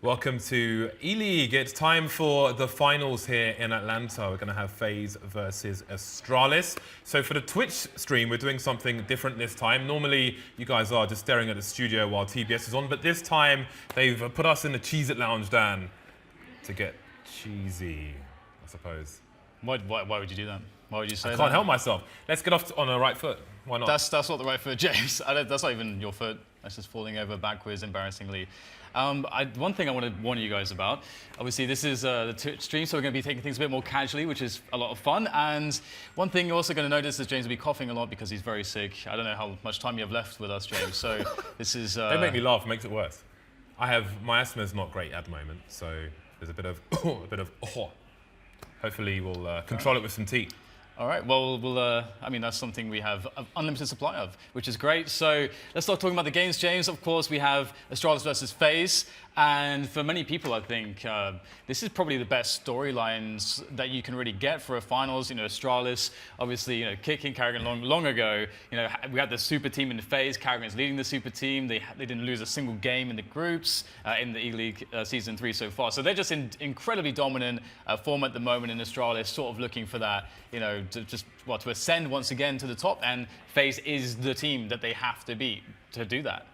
Welcome to ELEAGUE. It's time for the finals here in Atlanta. We're going to have FaZe versus Australis. So for the Twitch stream, we're doing something different this time. Normally, you guys are just staring at the studio while TBS is on, but this time, they've put us in the Cheez-It Lounge, Dan, to get cheesy, I suppose. Why would you do that? Why would you say that? I can't help myself. Let's get off on the right foot. Why not? That's not the right foot, James. That's not even your foot. That's just falling over backwards, embarrassingly. One thing I want to warn you guys about, obviously this is the Twitch stream, so we're going to be taking things a bit more casually, which is a lot of fun. And one thing you're also going to notice is James will be coughing a lot because he's very sick. I don't know how much time you have left with us, James. So this is... Don't make me laugh, it makes it worse. My asthma is not great at the moment, so there's a bit of, Hopefully we'll control it with some tea. All right, well, I mean, that's something we have an unlimited supply of, which is great. So let's start talking about the games, James. Of course, we have Australis versus FaZe. And for many people, I think this is probably the best storylines that you can really get for a finals. You know, Australis, obviously, kicking Kerrigan long ago. We had the super team in the FaZe. Kerrigan's leading the super team. They didn't lose a single game in the groups in the ELEAGUE Season 3 so far. So they're just in incredibly dominant form at the moment in Australis, sort of looking for that, to ascend once again to the top. And FaZe is the team that they have to beat to do that.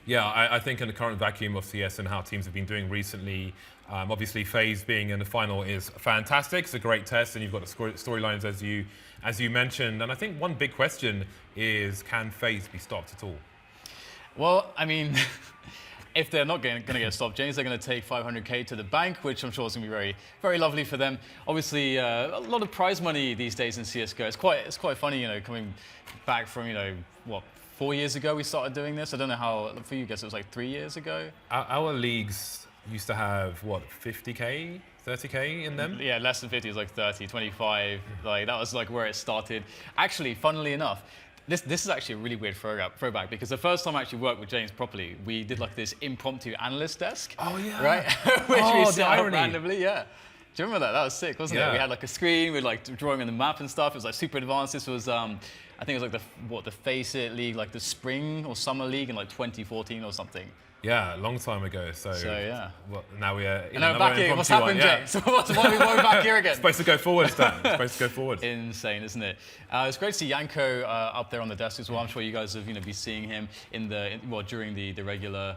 Yeah, I think in the current vacuum of CS and how teams have been doing recently, obviously FaZe being in the final is fantastic. It's a great test, and you've got the storylines as you mentioned. And I think one big question is, can FaZe be stopped at all? Well, I mean, if they're not going to get stopped, James, they're going to take 500K to the bank, which I'm sure is going to be very, very lovely for them. Obviously, a lot of prize money these days in CS:GO. It's quite funny, coming back from, what, 4 years ago we started doing this. I don't know how, for you guys, it was like 3 years ago? Our leagues used to have, what, 50K, 30K in them? Yeah, less than 50, it was like 30, 25. Like, that was like where it started. Actually, funnily enough, this is actually a really weird throwback because the first time I actually worked with James properly, we did like this impromptu analyst desk. Oh, yeah. Right? Which we set up randomly, yeah. Do you remember that? That was sick, wasn't it? We had like a screen with like drawing on the map and stuff. It was like super advanced. This was, I think it was like the Face It League, like the spring or summer league in like 202014 or something. Yeah, a long time ago. So yeah. Well, now we are. And now we're back here. What's happened, James? Why are we back here again? It's supposed to go forward, Stan. It's supposed to go forward. Insane, isn't it? It's great to see Yanko up there on the desk as well. I'm sure you guys have been seeing him during the regular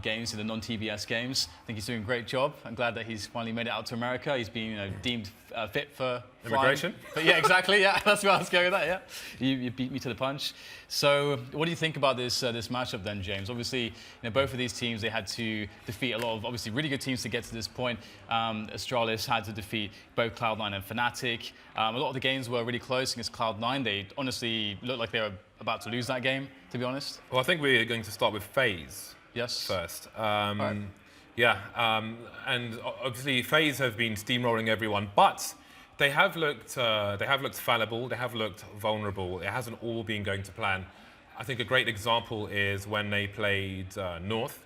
games, in the non-TBS games. I think he's doing a great job. I'm glad that he's finally made it out to America. He's been deemed fit for immigration. But yeah, exactly. Yeah, that's where I was going with that. Yeah, you beat me to the punch. So, what do you think about this matchup then, James? Obviously, both of these teams, they had to defeat a lot of obviously really good teams to get to this point. Australis had to defeat both Cloud9 and Fnatic. A lot of the games were really close against Cloud9. They honestly looked like they were about to lose that game, to be honest. Well, I think we're going to start with FaZe. Yes. First. Right. Yeah, and obviously FaZe have been steamrolling everyone, but they have looked fallible. They have looked vulnerable. It hasn't all been going to plan. I think a great example is when they played North.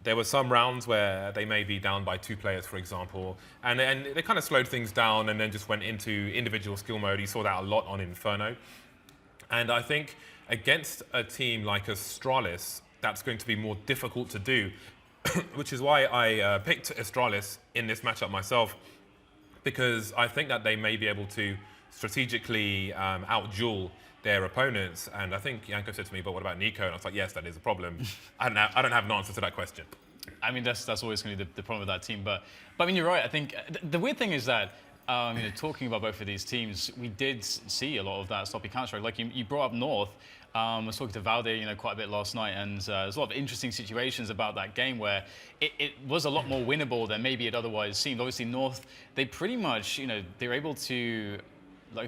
There were some rounds where they may be down by 2 players, for example, and they kind of slowed things down and then just went into individual skill mode. You saw that a lot on Inferno, and I think against a team like Australis, that's going to be more difficult to do, which is why I picked Australis in this matchup myself, because I think that they may be able to strategically out-duel their opponents. And I think Yanko said to me, but what about Nico? And I was like, yes, that is a problem. I don't have an answer to that question. I mean, that's always going to be the problem with that team. But I mean, you're right. I think the weird thing is that, talking about both of these teams, we did see a lot of that sloppy Counter-Strike. Like you brought up North. I was talking to Valde, quite a bit last night, and there's a lot of interesting situations about that game where it was a lot more winnable than maybe it otherwise seemed. Obviously, North, they pretty much, they were able to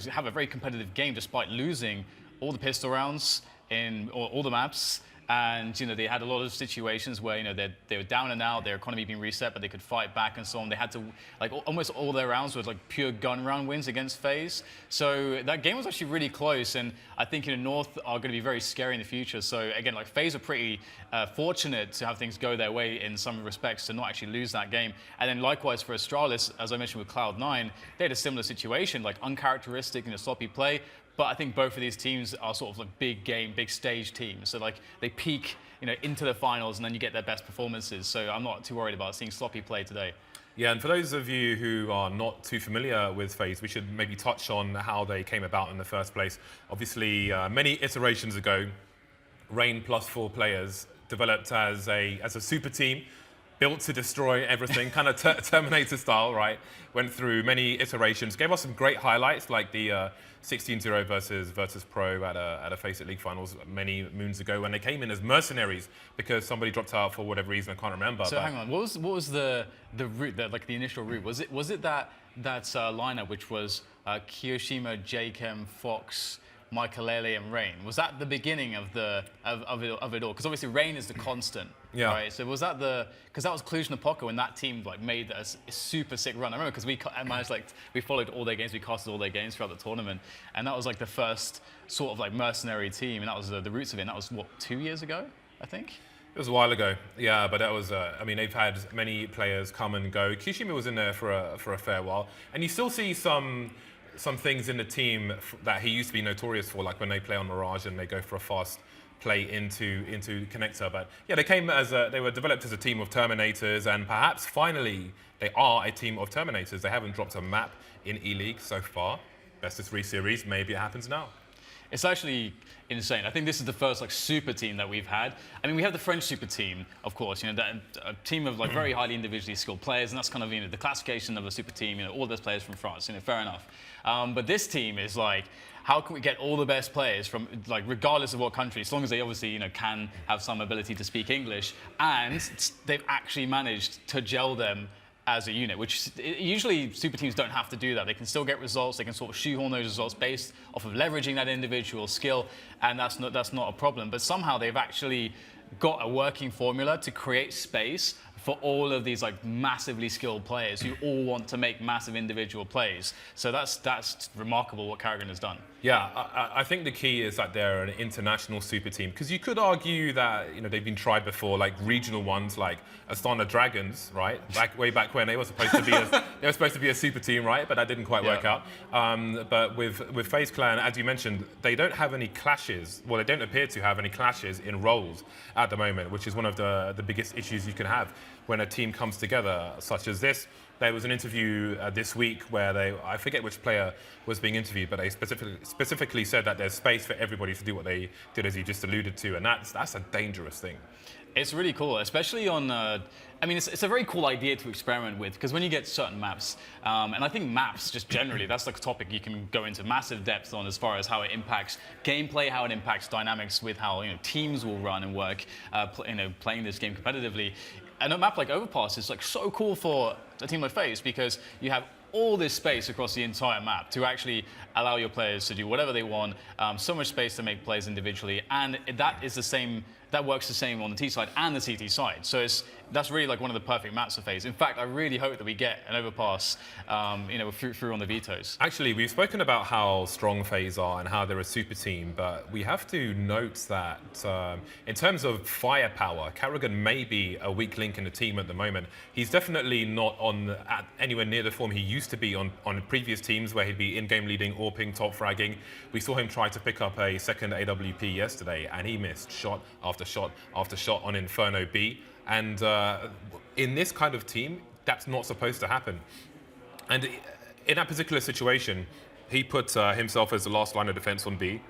have a very competitive game despite losing all the pistol rounds in all the maps. And they had a lot of situations where they were down and out, their economy being reset, but they could fight back and so on. They had to almost all their rounds were pure gun round wins against FaZe. So that game was actually really close, and I think North are going to be very scary in the future. So again, FaZe are pretty fortunate to have things go their way in some respects to not actually lose that game. And then likewise for Australis, as I mentioned with Cloud9, they had a similar situation, uncharacteristic sloppy play, But I think both of these teams are sort of like big game, big stage teams. So like they peak, into the finals, and then you get their best performances. So I'm not too worried about seeing sloppy play today. Yeah, and for those of you who are not too familiar with FaZe, we should maybe touch on how they came about in the first place. Obviously, many iterations ago, Reign plus 4 players developed as a super team, built to destroy everything, kind of Terminator style, right? Went through many iterations, gave us some great highlights, like the 16-0 versus Pro at a FaZe League finals many moons ago, when they came in as mercenaries because somebody dropped out for whatever reason, I can't remember. So hang on, what was the route, the initial route? Was it that lineup which was Kiyoshima, J-Chem, Fox, Michaelele, and Reign? Was that the beginning of it all? Because obviously Reign is the constant. Yeah. Right. So was that because that was Cluj-Napoca when that team made a super sick run. I remember because we followed all their games, we casted all their games throughout the tournament, and that was like the first sort of mercenary team, and that was the roots of it. And that was what, 2 years ago, I think. It was a while ago, yeah, but that was, they've had many players come and go. Kishima was in there for a fair while, and you still see some things in the team that he used to be notorious for, like when they play on Mirage and they go for a fast play into connector. But yeah, they were developed as a team of Terminators, and perhaps finally they are a team of Terminators. They haven't dropped a map in ELEAGUE so far. Best of 3 series, maybe it happens now. It's actually insane. I think this is the first super team that we've had. I mean, we have the French super team, of course, a team of very highly individually skilled players, and that's kind of the classification of a super team. All those players from France, fair enough. But this team is how can we get all the best players from regardless of what country, as long as they obviously can have some ability to speak English, and they've actually managed to gel them as a unit, which usually super teams don't have to do that. They can still get results. They can sort of shoehorn those results based off of leveraging that individual skill, and that's not a problem. But somehow they've actually got a working formula to create space for all of these massively skilled players who all want to make massive individual plays. So that's remarkable what Kerrigan has done. Yeah, I think the key is that they're an international super team, because you could argue that they've been tried before, like regional ones, like Astana Dragons, right? Way back when they were supposed to be a super team, right? But that didn't quite work out. But with FaZe Clan, as you mentioned, they don't have any clashes. Well, they don't appear to have any clashes in roles at the moment, which is one of the biggest issues you can have when a team comes together, such as this. There was an interview this week where I forget which player was being interviewed, but they specifically said that there's space for everybody to do what they did, as you just alluded to, and that's a dangerous thing. It's really cool, especially on. It's a very cool idea to experiment with, because when you get certain maps, and I think maps just generally, that's a topic you can go into massive depth on as far as how it impacts gameplay, how it impacts dynamics with how teams will run and work, playing this game competitively. And a map like Overpass is so cool for a team like FaZe, because you have all this space across the entire map to actually allow your players to do whatever they want. So much space to make plays individually, and that works the same on the T side and the CT side. So that's really one of the perfect maps for FaZe. In fact, I really hope that we get an Overpass, through on the vetoes. Actually, we've spoken about how strong FaZe are and how they're a super team, but we have to note that in terms of firepower, Kerrigan may be a weak link in the team at the moment. He's definitely not at anywhere near the form he used to be on previous teams, where he'd be in-game leading, AWPing, top fragging. We saw him try to pick up a second AWP yesterday, and he missed shot after shot after shot on Inferno B. And in this kind of team, that's not supposed to happen. And in that particular situation, he put himself as the last line of defense on B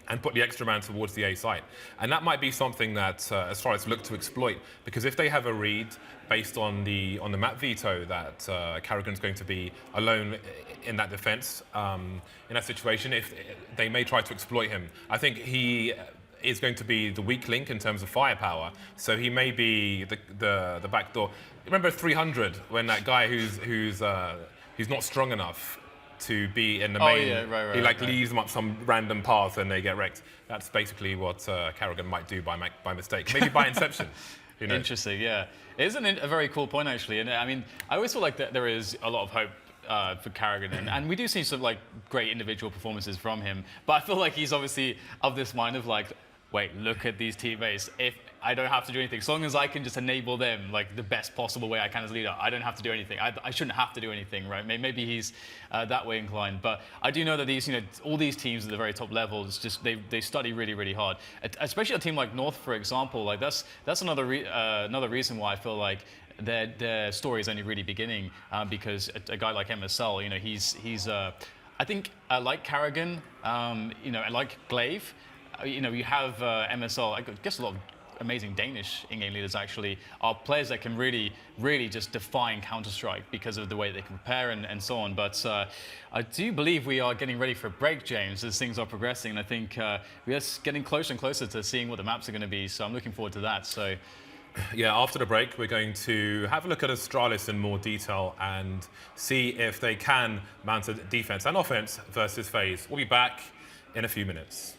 and put the extra man towards the A site. And that might be something that Australis look to exploit, because if they have a read based on the map veto that Kerrigan's going to be alone in that defense, in that situation, if they may try to exploit him. I think he is going to be the weak link in terms of firepower, so he may be the back door. Remember 300, when that guy who's not strong enough to be in the main, he leads them up some random path and they get wrecked. That's basically what Kerrigan might do by mistake, maybe by inception. Interesting, yeah. It is a very cool point, actually. And I always feel like that there is a lot of hope for Kerrigan, and we do see some great individual performances from him. But I feel like he's obviously of this mind of wait, look at these teammates. If I don't have to do anything. As long as I can just enable them like the best possible way I can as a leader, I don't have to do anything. I shouldn't have to do anything, right? Maybe he's that way inclined. But I do know that these, all these teams at the very top level, it's just they study really, really hard. Especially a team like North, for example. Like that's another reason why I feel like their story is only really beginning, because a guy like MSL, he's I think like Kerrigan, like Cleve, you have MSL. I guess a lot of amazing Danish in-game leaders actually are players that can really, really just define Counter-Strike because of the way they can prepare and so on. But I do believe we are getting ready for a break, James, as things are progressing. And I think we are getting closer and closer to seeing what the maps are going to be. So I'm looking forward to that. So. Yeah, after the break, we're going to have a look at Australis in more detail and see if they can mount a defense and offense versus FaZe. We'll be back in a few minutes.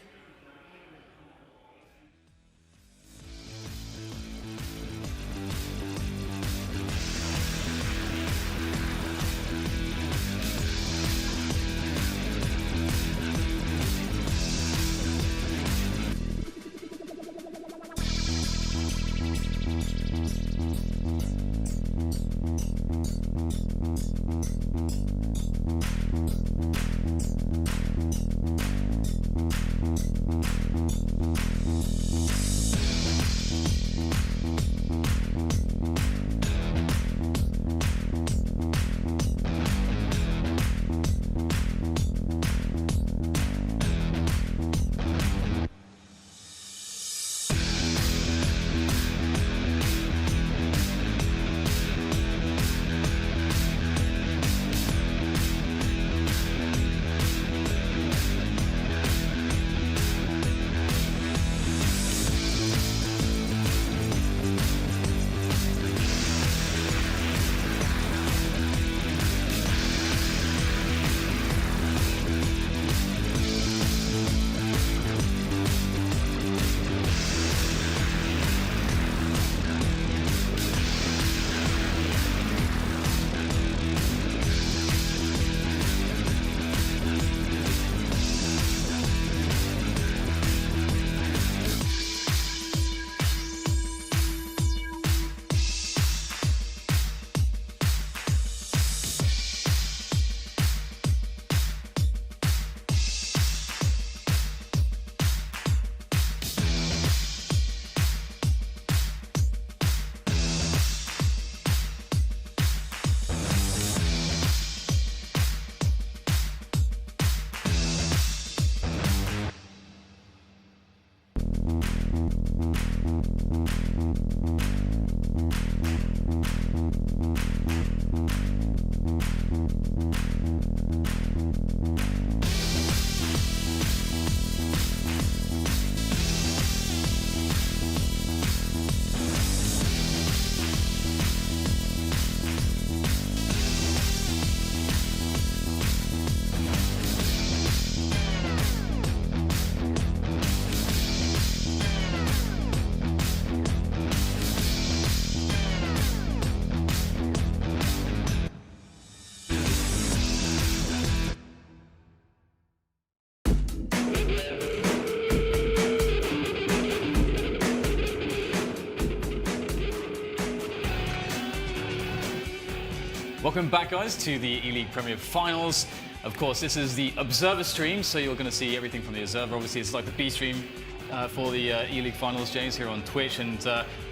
Welcome back, guys, to the ELEAGUE Premier Finals. Of course, this is the Observer stream, so you're going to see everything from the Observer. Obviously, it's like the B stream for the ELEAGUE Finals, James, here on Twitch, and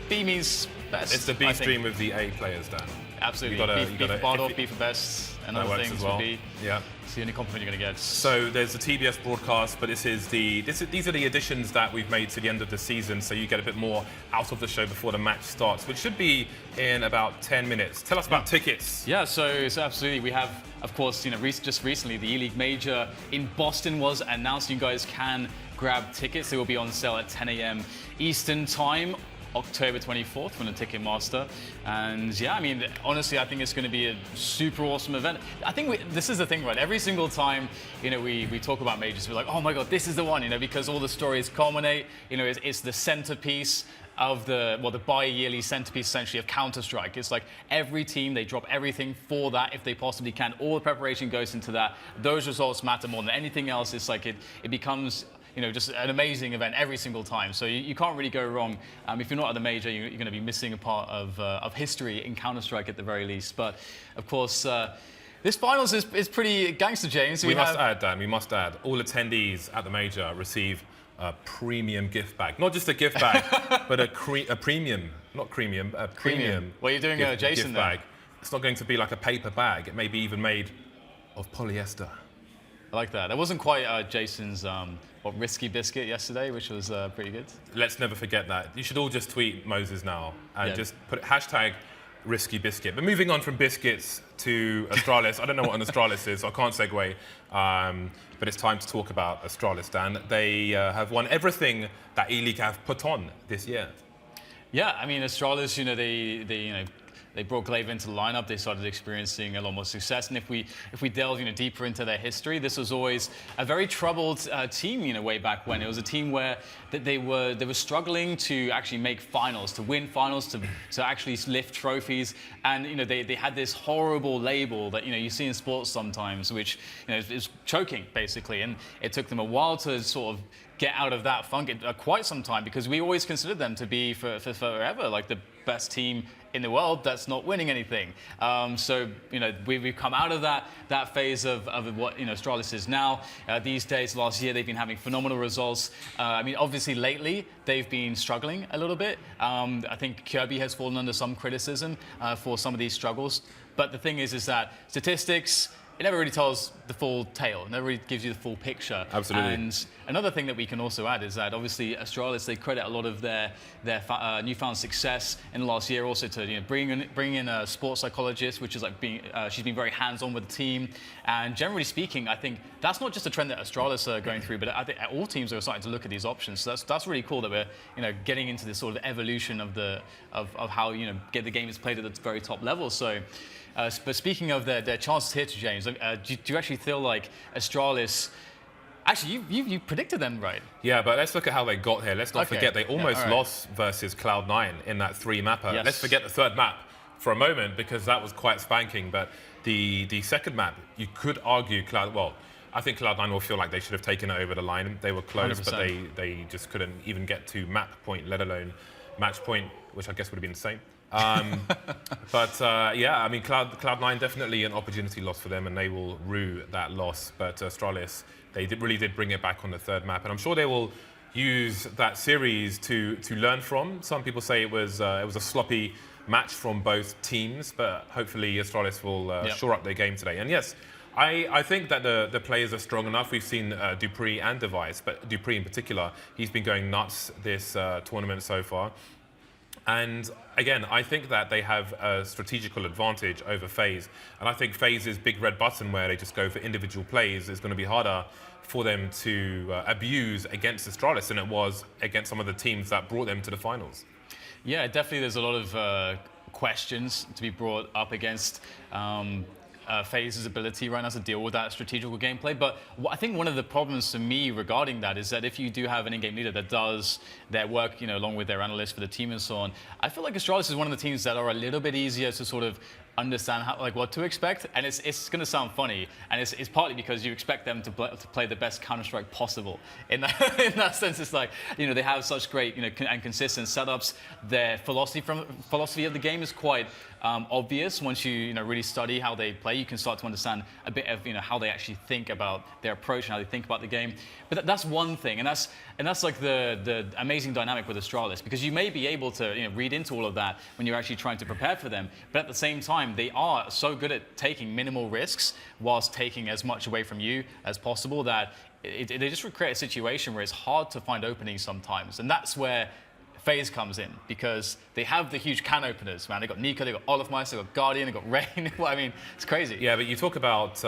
B means best. It's the B stream with the A players, Dan. Absolutely. B for Bardolph, B for best, and other things well. would be. Yeah. It's the only compliment you're going to get. So there's the TBS broadcast, but these are the additions that we've made to the end of the season, so you get a bit more out of the show before the match starts, which should be in about 10 minutes. Tell us about tickets. Yeah, so absolutely. We have, of course, just recently the ELEAGUE Major in Boston was announced. You guys can grab tickets. They will be on sale at 10 a.m. Eastern Time. October 24th from the Ticketmaster. And yeah, I mean, honestly, I think it's going to be a super awesome event. I think this is the thing, right? Every single time, we talk about majors, we're like, oh my God, this is the one, because all the stories culminate, it's the centerpiece of the bi-yearly centerpiece essentially of Counter-Strike. It's like every team, they drop everything for that if they possibly can. All the preparation goes into that. Those results matter more than anything else. It's like it becomes just an amazing event every single time. So you can't really go wrong. If you're not at the major, you're going to be missing a part of history in Counter-Strike at the very least. But of course, this finals is pretty gangster, James. We must add, Dan, all attendees at the major receive a premium gift bag. Not just a gift bag, but a premium, not premium, a premium. Well, you're doing Jason gift bag. It's not going to be like a paper bag. It may be even made of polyester. I like that. That wasn't quite Jason's risky biscuit yesterday, which was pretty good. Let's never forget that. You should all just tweet Moses now and just put hashtag risky biscuit. But moving on from biscuits to Australis, I don't know what an Australis is, so I can't segue. But it's time to talk about Australis, Dan. They have won everything that ELEAGUE have put on this year. Yeah, I mean, Australis, they brought Cleve into the lineup. They started experiencing a lot more success. And if we delve deeper into their history, this was always a very troubled team. Way back when it was a team where they were struggling to actually make finals, to win finals, to actually lift trophies. And they had this horrible label that you see in sports sometimes, which is choking basically. And it took them a while to sort of get out of that funk, quite some time, because we always considered them to be for forever like the best team in the world that's not winning anything. So we've come out of that phase of what Australis is now. These days, last year they've been having phenomenal results. I mean, obviously lately they've been struggling a little bit. I think Kirby has fallen under some criticism for some of these struggles. But the thing is that statistics, it never really tells the full tale. It never really gives you the full picture. Absolutely. And another thing that we can also add is that obviously Australis, they credit a lot of their newfound success in the last year also to bring in a sports psychologist, which is like she's been very hands-on with the team. And generally speaking, I think that's not just a trend that Australis are going through, but I think all teams are starting to look at these options. So that's really cool that we're getting into this sort of evolution of how the game is played at its very top level. So. But speaking of their chances here, to James, do you actually feel like Australis? Actually, you predicted them right. Yeah, but let's look at how they got here. Let's not forget they almost lost versus Cloud9 in that 3-mapper. Yes. Let's forget the third map for a moment because that was quite spanking. But the second map, you could argue I think Cloud9 will feel like they should have taken it over the line. They were close, 100%. But they just couldn't even get to map point, let alone match point, which I guess would have been the same. Yeah, I mean, Cloud9 definitely an opportunity loss for them, and they will rue that loss. But Australis, they really did bring it back on the third map, and I'm sure they will use that series to learn from. Some people say it was a sloppy match from both teams, but hopefully Australis will shore up their game today. And yes, I think that the players are strong enough. We've seen Dupree and Device, but Dupree in particular, he's been going nuts this tournament so far. And again, I think that they have a strategical advantage over FaZe. And I think FaZe's big red button where they just go for individual plays is going to be harder for them to abuse against Astrologist than it was against some of the teams that brought them to the finals. Yeah, definitely there's a lot of questions to be brought up against FaZe's ability right now to deal with that strategical gameplay. But I think one of the problems to me regarding that is that if you do have an in-game leader that does their work, along with their analysts for the team and so on, I feel like Australis is one of the teams that are a little bit easier to sort of understand what to expect, and it's going to sound funny, and it's partly because you expect them to play the best Counter-Strike possible. In that sense, it's like they have such great and consistent setups. Their philosophy of the game is quite obvious. Once you really study how they play, you can start to understand a bit of how they actually think about their approach and how they think about the game. But that's one thing, and that's like the amazing dynamic with Australis, because you may be able to read into all of that when you're actually trying to prepare for them, but at the same time they are so good at taking minimal risks whilst taking as much away from you as possible that they just create a situation where it's hard to find openings sometimes. And that's where FaZe comes in, because they have the huge can openers, man. They got Nico, they got Overpass, they got Guardian, they got Rain. I mean, it's crazy. Yeah, but you talk about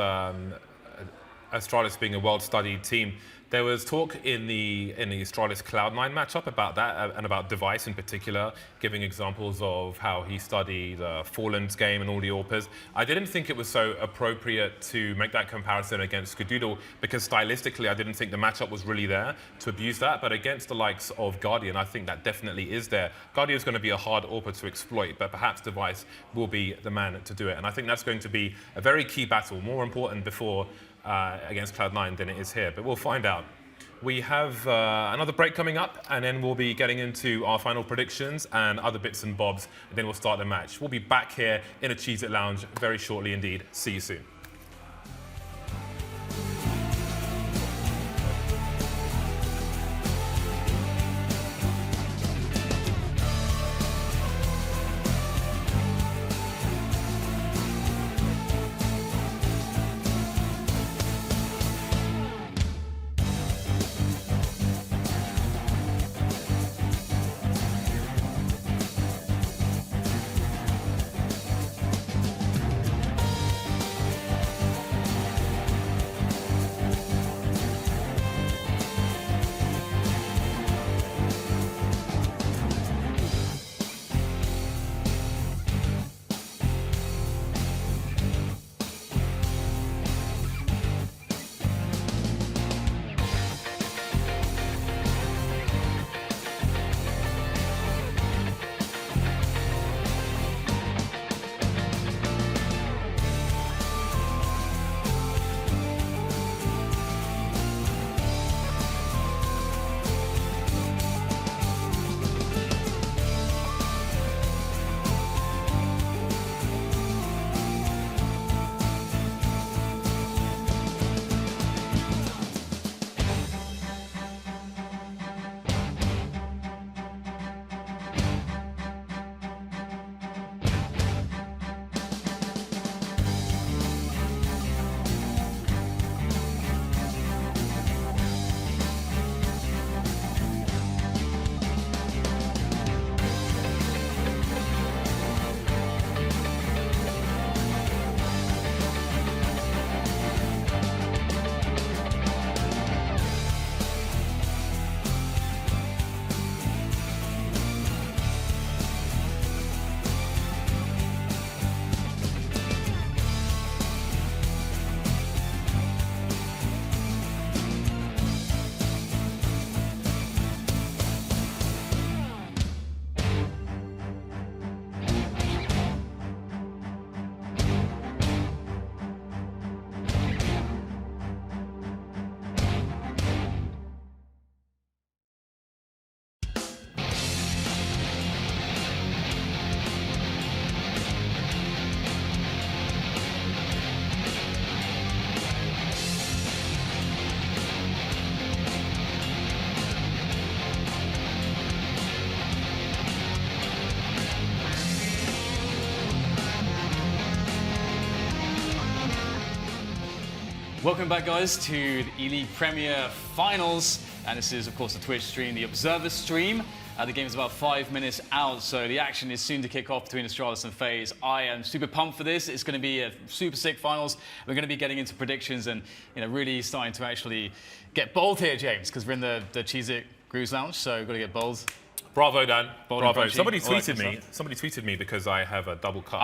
Australis being a well-studied team. There was talk in the Australis Cloud9 matchup about that, and about Device in particular, giving examples of how he studied Fallen's game and all the AWPers. I didn't think it was so appropriate to make that comparison against Skadoodle, because stylistically I didn't think the matchup was really there to abuse that, but against the likes of Guardian, I think that definitely is there. Guardian's going to be a hard AWPer to exploit, but perhaps Device will be the man to do it, and I think that's going to be a very key battle, more important before against Cloud9 than it is here, but we'll find out. we have another break coming up, and then we'll be getting into our final predictions and other bits and bobs, and then we'll start the match. We'll be back here in a Cheez It Lounge very shortly indeed. See you soon. Welcome back, guys, to the ELEAGUE Premier Finals. And this is, of course, the Twitch stream, the Observer stream. The game is about 5 minutes out, so the action is soon to kick off between Australis and FaZe. I am super pumped for this. It's going to be a super sick finals. We're going to be getting into predictions and really starting to actually get bold here, James, because we're in the Cheez It Grooves Lounge, so we've got to get bold. Bravo, Dan. Bold Bravo. and Somebody punchy. tweeted me. Somebody tweeted me because I have a double cup.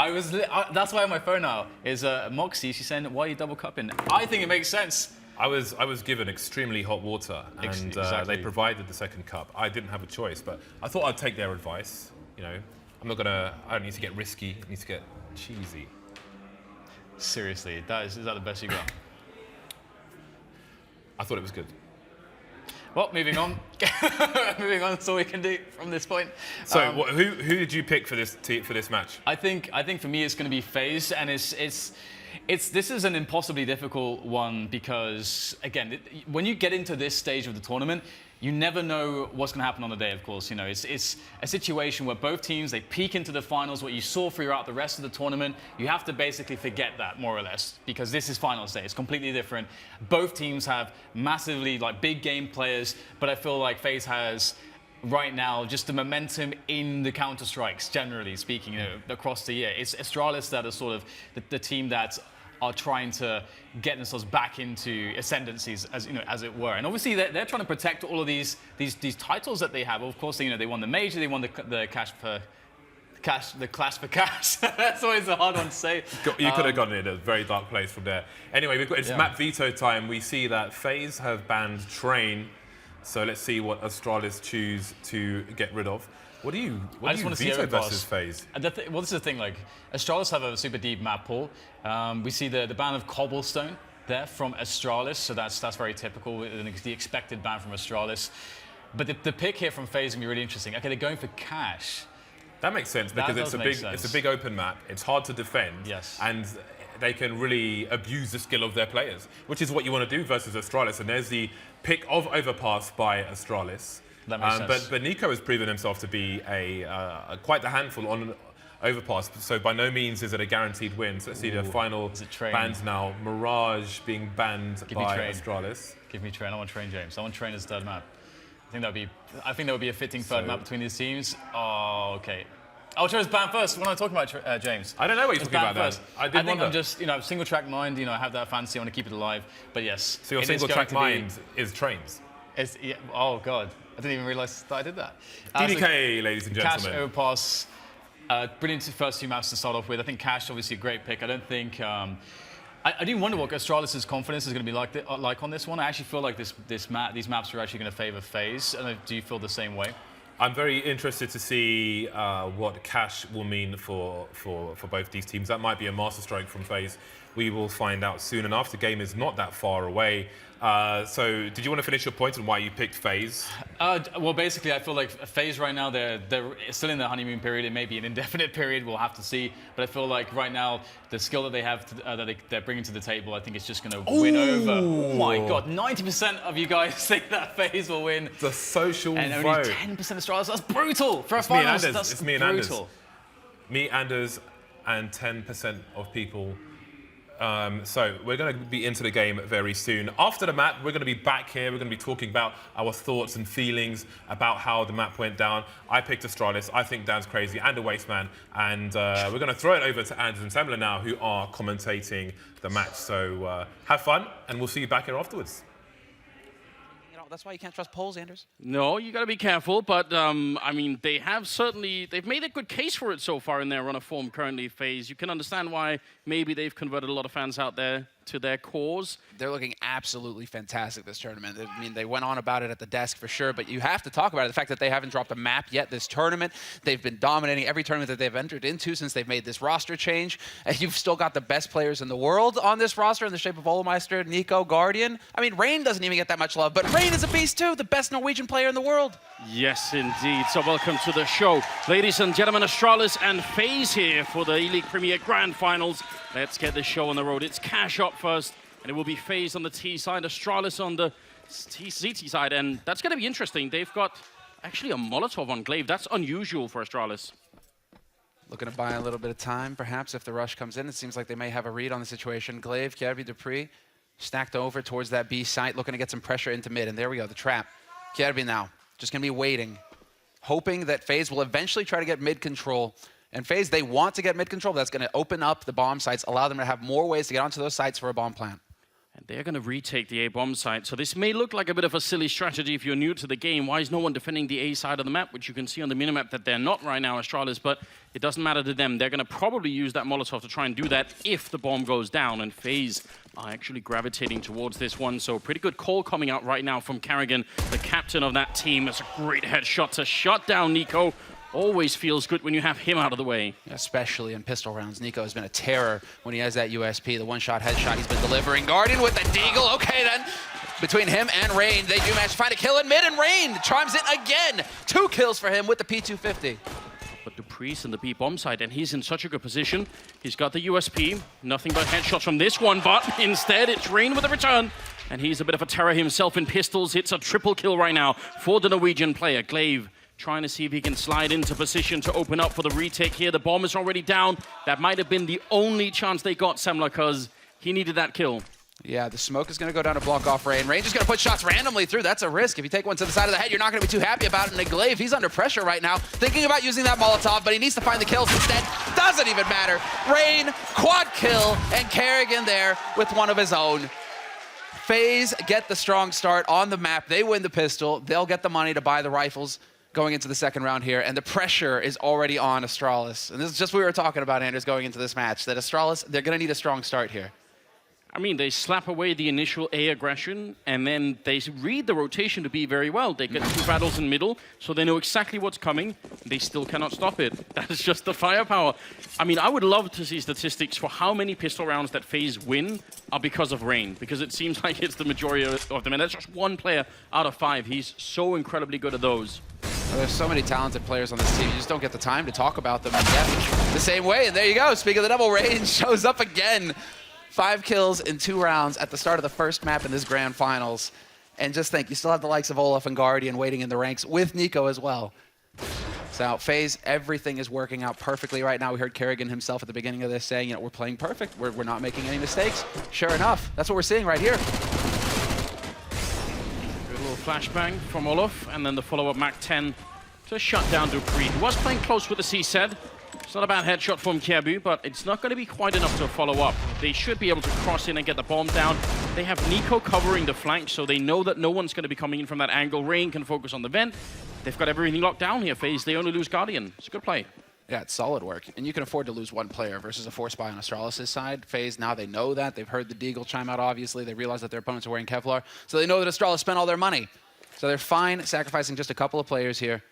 That's why on my phone now is Moxie. She's saying, "Why are you double cupping?" I think it makes sense. I was given extremely hot water, and Exactly. they provided the second cup. I didn't have a choice, but I thought I'd take their advice. I don't need to get risky. I need to get cheesy. Seriously, is that the best you got? I thought it was good. Well, moving on. Moving on. That's all we can do from this point. So, who did you pick for this match? I think for me it's going to be FaZe, and this is an impossibly difficult one because again, when you get into this stage of the tournament, you never know what's going to happen on the day. Of course, it's a situation where both teams they peak into the finals. What you saw throughout the rest of the tournament, you have to basically forget that more or less because this is finals day. It's completely different. Both teams have massively big game players, but I feel like FaZe has right now just the momentum in the counter strikes. Generally speaking, across the year, it's Australis that are sort of the team that are trying to get themselves back into ascendancies, as it were. And obviously, they're trying to protect all of these titles that they have. Of course, they won the major, they won the Clash for Cash. That's always a hard one to say. You could have gone in a very dark place from there. Anyway, it's map veto time. We see that FaZe have banned Train, so let's see what Australis choose to get rid of. What do you veto versus FaZe? Well, this is the thing. Australis have a super deep map pool. We see the ban of Cobblestone. there from Australis, so that's very typical, the expected ban from Australis. But the pick here from FaZe is going to be really interesting. Okay, they're going for Cash. That makes sense because it's a big open map. It's hard to defend. Yes. And they can really abuse the skill of their players, which is what you want to do versus Australis. And there's the pick of Overpass by Australis. That makes sense. But Nico has proven himself to be quite the handful on Overpass. So by no means is it a guaranteed win. So let's see the final bans now. Mirage being banned by Australis. Give me Train. I want Train, James. I want Train as third map. I think that would be a fitting third map between these teams. Oh, okay. I'll try his ban first. What am I talking about, James? I don't know what you're talking about first. I think I'm just, single track mind. I have that fancy. I want to keep it alive. But yes. So your single track mind is trains. Yeah, oh God, I didn't even realise that I did that. DDK, ladies and gentlemen. Cash, Overpass, brilliant first 2 maps to start off with. I think Cash, obviously a great pick. I don't think. I do wonder what Australis' confidence is going to be like on this one. I actually feel like these maps are actually going to favour FaZe. Do you feel the same way? I'm very interested to see what Cash will mean for both these teams. That might be a masterstroke from FaZe. We will find out soon enough. The game is not that far away. So did you want to finish your point on why you picked FaZe? Well, basically, I feel like FaZe right now, they're still in the honeymoon period. It may be an indefinite period. We'll have to see. But I feel like right now, the skill that they have, they're bringing to the table, I think it's just going to win over. Oh my God, 90% of you guys think that FaZe will win. The social and vote. And only 10% Australis. That's brutal for a finals. That's me and brutal. Me, Anders, and 10% of people. So we're going to be into the game very soon. After the map, we're going to be back here. We're going to be talking about our thoughts and feelings about how the map went down. I picked Australis. I think Dan's crazy and a waste man. And we're going to throw it over to Anders and Semler now, who are commentating the match. So have fun, and we'll see you back here afterwards. That's why you can't trust polls, Anders. No, you got to be careful. But I mean, they've made a good case for it so far in their run of form currently. FaZe. You can understand why maybe they've converted a lot of fans out there to their cause. They're looking absolutely fantastic this tournament. I mean, they went on about it at the desk for sure, but you have to talk about it. The fact that they haven't dropped a map yet this tournament. They've been dominating every tournament that they've entered into since they've made this roster change. And you've still got the best players in the world on this roster in the shape of Olemeister, Nico, Guardian. I mean, Rain doesn't even get that much love, but Rain is a beast too, the best Norwegian player in the world. Yes, indeed. So welcome to the show. Ladies and gentlemen, Australis and FaZe here for the ELEAGUE Premier Grand Finals. Let's get this show on the road. It's Cash up first, and it will be FaZe on the T side, Australis on the CT side, and that's going to be interesting. They've got actually a Molotov on Cleve. That's unusual for Australis. Looking to buy a little bit of time, perhaps, if the rush comes in. It seems like they may have a read on the situation. Cleve, Kerrigan, Dupree, stacked over towards that B site, looking to get some pressure into mid, and there we go, the trap. Kerrigan now, just going to be waiting, hoping that FaZe will eventually try to get mid control. And FaZe, they want to get mid control. That's going to open up the bomb sites, allow them to have more ways to get onto those sites for a bomb plant. And they're going to retake the A bomb site. So this may look like a bit of a silly strategy if you're new to the game. Why is no one defending the A side of the map, which you can see on the minimap that they're not right now, Australis, but it doesn't matter to them. They're going to probably use that Molotov to try and do that if the bomb goes down. And FaZe are actually gravitating towards this one. So pretty good call coming out right now from Kerrigan, the captain of that team. It's a great headshot to shut down Nico. Always feels good when you have him out of the way. Especially in pistol rounds. Nico has been a terror when he has that USP, the one-shot headshot he's been delivering. Guardian with the deagle. Okay, then. Between him and Rain, they do manage to find a kill in mid, and Rain chimes in again. 2 kills for him with the P250. But Dupree's in the B bomb side, and he's in such a good position. He's got the USP. Nothing but headshots from this one, but instead it's Rain with a return. And he's a bit of a terror himself in pistols. It's a triple kill right now for the Norwegian player, Cleve. Trying to see if he can slide into position to open up for the retake here. The bomb is already down. That might have been the only chance they got, Semler, because he needed that kill. Yeah, the smoke is going to go down to block off Rain. Rain just going to put shots randomly through. That's a risk. If you take one to the side of the head, you're not going to be too happy about it. And Cleve, he's under pressure right now, thinking about using that Molotov, but he needs to find the kills instead. Doesn't even matter. Rain, quad kill, and Kerrigan there with one of his own. FaZe get the strong start on the map. They win the pistol. They'll get the money to buy the rifles going into the second round here, and the pressure is already on Australis. And this is just what we were talking about, Anders, going into this match, that Australis, they're going to need a strong start here. I mean, they slap away the initial A aggression, and then they read the rotation to be very well. They get 2 battles in middle, so they know exactly what's coming. They still cannot stop it. That is just the firepower. I mean, I would love to see statistics for how many pistol rounds that FaZe win are because of rain, because it seems like it's the majority of them, and that's just 1 player out of 5. He's so incredibly good at those. There's so many talented players on this team. You just don't get the time to talk about them the same way. And there you go. Speaking of the double, Rain shows up again. 5 kills in 2 rounds at the start of the first map in this grand finals. And just think, you still have the likes of Olaf and Guardian waiting in the ranks with Nico as well. So FaZe, everything is working out perfectly right now. We heard Kerrigan himself at the beginning of this saying, you know, we're playing perfect. We're not making any mistakes. Sure enough, that's what we're seeing right here. Good little flashbang from Olaf, and then the follow-up Mach 10 to shut down Dupree. He was playing close with the Cset. It's not a bad headshot from Caribou, but it's not going to be quite enough to follow up. They should be able to cross in and get the bomb down. They have Nico covering the flank, so they know that no one's going to be coming in from that angle. Rain can focus on the vent. They've got everything locked down here, FaZe. They only lose Guardian. It's a good play. Yeah, it's solid work. And you can afford to lose 1 player versus a 4 spy on Australis' side. FaZe, now they know that. They've heard the Deagle chime out, obviously. They realize that their opponents are wearing Kevlar. So they know that Australis spent all their money. So they're fine sacrificing just a couple of players here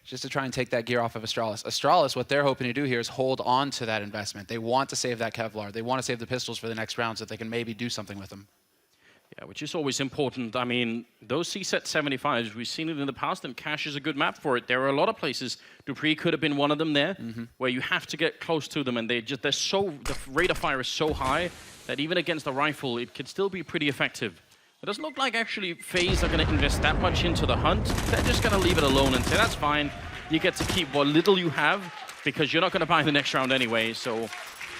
just to try and take that gear off of Australis. Australis, what they're hoping to do here is hold on to that investment. They want to save that Kevlar. They want to save the pistols for the next round so that they can maybe do something with them. Yeah, which is always important. I mean, those Cset 75s, we've seen it in the past, and Cache is a good map for it. There are a lot of places, Dupree could have been one of them there, where you have to get close to them, and the rate of fire is so high that even against the rifle, it could still be pretty effective. It doesn't look like actually FaZe are going to invest that much into the hunt. They're just going to leave it alone and say, that's fine. You get to keep what little you have because you're not going to buy the next round anyway. So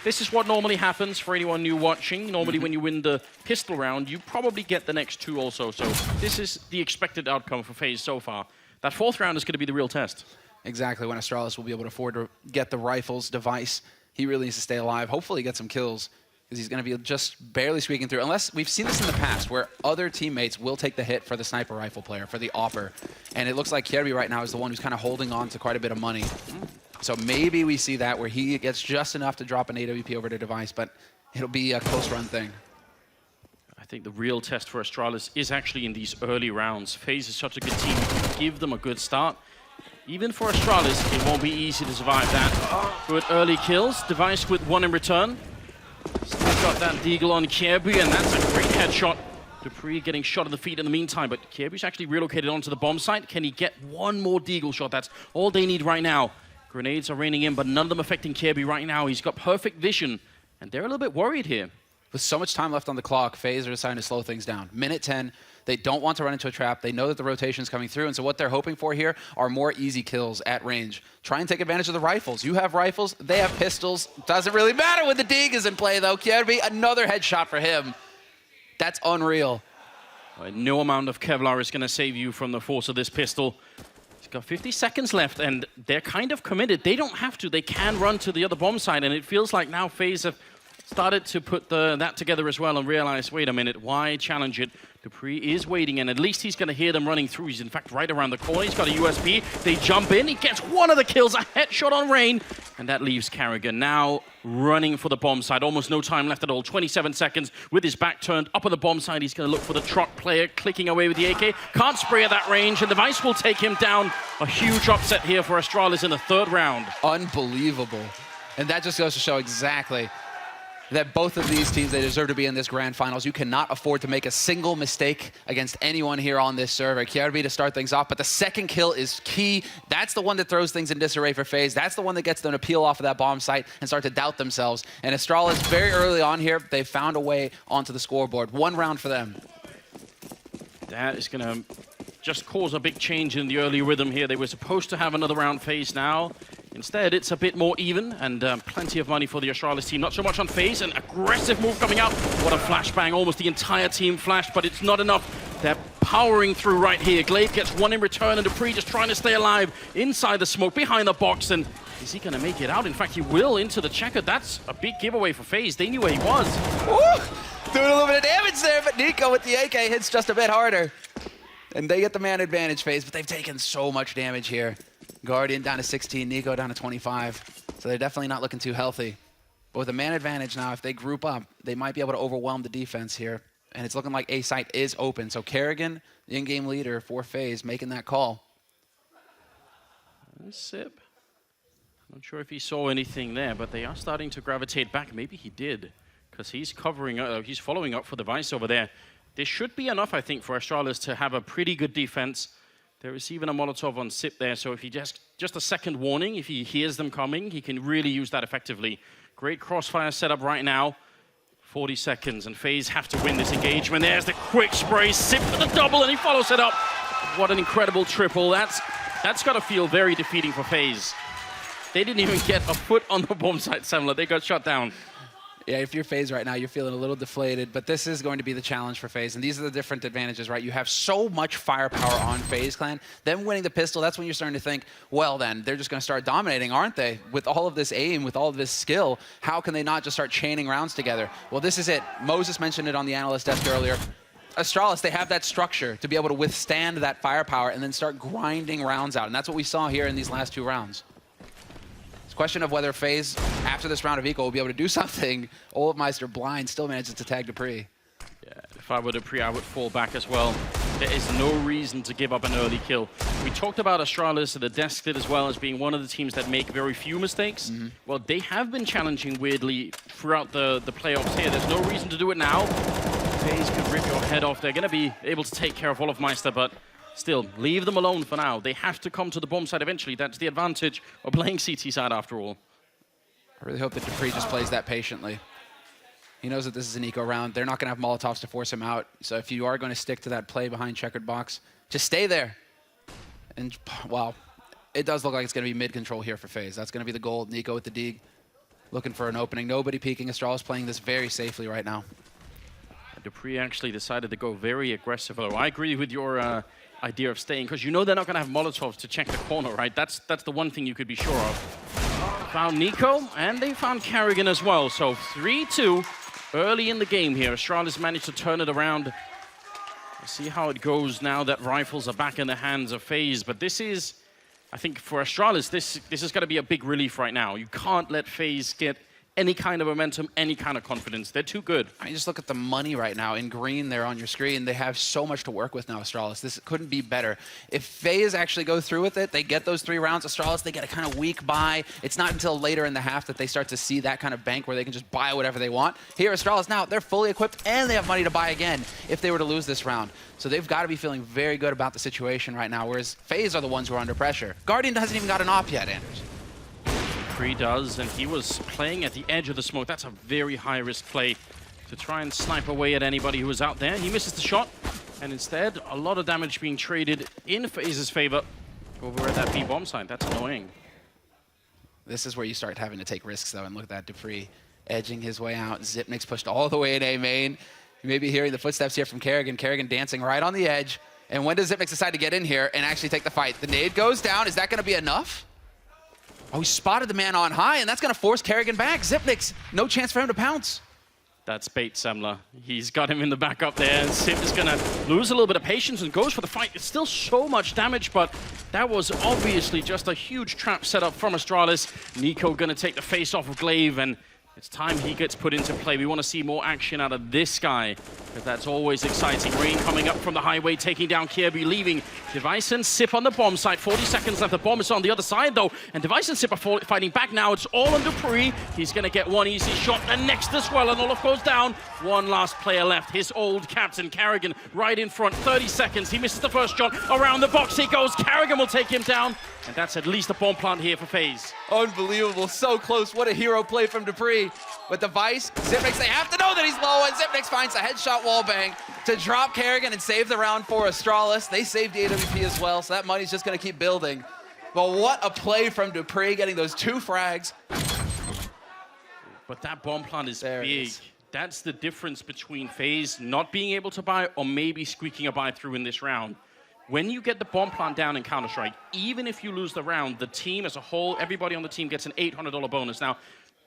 this is what normally happens for anyone new watching. Normally when you win the pistol round, you probably get the next 2 also. So this is the expected outcome for FaZe so far. That 4th round is going to be the real test. Exactly, when Australis will be able to afford to get the rifles device. He really needs to stay alive. Hopefully get some kills, because he's going to be just barely squeaking through. Unless we've seen this in the past, where other teammates will take the hit for the sniper rifle player, for the AWPer. And it looks like Kerrigan right now is the one who's kind of holding on to quite a bit of money. So maybe we see that where he gets just enough to drop an AWP over to device, but it'll be a close run thing. I think the real test for Australis is actually in these early rounds. FaZe is such a good team. Give them a good start. Even for Australis, it won't be easy to survive that. Good early kills. Device with 1 in return. Still got that Deagle on Caribou, and that's a great headshot. Dupree getting shot in the feet in the meantime, but Caribou's actually relocated onto the bomb site. Can he get 1 more Deagle shot? That's all they need right now. Grenades are raining in, but none of them affecting Caribou right now. He's got perfect vision, and they're a little bit worried here. With so much time left on the clock, FaZe are deciding to slow things down. Minute 10, they don't want to run into a trap. They know that the rotation's coming through, and so what they're hoping for here are more easy kills at range. Try and take advantage of the rifles. You have rifles, they have pistols. Doesn't really matter when the Deag is in play, though. Kerrigan, another headshot for him. That's unreal. No amount of Kevlar is going to save you from the force of this pistol. He's got 50 seconds left, and they're kind of committed. They don't have to. They can run to the other bomb site, and it feels like now FaZe have started to put that together as well and realize, wait a minute, why challenge it? Dupree is waiting, and at least he's going to hear them running through. He's, in fact, right around the corner. He's got a USP. They jump in. He gets 1 of the kills, a headshot on Rain, and that leaves Kerrigan now running for the bomb site. Almost no time left at all. 27 seconds with his back turned up on the bomb site. He's going to look for the truck player, clicking away with the AK. Can't spray at that range, and the Device will take him down. A huge upset here for Australis in the 3rd round. Unbelievable. And that just goes to show exactly that both of these teams, they deserve to be in this grand finals. You cannot afford to make a single mistake against anyone here on this server. Kerrigan to start things off, but the 2nd kill is key. That's the one that throws things in disarray for FaZe. That's the one that gets them to peel off of that bomb site and start to doubt themselves. And Australis, very early on here, they found a way onto the scoreboard. 1 round for them. That is going to just cause a big change in the early rhythm here. They were supposed to have another round FaZe now. Instead, it's a bit more even, and plenty of money for the Australis team. Not so much on FaZe, an aggressive move coming out. What a flashbang, almost the entire team flashed, but it's not enough. They're powering through right here. Cleve gets 1 in return, and Dupree just trying to stay alive inside the smoke, behind the box, and is he gonna make it out? In fact, he will into the checker. That's a big giveaway for FaZe. They knew where he was. Woo! Doing a little bit of damage there, but Nico with the AK hits just a bit harder. And they get the man advantage, FaZe, but they've taken so much damage here. Guardian down to 16, Nico down to 25. So they're definitely not looking too healthy. But with a man advantage now, if they group up, they might be able to overwhelm the defense here. And it's looking like A site is open. So Kerrigan, the in-game leader for FaZe, making that call. Sip. Not sure if he saw anything there, but they are starting to gravitate back. Maybe he did, because he's covering, he's following up for the Vice over there. This should be enough, I think, for Australis to have a pretty good defense. They're receiving a Molotov on Sip there, so if he just a second warning, if he hears them coming, he can really use that effectively. Great crossfire setup right now. 40 seconds, and FaZe have to win this engagement. There's the quick spray, Sip for the double, and he follows it up. What an incredible triple. That's got to feel very defeating for FaZe. They didn't even get a foot on the bomb site, Semler. They got shut down. Yeah, if you're FaZe right now, you're feeling a little deflated, but this is going to be the challenge for FaZe, and these are the different advantages, right? You have so much firepower on FaZe Clan. Them winning the pistol, that's when you're starting to think, well then, they're just going to start dominating, aren't they? With all of this aim, with all of this skill, how can they not just start chaining rounds together? Well, this is it. Moses mentioned it on the analyst desk earlier. Australis, they have that structure to be able to withstand that firepower and then start grinding rounds out, and that's what we saw here in these last 2 rounds. Question of whether FaZe, after this round of eco, will be able to do something. Oldmeister blind still manages to tag Dupree. Yeah, if I were Dupree, I would fall back as well. There is no reason to give up an early kill. We talked about Australis and the desk did as well as being one of the teams that make very few mistakes. Well, they have been challenging weirdly throughout the playoffs here. There's no reason to do it now. FaZe could rip your head off. They're going to be able to take care of Olofmeister, but still, leave them alone for now. They have to come to the bomb side eventually. That's the advantage of playing CT side after all. I really hope that Dupree just plays that patiently. He knows that this is an eco round. They're not going to have Molotovs to force him out. So if you are going to stick to that play behind checkered box, just stay there. And, wow, it does look like it's going to be mid-control here for FaZe. That's going to be the goal. Nico with the dig, looking for an opening. Nobody peeking. Australis playing this very safely right now. Dupree actually decided to go very aggressive. Although I agree with your idea of staying, because you know they're not going to have Molotovs to check the corner, right? That's the one thing you could be sure of. Found Nico, and they found Kerrigan as well. So 3-2 early in the game here. Australis managed to turn it around. We'll see how it goes now that rifles are back in the hands of FaZe. But this is, I think for Australis, this is going to be a big relief right now. You can't let FaZe get any kind of momentum, any kind of confidence. They're too good. I mean, just look at the money right now in green there on your screen. They have so much to work with now, Australis. This couldn't be better. If FaZe actually go through with it, they get those 3 rounds. Australis, they get a kind of weak buy. It's not until later in the half that they start to see that kind of bank where they can just buy whatever they want. Here, Australis now, they're fully equipped and they have money to buy again if they were to lose this round. So they've got to be feeling very good about the situation right now, whereas FaZe are the ones who are under pressure. Guardian hasn't even got an op yet, Anders. Dupree does, and he was playing at the edge of the smoke. That's a very high-risk play to try and snipe away at anybody who was out there. He misses the shot, and instead, a lot of damage being traded in FaZe's favor over at that B bomb site. That's annoying. This is where you start having to take risks, though, and look at that Dupree edging his way out. Zipnik's pushed all the way in A main. You may be hearing the footsteps here from Kerrigan. Kerrigan dancing right on the edge. And when does Zipnik decide to get in here and actually take the fight? The nade goes down. Is that going to be enough? Oh, he spotted the man on high, and that's going to force Kerrigan back. Zipnik's no chance for him to pounce. That's bait, Semler. He's got him in the back up there. And Sip is going to lose a little bit of patience and goes for the fight. It's still so much damage, but that was obviously just a huge trap set up from Australis. Nico going to take the face off of Cleve, and it's time he gets put into play. We want to see more action out of this guy, because that's always exciting. Rain coming up from the highway, taking down Caribou, leaving Device and Sip on the bomb site. 40 seconds left. The bomb is on the other side, though, and Device and Sip are fighting back now. It's all on Dupree. He's going to get one easy shot, and next as well, and Olaf goes down. One last player left. His old captain, Kerrigan, right in front. 30 seconds. He misses the first shot. Around the box he goes. Kerrigan will take him down, and that's at least a bomb plant here for FaZe. Unbelievable. So close. What a hero play from Dupree. But Device, Zipnik, they have to know that he's low, and Zipnik finds a headshot wallbang to drop Kerrigan and save the round for Australis. They saved the AWP as well, so that money's just going to keep building. But what a play from Dupree, getting those 2 frags. But that bomb plant is big. That's the difference between FaZe not being able to buy or maybe squeaking a buy through in this round. When you get the bomb plant down in Counter-Strike, even if you lose the round, the team as a whole, everybody on the team gets an $800 bonus. Now,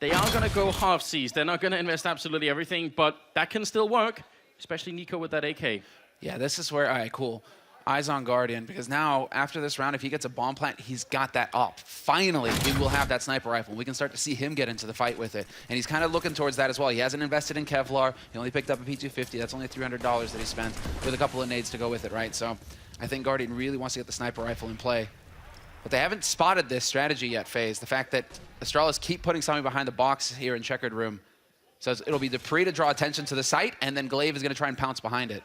they are going to go half-seas. They're not going to invest absolutely everything, but that can still work, especially Nico with that AK. Yeah, this is where, all right, cool. Eyes on Guardian, because now, after this round, if he gets a bomb plant, he's got that up. Finally, he will have that sniper rifle. We can start to see him get into the fight with it. And he's kind of looking towards that as well. He hasn't invested in Kevlar. He only picked up a P250. That's only $300 that he spent with a couple of nades to go with it, right? So I think Guardian really wants to get the sniper rifle in play. But they haven't spotted this strategy yet, FaZe. The fact that Australis keep putting something behind the box here in Checkered Room. So it'll be Dupree to draw attention to the site, and then Cleve is going to try and pounce behind it.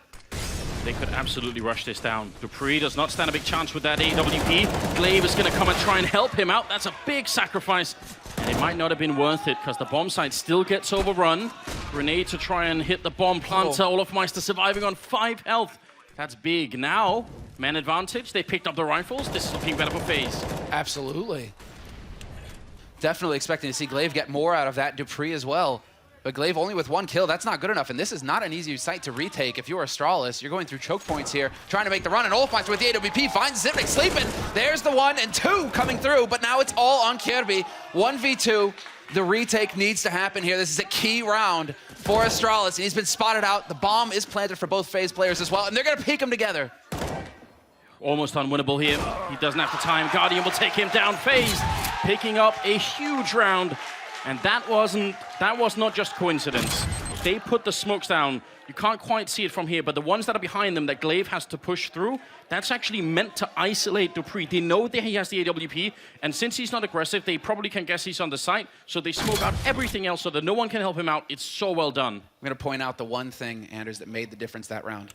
They could absolutely rush this down. Dupree does not stand a big chance with that AWP. Cleve is going to come and try and help him out. That's a big sacrifice. And it might not have been worth it because the bomb site still gets overrun. Grenade to try and hit the bomb planter. Olofmeister surviving on 5 health. That's big. Now, man advantage. They picked up the rifles. This is looking better for FaZe. Absolutely. Definitely expecting to see Cleve get more out of that. Dupree as well. But Cleve only with 1 kill, that's not good enough. And this is not an easy site to retake. If you're Australis, you're going through choke points here, trying to make the run. And Olofmeister with the AWP finds Zipnik sleeping. There's the 1 and 2 coming through, but now it's all on Kerrigan. 1v2. The retake needs to happen here. This is a key round for Australis, and he's been spotted out. The bomb is planted for both FaZe players as well, and they're going to peek him together. Almost unwinnable here. He doesn't have the time. Guardian will take him down. FaZe picking up a huge round. And that was not just coincidence. They put the smokes down. You can't quite see it from here, but the ones that are behind them that Cleve has to push through, that's actually meant to isolate Dupree. They know that he has the AWP, and since he's not aggressive, they probably can guess he's on the site, so they smoke out everything else so that no one can help him out. It's so well done. I'm going to point out the one thing, Anders, that made the difference that round.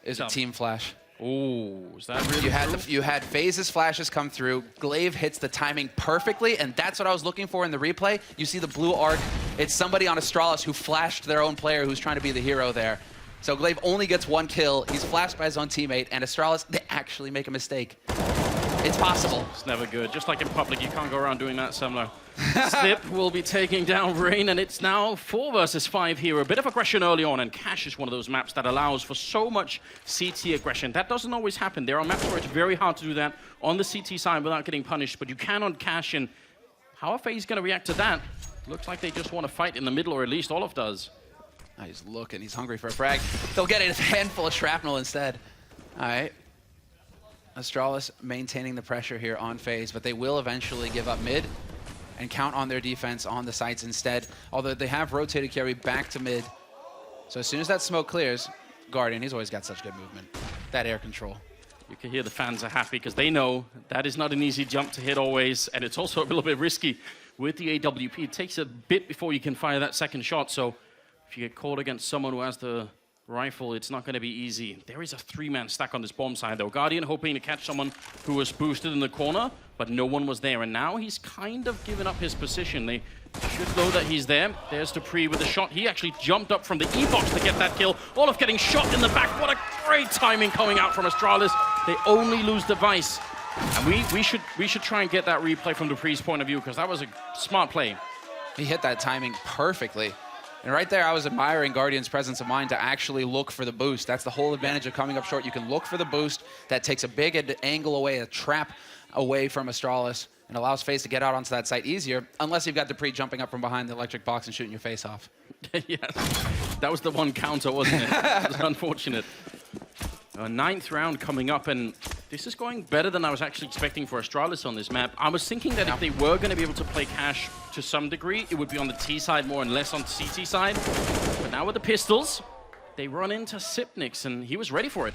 Is a team flash. Oh, is that really you had FaZe's flashes come through. Cleve hits the timing perfectly, and that's what I was looking for in the replay. You see the blue arc. It's somebody on Australis who flashed their own player who's trying to be the hero there. So Cleve only gets 1 kill. He's flashed by his own teammate, and Australis, they actually make a mistake. It's possible. It's never good. Just like in public, you can't go around doing that, Semler. Slip will be taking down Rain, and it's now 4 versus 5 here. A bit of aggression early on, and Cash is one of those maps that allows for so much CT aggression. That doesn't always happen. There are maps where it's very hard to do that on the CT side without getting punished, but you can on Cash, and how are FaZe going to react to that? Looks like they just want to fight in the middle, or at least Olof does. Oh, he's looking. He's hungry for a frag. They'll get a handful of shrapnel instead. All right. Australis maintaining the pressure here on FaZe, but they will eventually give up mid and count on their defense on the sites instead. Although they have rotated Kerry back to mid. So as soon as that smoke clears, Guardian, he's always got such good movement. That air control. You can hear the fans are happy because they know that is not an easy jump to hit always, and it's also a little bit risky with the AWP. It takes a bit before you can fire that second shot, so if you get caught against someone who has the rifle, it's not going to be easy. There is a 3-man stack on this bomb side, though. Guardian hoping to catch someone who was boosted in the corner, but no one was there. And now he's kind of given up his position. They should know that he's there. There's Dupree with a shot. He actually jumped up from the E-box to get that kill. Olaf getting shot in the back. What a great timing coming out from Australis. They only lose device. And we should try and get that replay from Dupree's point of view, because that was a smart play. He hit that timing perfectly. And right there, I was admiring Guardian's presence of mind to actually look for the boost. That's the whole advantage of coming up short. You can look for the boost. That takes a big angle away, a trap away from Australis, and allows FaZe to get out onto that site easier, unless you've got Dupree jumping up from behind the electric box and shooting your face off. Yes, that was the one counter, wasn't it? It was unfortunate. A 9th round coming up, and this is going better than I was actually expecting for Australis on this map. I was thinking that if they were going to be able to play Cash to some degree, it would be on the T side more and less on the CT side. But now with the pistols, they run into Zipnik, and he was ready for it.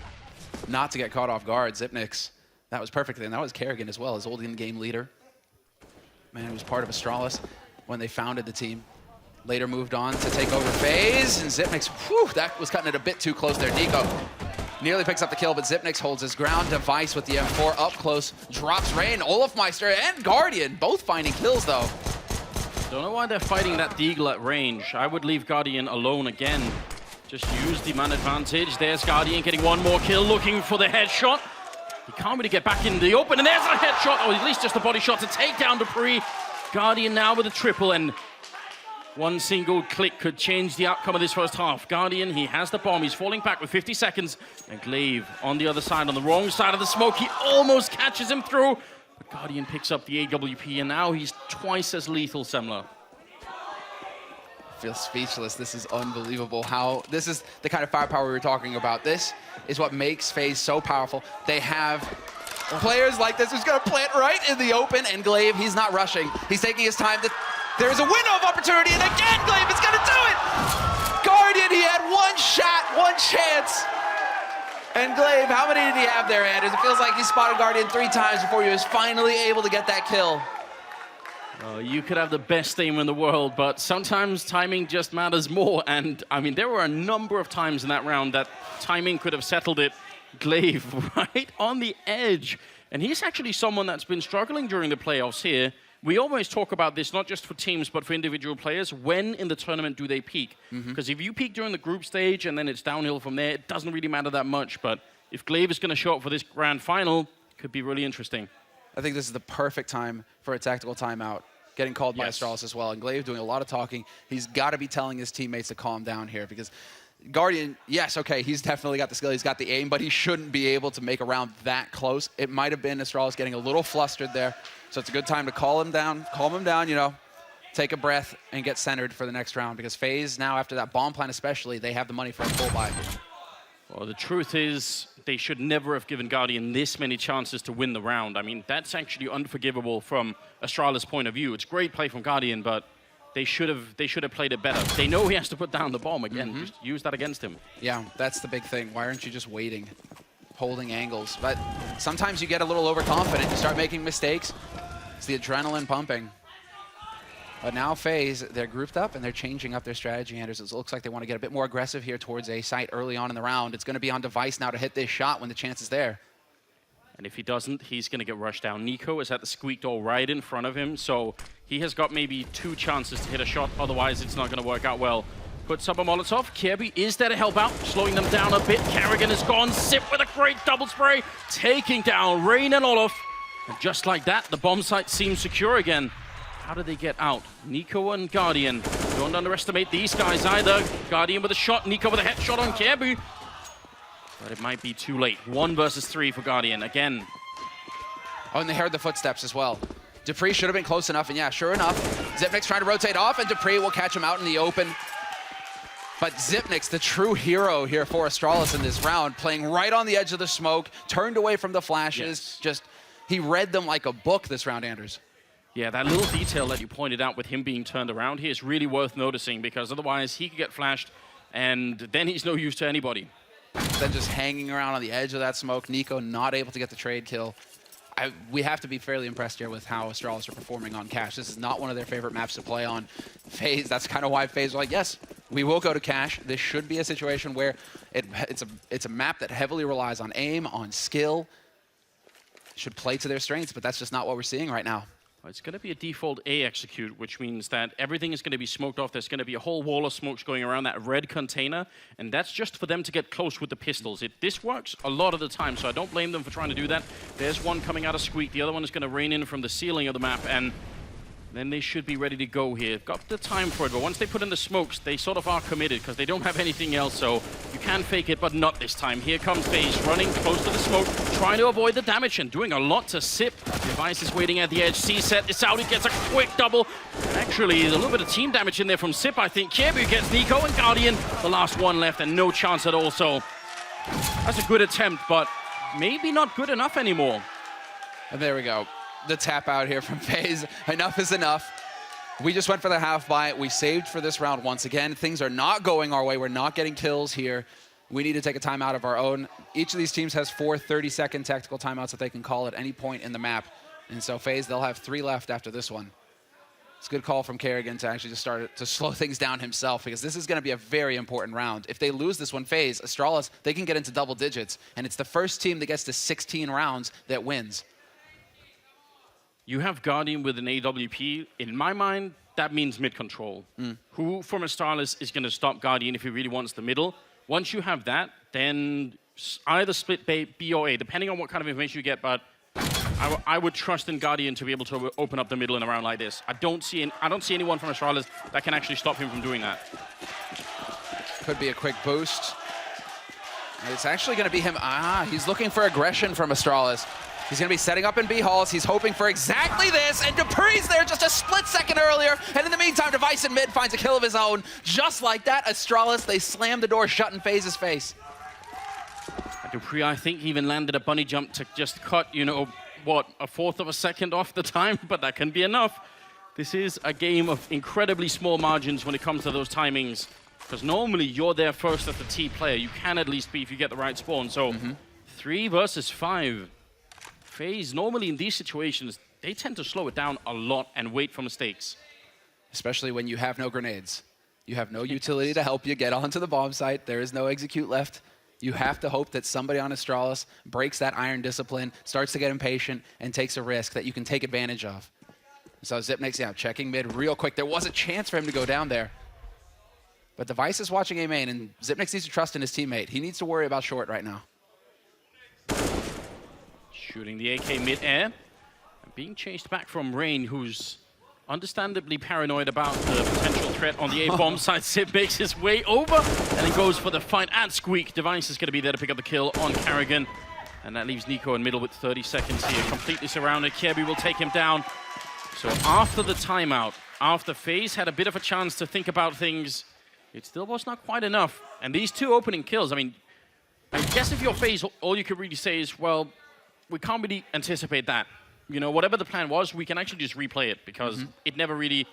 Not to get caught off guard, Zipnik. That was perfectly, and that was Kerrigan as well, his old in-game leader. Man, he was part of Australis when they founded the team. Later moved on to take over FaZe, and Zipnik, whew, that was cutting it a bit too close there. Nico nearly picks up the kill, but Zipnik holds his ground. Device with the M4 up close, drops Rain. Olofmeister and Guardian both finding kills, though. Don't know why they're fighting that Deagle at range. I would leave Guardian alone again. Just use the man advantage. There's Guardian getting 1 more kill, looking for the headshot. He can't really get back in the open, and there's a headshot, or at least just a body shot to take down Dupree. Guardian now with a triple, and 1 single click could change the outcome of this first half. Guardian, he has the bomb. He's falling back with 50 seconds. And Cleve on the other side, on the wrong side of the smoke. He almost catches him through. But Guardian picks up the AWP, and now he's twice as lethal, Semler. feel speechless. This is unbelievable. This is the kind of firepower we were talking about. This is what makes FaZe so powerful. They have players like this who's going to plant right in the open, and Cleve, he's not rushing. He's taking his time. There's a window of opportunity, and again, Cleve is going to do it! Guardian, he had one shot, one chance. And Cleve, how many did he have there, Anders? It feels like he spotted Guardian 3 times before he was finally able to get that kill. You could have the best aim in the world, but sometimes timing just matters more. And I mean, there were a number of times in that round that timing could have settled it. Cleve right on the edge. And he's actually someone that's been struggling during the playoffs here. We always talk about this, not just for teams, but for individual players. When in the tournament do they peak? Because if you peak during the group stage and then it's downhill from there, it doesn't really matter that much. But if Cleve is going to show up for this grand final, it could be really interesting. I think this is the perfect time for a tactical timeout. Getting called by Australis as well. And Cleve doing a lot of talking. He's got to be telling his teammates to calm down here because Guardian, yes, okay, he's definitely got the skill, he's got the aim, but he shouldn't be able to make a round that close. It might have been Australis getting a little flustered there, so it's a good time to calm him down, you know, take a breath and get centered for the next round because FaZe now, after that bomb plan especially, they have the money for a full buy. Well, the truth is they should never have given Guardian this many chances to win the round. I mean, that's actually unforgivable from Australis' point of view. It's great play from Guardian, but they should have played it better. They know he has to put down the bomb again. Just use that against him. Yeah, that's the big thing. Why aren't you just waiting, holding angles? But sometimes you get a little overconfident. You start making mistakes. It's the adrenaline pumping. But now FaZe, they're grouped up and they're changing up their strategy, Anders. It looks like they want to get a bit more aggressive here towards a site early on in the round. It's going to be on Device now to hit this shot when the chance is there. And if he doesn't, he's going to get rushed down. Nico is at the squeak door right in front of him, so he has got maybe 2 chances to hit a shot. Otherwise, it's not going to work out well. Puts up a Molotov. Kerrigan is there to help out, slowing them down a bit. Kerrigan is gone. Cset with a great double spray, taking down Rain and Olaf. And just like that, the bomb site seems secure again. How do they get out? Nico and Guardian. Don't underestimate these guys either. Guardian with a shot, Nico with a headshot on Caribou. But it might be too late. 1 versus 3 for Guardian again. Oh, and they heard the footsteps as well. Dupree should have been close enough, and yeah, sure enough, Xyp9x trying to rotate off, and Dupree will catch him out in the open. But Xyp9x, the true hero here for Australis in this round, playing right on the edge of the smoke, turned away from the flashes. Just, he read them like a book this round, Anders. Yeah, that little detail that you pointed out with him being turned around here is really worth noticing because otherwise he could get flashed and then he's no use to anybody. Then just hanging around on the edge of that smoke, Nico not able to get the trade kill. We have to be fairly impressed here with how Australis are performing on Cash. This is not one of their favorite maps to play on. FaZe, that's kind of why FaZe are like, yes, we will go to Cash. This should be a situation where it's a map that heavily relies on aim, on skill. Should play to their strengths, but that's just not what we're seeing right now. It's going to be a default A execute, which means that everything is going to be smoked off. There's going to be a whole wall of smokes going around that red container, and that's just for them to get close with the pistols. This works a lot of the time, so I don't blame them for trying to do that. There's one coming out of Squeak. The other one is going to rain in from the ceiling of the map, and then they should be ready to go here. Got the time for it, but once they put in the smokes, they sort of are committed because they don't have anything else, so you can fake it, but not this time. Here comes FaZe running close to the smoke, trying to avoid the damage and doing a lot to Sip. Device is waiting at the edge. Cset is out. He gets a quick double. And actually, a little bit of team damage in there from Sip, I think. Caribou gets Nico and Guardian. The last one left and no chance at all, so that's a good attempt, but maybe not good enough anymore. And there we go. The tap out here from FaZe. Enough is enough. We just went for the half buy. We saved for this round once again. Things are not going our way. We're not getting kills here. We need to take a timeout of our own. Each of these teams has 4 30-second tactical timeouts that they can call at any point in the map. And so FaZe, they'll have 3 left after this one. It's a good call from Kerrigan to actually just start to slow things down himself because this is going to be a very important round. If they lose this one, FaZe, Australis, they can get into double digits. And it's the first team that gets to 16 rounds that wins. You have Guardian with an AWP. In my mind, that means mid-control. Who from Australis is going to stop Guardian if he really wants the middle? Once you have that, then either split B or A, depending on what kind of information you get, but I would trust in Guardian to be able to open up the middle in a round like this. I don't see anyone from Australis that can actually stop him from doing that. Could be a quick boost. It's actually going to be him. He's looking for aggression from Australis. He's going to be setting up in B halls. He's hoping for exactly this, and Dupree's there just a split second earlier. And in the meantime, Device in mid finds a kill of his own. Just like that, Australis, they slam the door shut in FaZe's face. Dupree, I think, even landed a bunny jump to just cut, you know, what, a fourth of a second off the time, but that can be enough. This is a game of incredibly small margins when it comes to those timings, because normally you're there first as the T player. You can at least be if you get the right spawn. So 3 versus 5. FaZe, normally in these situations, they tend to slow it down a lot and wait for mistakes. Especially when you have no grenades. You have no utility to help you get onto the bomb site. There is no execute left. You have to hope that somebody on Australis breaks that iron discipline, starts to get impatient, and takes a risk that you can take advantage of. So Xyp9x, yeah, checking mid real quick. There was a chance for him to go down there. But Device is watching A main, and Xyp9x needs to trust in his teammate. He needs to worry about short right now. Shooting the AK mid-air. Being chased back from Rain, who's understandably paranoid about the potential threat on the A-bomb side. Xyp makes his way over, and then goes for the fight and Squeak. Device is going to be there to pick up the kill on Kerrigan. And that leaves Nico in middle with 30 seconds here. Completely surrounded. Kerribu will take him down. So after the timeout, after FaZe had a bit of a chance to think about things, it still was not quite enough. And these 2 opening kills, I mean, I guess if you're FaZe, all you could really say is, well, we can't really anticipate that. You know, whatever the plan was, we can actually just replay it because it never really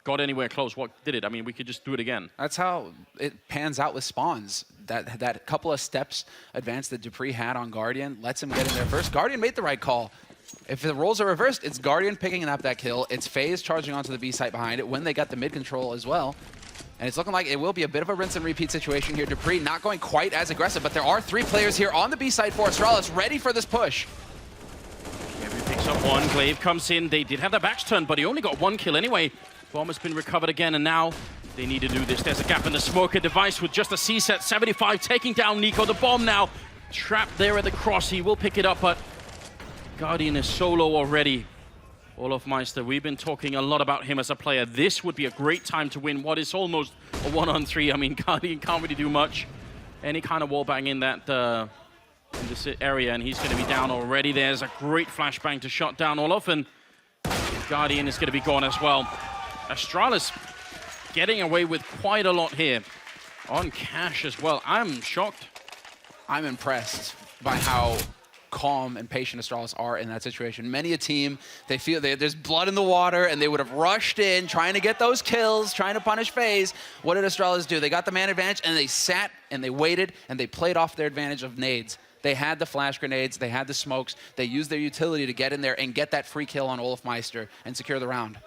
got anywhere close. What did it? I mean, we could just do it again. That's how it pans out with spawns. That couple of steps advance that Dupree had on Guardian lets him get in there first. Guardian made the right call. If the roles are reversed, it's Guardian picking up that kill. It's FaZe charging onto the B site behind it when they got the mid control as well. And it's looking like it will be a bit of a rinse and repeat situation here. Dupree not going quite as aggressive, but there are 3 players here on the B side for Australis ready for this push. Picks up one. Cleve comes in. They did have their backs turned, but he only got 1 kill anyway. Bomb has been recovered again, and now they need to do this. There's a gap in the smoke. A Device with just a Cset 75 taking down Nico. The bomb now trapped there at the cross. He will pick it up, but Guardian is solo already. Olofmeister, we've been talking a lot about him as a player. This would be a great time to win what is almost a 1-on-3. I mean, Guardian can't really do much. Any kind of wallbang in that in this area, and he's going to be down already. There's a great flashbang to shut down Olof, and Guardian is going to be gone as well. Australis getting away with quite a lot here on Cash as well. I'm shocked. I'm impressed by how calm and patient Australis are in that situation. Many a team, they feel there's blood in the water, and they would have rushed in, trying to get those kills, trying to punish FaZe. What did Australis do? They got the man advantage, and they sat, and they waited, and they played off their advantage of nades. They had the flash grenades, they had the smokes, they used their utility to get in there and get that free kill on Olofmeister and secure the round.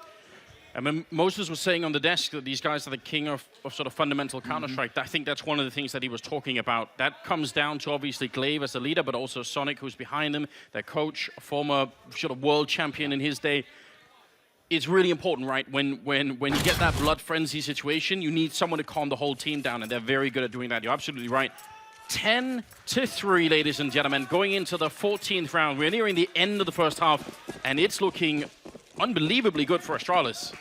I mean, Moses was saying on the desk that these guys are the king of sort of fundamental Counter-Strike. I think that's one of the things that he was talking about. That comes down to obviously Cleve as a leader, but also Sonic, who's behind him, their coach, a former sort of world champion in his day. It's really important, right? When you get that blood frenzy situation, you need someone to calm the whole team down, and they're very good at doing that. You're absolutely right. 10-3, ladies and gentlemen, going into the 14th round. We're nearing the end of the first half, and it's looking unbelievably good for Australis.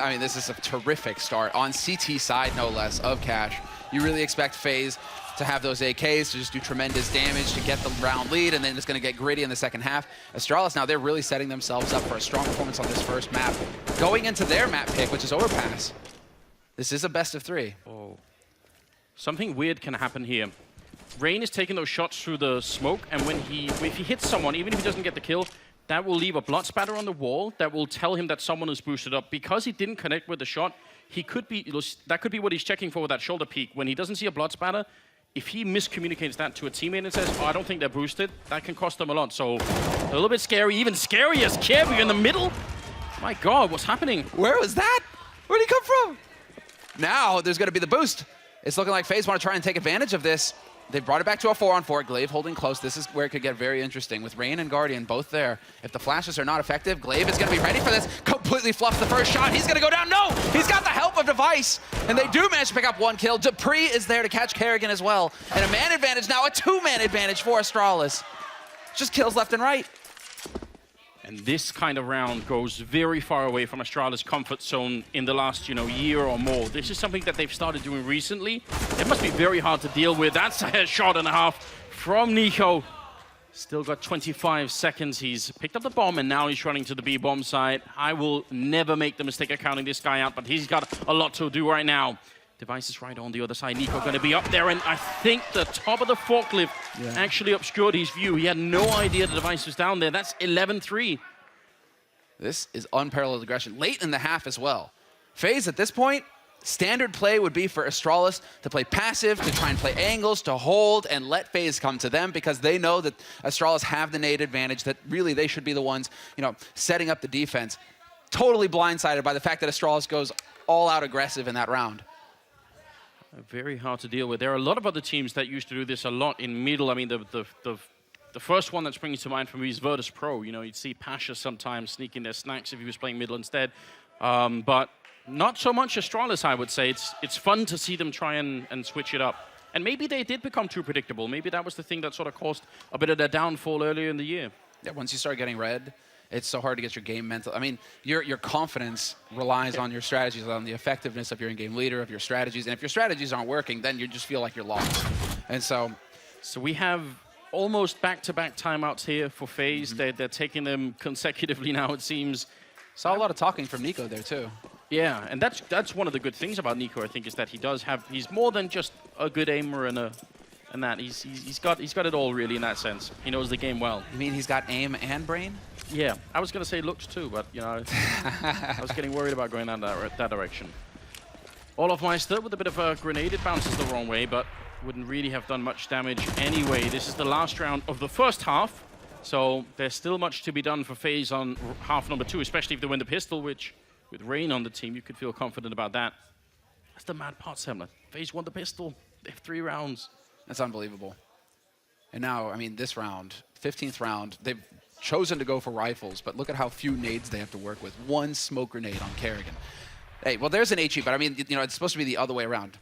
I mean, this is a terrific start on CT side, no less, of Cash. You really expect FaZe to have those AKs to just do tremendous damage to get the round lead, and then it's going to get gritty in the second half. Australis now, they're really setting themselves up for a strong performance on this first map. Going into their map pick, which is Overpass. This is a best of 3. Oh. Something weird can happen here. Rain is taking those shots through the smoke, and if he hits someone, even if he doesn't get the kill, that will leave a blood spatter on the wall that will tell him that someone is boosted up. Because he didn't connect with the shot, that could be what he's checking for with that shoulder peek. When he doesn't see a blood spatter, if he miscommunicates that to a teammate and says, oh, I don't think they're boosted, that can cost them a lot. So a little bit scary, even scary as Kerrigan in the middle. My God, what's happening? Where was that? Where'd he come from? Now there's going to be the boost. It's looking like FaZe want to try and take advantage of this. They brought it back to a 4-on-4. Glaive holding close. This is where it could get very interesting with Rain and Guardian both there. If the flashes are not effective, Glaive is going to be ready for this. Completely fluffs the first shot. He's going to go down. No! He's got the help of Device. And they do manage to pick up 1 kill. Dupree is there to catch Kerrigan as well. And a man advantage now, a 2-man advantage for Australis. Just kills left and right. And this kind of round goes very far away from Australis' comfort zone in the last, year or more. This is something that they've started doing recently. It must be very hard to deal with. That's a shot and a half from Nico. Still got 25 seconds. He's picked up the bomb, and now he's running to the B bomb site. I will never make the mistake of counting this guy out, but he's got a lot to do right now. Device is right on the other side. Nico going to be up there, and I think the top of the forklift actually obscured his view. He had no idea the device was down there. That's 11-3. This is unparalleled aggression. Late in the half as well. FaZe at this point, standard play would be for Australis to play passive, to try and play angles, to hold, and let FaZe come to them because they know that Australis have the nade advantage, that really they should be the ones, setting up the defense. Totally blindsided by the fact that Australis goes all out aggressive in that round. Very hard to deal with. There are a lot of other teams that used to do this a lot in middle. I mean, the first one that springs to mind for me is Virtus Pro. You'd see Pasha sometimes sneaking their snacks if he was playing middle instead. But not so much Australis, I would say. It's fun to see them try and switch it up. And maybe they did become too predictable. Maybe that was the thing that sort of caused a bit of their downfall earlier in the year. Yeah, once you start getting red, it's so hard to get your game mental. I mean, your confidence relies on your strategies, on the effectiveness of your in-game leader, of your strategies. And if your strategies aren't working, then you just feel like you're lost. And so we have almost back-to-back timeouts here for FaZe. They're taking them consecutively now, it seems. Saw a lot of talking from Nico there, too. Yeah, and that's one of the good things about Nico, I think, is that he's more than just a good aimer and that. He's got it all, really, in that sense. He knows the game well. You mean he's got aim and brain? Yeah, I was going to say looks too, but, I was getting worried about going that direction. Olofmeister with a bit of a grenade. It bounces the wrong way, but wouldn't really have done much damage anyway. This is the last round of the first half, so there's still much to be done for FaZe on half number 2, especially if they win the pistol, which, with Rain on the team, you could feel confident about that. That's the mad part, Semler. FaZe won the pistol. They have 3 rounds. That's unbelievable. And now, I mean, this round, 15th round, they've chosen to go for rifles, but look at how few nades they have to work with. 1 smoke grenade on Kerrigan. Hey, well, there's an HE, but I mean, it's supposed to be the other way around.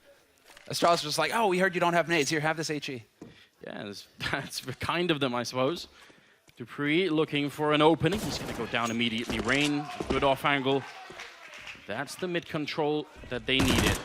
Australis was like, oh, we heard you don't have nades. Here, have this HE. Yeah, that's kind of them, I suppose. Dupree looking for an opening. He's going to go down immediately. Rain, good off angle. That's the mid control that they needed.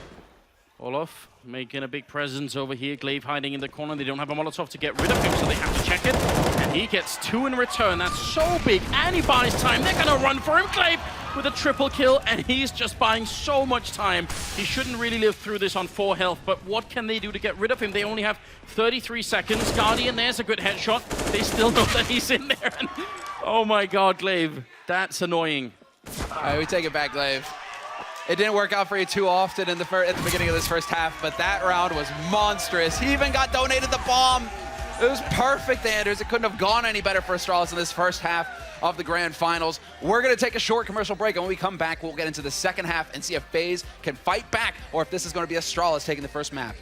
Olof making a big presence over here. Cleve hiding in the corner. They don't have a Molotov to get rid of him, so they have to check it. And he gets 2 in return. That's so big, and he buys time. They're going to run for him. Cleve with a triple kill, and he's just buying so much time. He shouldn't really live through this on 4 health, but what can they do to get rid of him? They only have 33 seconds. Guardian, there's a good headshot. They still know that he's in there. And oh my God, Cleve, that's annoying. All right, we take it back, Cleve. It didn't work out for you too often at the beginning of this first half, but that round was monstrous. He even got donated the bomb. It was perfect, Anders. It couldn't have gone any better for Australis in this first half of the grand finals. We're going to take a short commercial break, and when we come back, we'll get into the second half and see if FaZe can fight back or if this is going to be Australis taking the first map.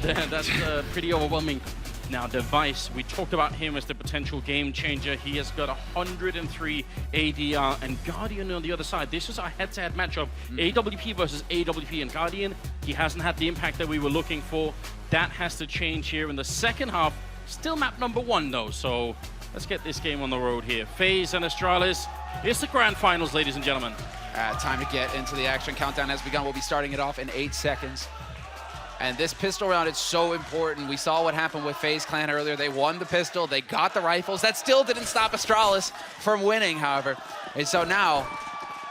there. That's pretty overwhelming. Now, Device, we talked about him as the potential game changer. He has got 103 ADR, and Guardian on the other side. This is our head-to-head matchup. AWP versus AWP, and Guardian, he hasn't had the impact that we were looking for. That has to change here in the second half. Still map number 1, though, so let's get this game on the road here. FaZe and Australis. It's the grand finals, ladies and gentlemen. Time to get into the action. Countdown has begun. We'll be starting it off in 8 seconds. And this pistol round, it's so important. We saw what happened with FaZe Clan earlier. They won the pistol, they got the rifles. That still didn't stop Australis from winning, however. And so now,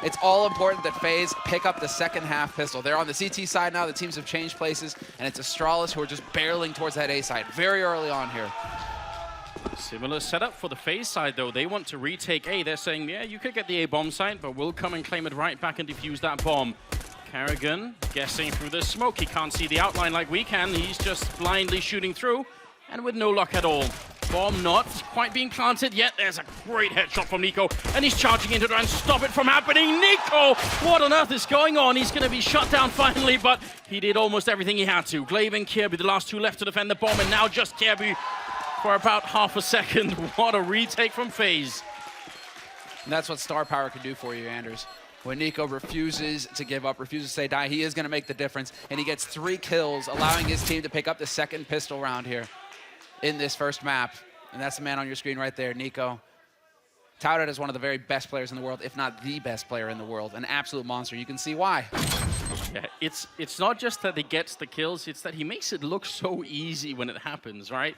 it's all important that FaZe pick up the second half pistol. They're on the CT side now, the teams have changed places, and it's Australis who are just barreling towards that A side very early on here. Similar setup for the FaZe side, though. They want to retake A. They're saying, yeah, you could get the A bomb site, but we'll come and claim it right back and defuse that bomb. Kerrigan guessing through the smoke. He can't see the outline like we can. He's just blindly shooting through, and with no luck at all. Bomb not quite being planted yet. There's a great headshot from Nico, and he's charging in to try and stop it from happening. Nico, what on earth is going on? He's going to be shut down finally, but he did almost everything he had to. Cleve and Caribou, the last two left to defend the bomb, and now just Caribou for about half a second. What a retake from FaZe. And that's what star power can do for you, Anders. When Nico refuses to give up, refuses to say die, he is going to make the difference, and he gets 3 kills, allowing his team to pick up the second pistol round here in this first map. And that's the man on your screen right there, Nico. Touted as one of the very best players in the world, if not the best player in the world. An absolute monster. You can see why. Yeah, it's not just that he gets the kills, it's that he makes it look so easy when it happens, right?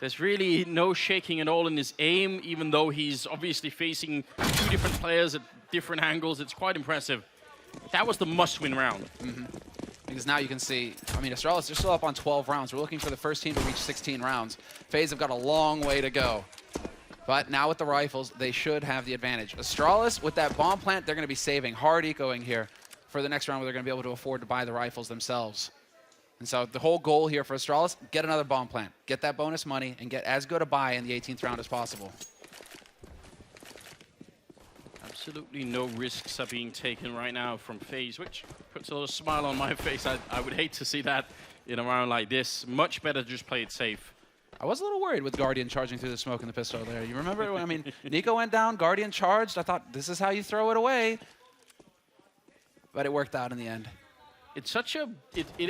There's really no shaking at all in his aim, even though he's obviously facing 2 different players at different angles. It's quite impressive. That was the must-win round. Because now you can see, I mean, Australis, they're still up on 12 rounds. We're looking for the first team to reach 16 rounds. FaZe have got a long way to go. But now with the rifles, they should have the advantage. Australis, with that bomb plant, they're going to be saving, hard ecoing here for the next round where they're going to be able to afford to buy the rifles themselves. And so the whole goal here for Australis, get another bomb plant, get that bonus money, and get as good a buy in the 18th round as possible. Absolutely no risks are being taken right now from FaZe, which puts a little smile on my face. I would hate to see that in a round like this. Much better to just play it safe. I was a little worried with Guardian charging through the smoke in the pistol there. You remember when, I mean, Nico went down, Guardian charged. I thought, this is how you throw it away. But it worked out in the end. It's such a...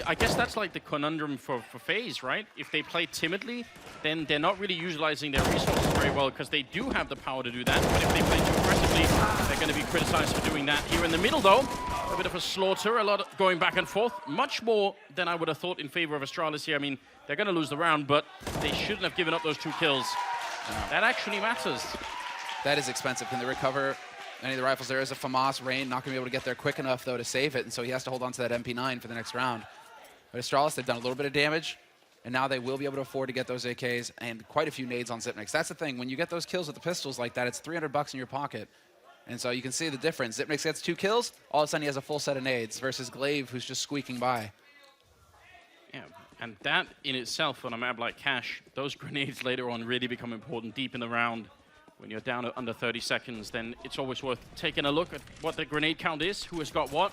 I guess that's like the conundrum for FaZe, right? If they play timidly, then they're not really utilizing their resources very well because they do have the power to do that. But if they play too aggressively, they're going to be criticized for doing that. Here in the middle, though, a bit of a slaughter, a lot of going back and forth. Much more than I would have thought in favor of Australis here. I mean, they're going to lose the round, but they shouldn't have given up those 2 kills. That actually matters. That is expensive. Can they recover any of the rifles? There is a FAMAS. Rain not going to be able to get there quick enough, though, to save it, and so he has to hold on to that MP9 for the next round. But Australis, they've done a little bit of damage, and now they will be able to afford to get those AKs and quite a few nades on Zipnix. That's the thing. When you get those kills with the pistols like that, it's $300 in your pocket. And so you can see the difference. Zipnix gets 2 kills, all of a sudden he has a full set of nades versus Cleve, who's just squeaking by. Yeah, and that in itself on a map like Cash, those grenades later on really become important deep in the round. When you're down at under 30 seconds, then it's always worth taking a look at what the grenade count is, who has got what.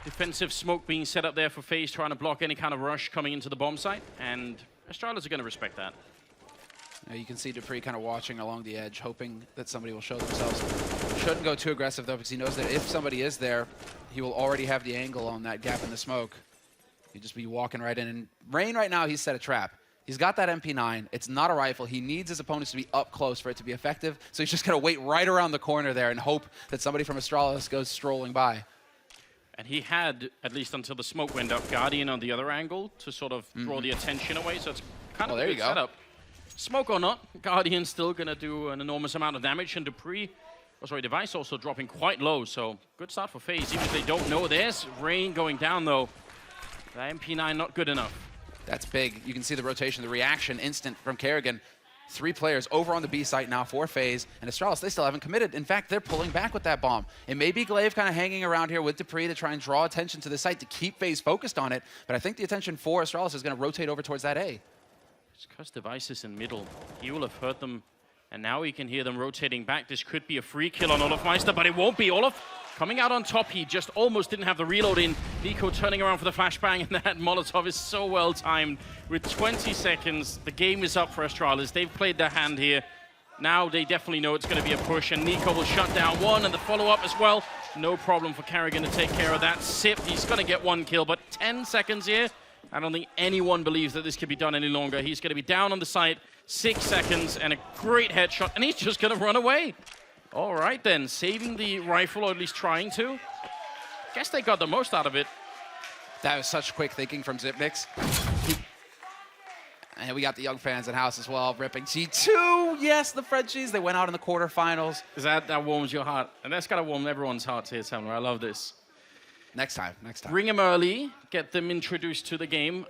Defensive smoke being set up there for FaZe, trying to block any kind of rush coming into the bomb site, and Australis are going to respect that. You can see Dupree kind of watching along the edge, hoping that somebody will show themselves. Shouldn't go too aggressive, though, because he knows that if somebody is there, he will already have the angle on that gap in the smoke. He'd just be walking right in. And Rain right now, he's set a trap. He's got that MP9. It's not a rifle. He needs his opponents to be up close for it to be effective. So he's just going to wait right around the corner there and hope that somebody from Australis goes strolling by. And he had, at least until the smoke went up, Guardian on the other angle to sort of draw the attention away. So it's kind of a good setup. Smoke or not, Guardian's still going to do an enormous amount of damage. And Dupree, Device also dropping quite low. So good start for FaZe, even if they don't know. There's Rain going down, though. The MP9 not good enough. That's big. You can see the rotation, the reaction instant from Kerrigan. 3 players over on the B site now for FaZe, and Australis, they still haven't committed. In fact, they're pulling back with that bomb. It may be Cleve kind of hanging around here with Dupree to try and draw attention to the site to keep FaZe focused on it, but I think the attention for Australis is going to rotate over towards that A. It's because Device is in middle. He will have heard them, and now he can hear them rotating back. This could be a free kill on Olaf Meister, but it won't be. Olaf Coming out on top, he just almost didn't have the reload in. Nico turning around for the flashbang, and that Molotov is so well timed. With 20 seconds, the game is up for Australis. They've played their hand here. Now they definitely know it's going to be a push, and Nico will shut down one, and the follow-up as well. No problem for Kerrigan to take care of that. Sip, he's going to get one kill, but 10 seconds here. I don't think anyone believes that this can be done any longer. He's going to be down on the site, 6 seconds, and a great headshot, and he's just going to run away. All right then, saving the rifle, or at least trying to. Guess they got the most out of it. That was such quick thinking from Zipnix. And we got the young fans in house as well, ripping G2. Yes, the Frenchies. They went out in the quarterfinals. Because that warms your heart. And that's got to warm everyone's hearts here, Samuel. I love this. Next time. Bring them early, get them introduced to the game.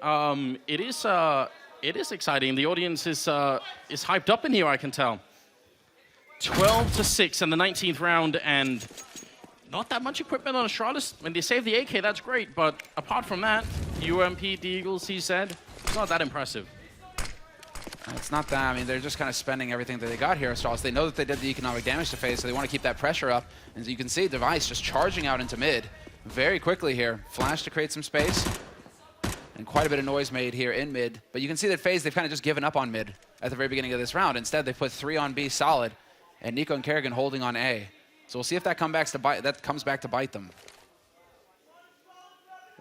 It is exciting. The audience is hyped up in here, I can tell. 12-6 in the 19th round, and not that much equipment on Australis. When they save the AK, that's great, but apart from that, UMP, Deagle, Cset, it's not that impressive. It's not that. I mean, they're just kind of spending everything that they got here, Australis. They know that they did the economic damage to FaZe, so they want to keep that pressure up. And as you can see, Device just charging out into mid very quickly here. Flash to create some space, and quite a bit of noise made here in mid. But you can see that FaZe, they've kind of just given up on mid at the very beginning of this round. Instead, they put 3 on B solid, and Nico and Kerrigan holding on A. So we'll see if that comes back to bite them.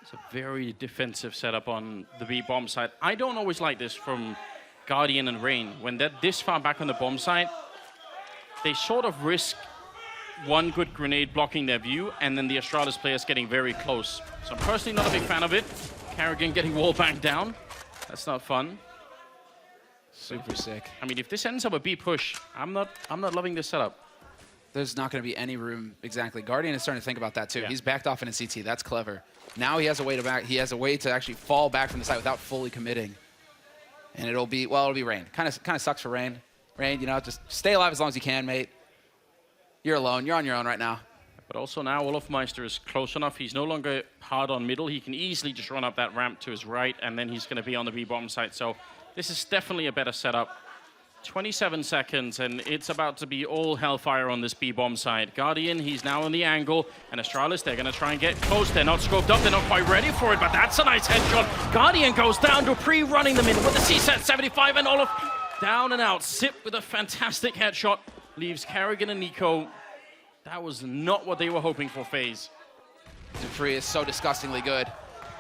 It's a very defensive setup on the B bomb side. I don't always like this from Guardian and Rain. When they're this far back on the bomb side, they sort of risk one good grenade blocking their view, and then the Australis players getting very close. So I'm personally not a big fan of it. Kerrigan getting wall banged down. That's not fun. Super sick. I mean, if this ends up a B push, I'm not loving this setup. There's not going to be any room exactly. Guardian is starting to think about that too. Yeah. He's backed off in a CT. That's clever. Now he has a way to back. He has a way to actually fall back from the site without fully committing. And it'll be Rain. Kind of sucks for Rain. Rain, you know, just stay alive as long as you can, mate. You're alone. You're on your own right now. But also now Olofmeister is close enough. He's no longer hard on middle. He can easily just run up that ramp to his right, and then he's going to be on the B bomb site. So this is definitely a better setup. 27 seconds, and it's about to be all hellfire on this B bomb side. Guardian, he's now on the angle, and Australis, they're going to try and get close. They're not scoped up. They're not quite ready for it, but that's a nice headshot. Guardian goes down. Dupree running them in with the Cset 75, and Olof down and out. Sip with a fantastic headshot. Leaves Kerrigan and Nico. That was not what they were hoping for, FaZe. Dupree is so disgustingly good.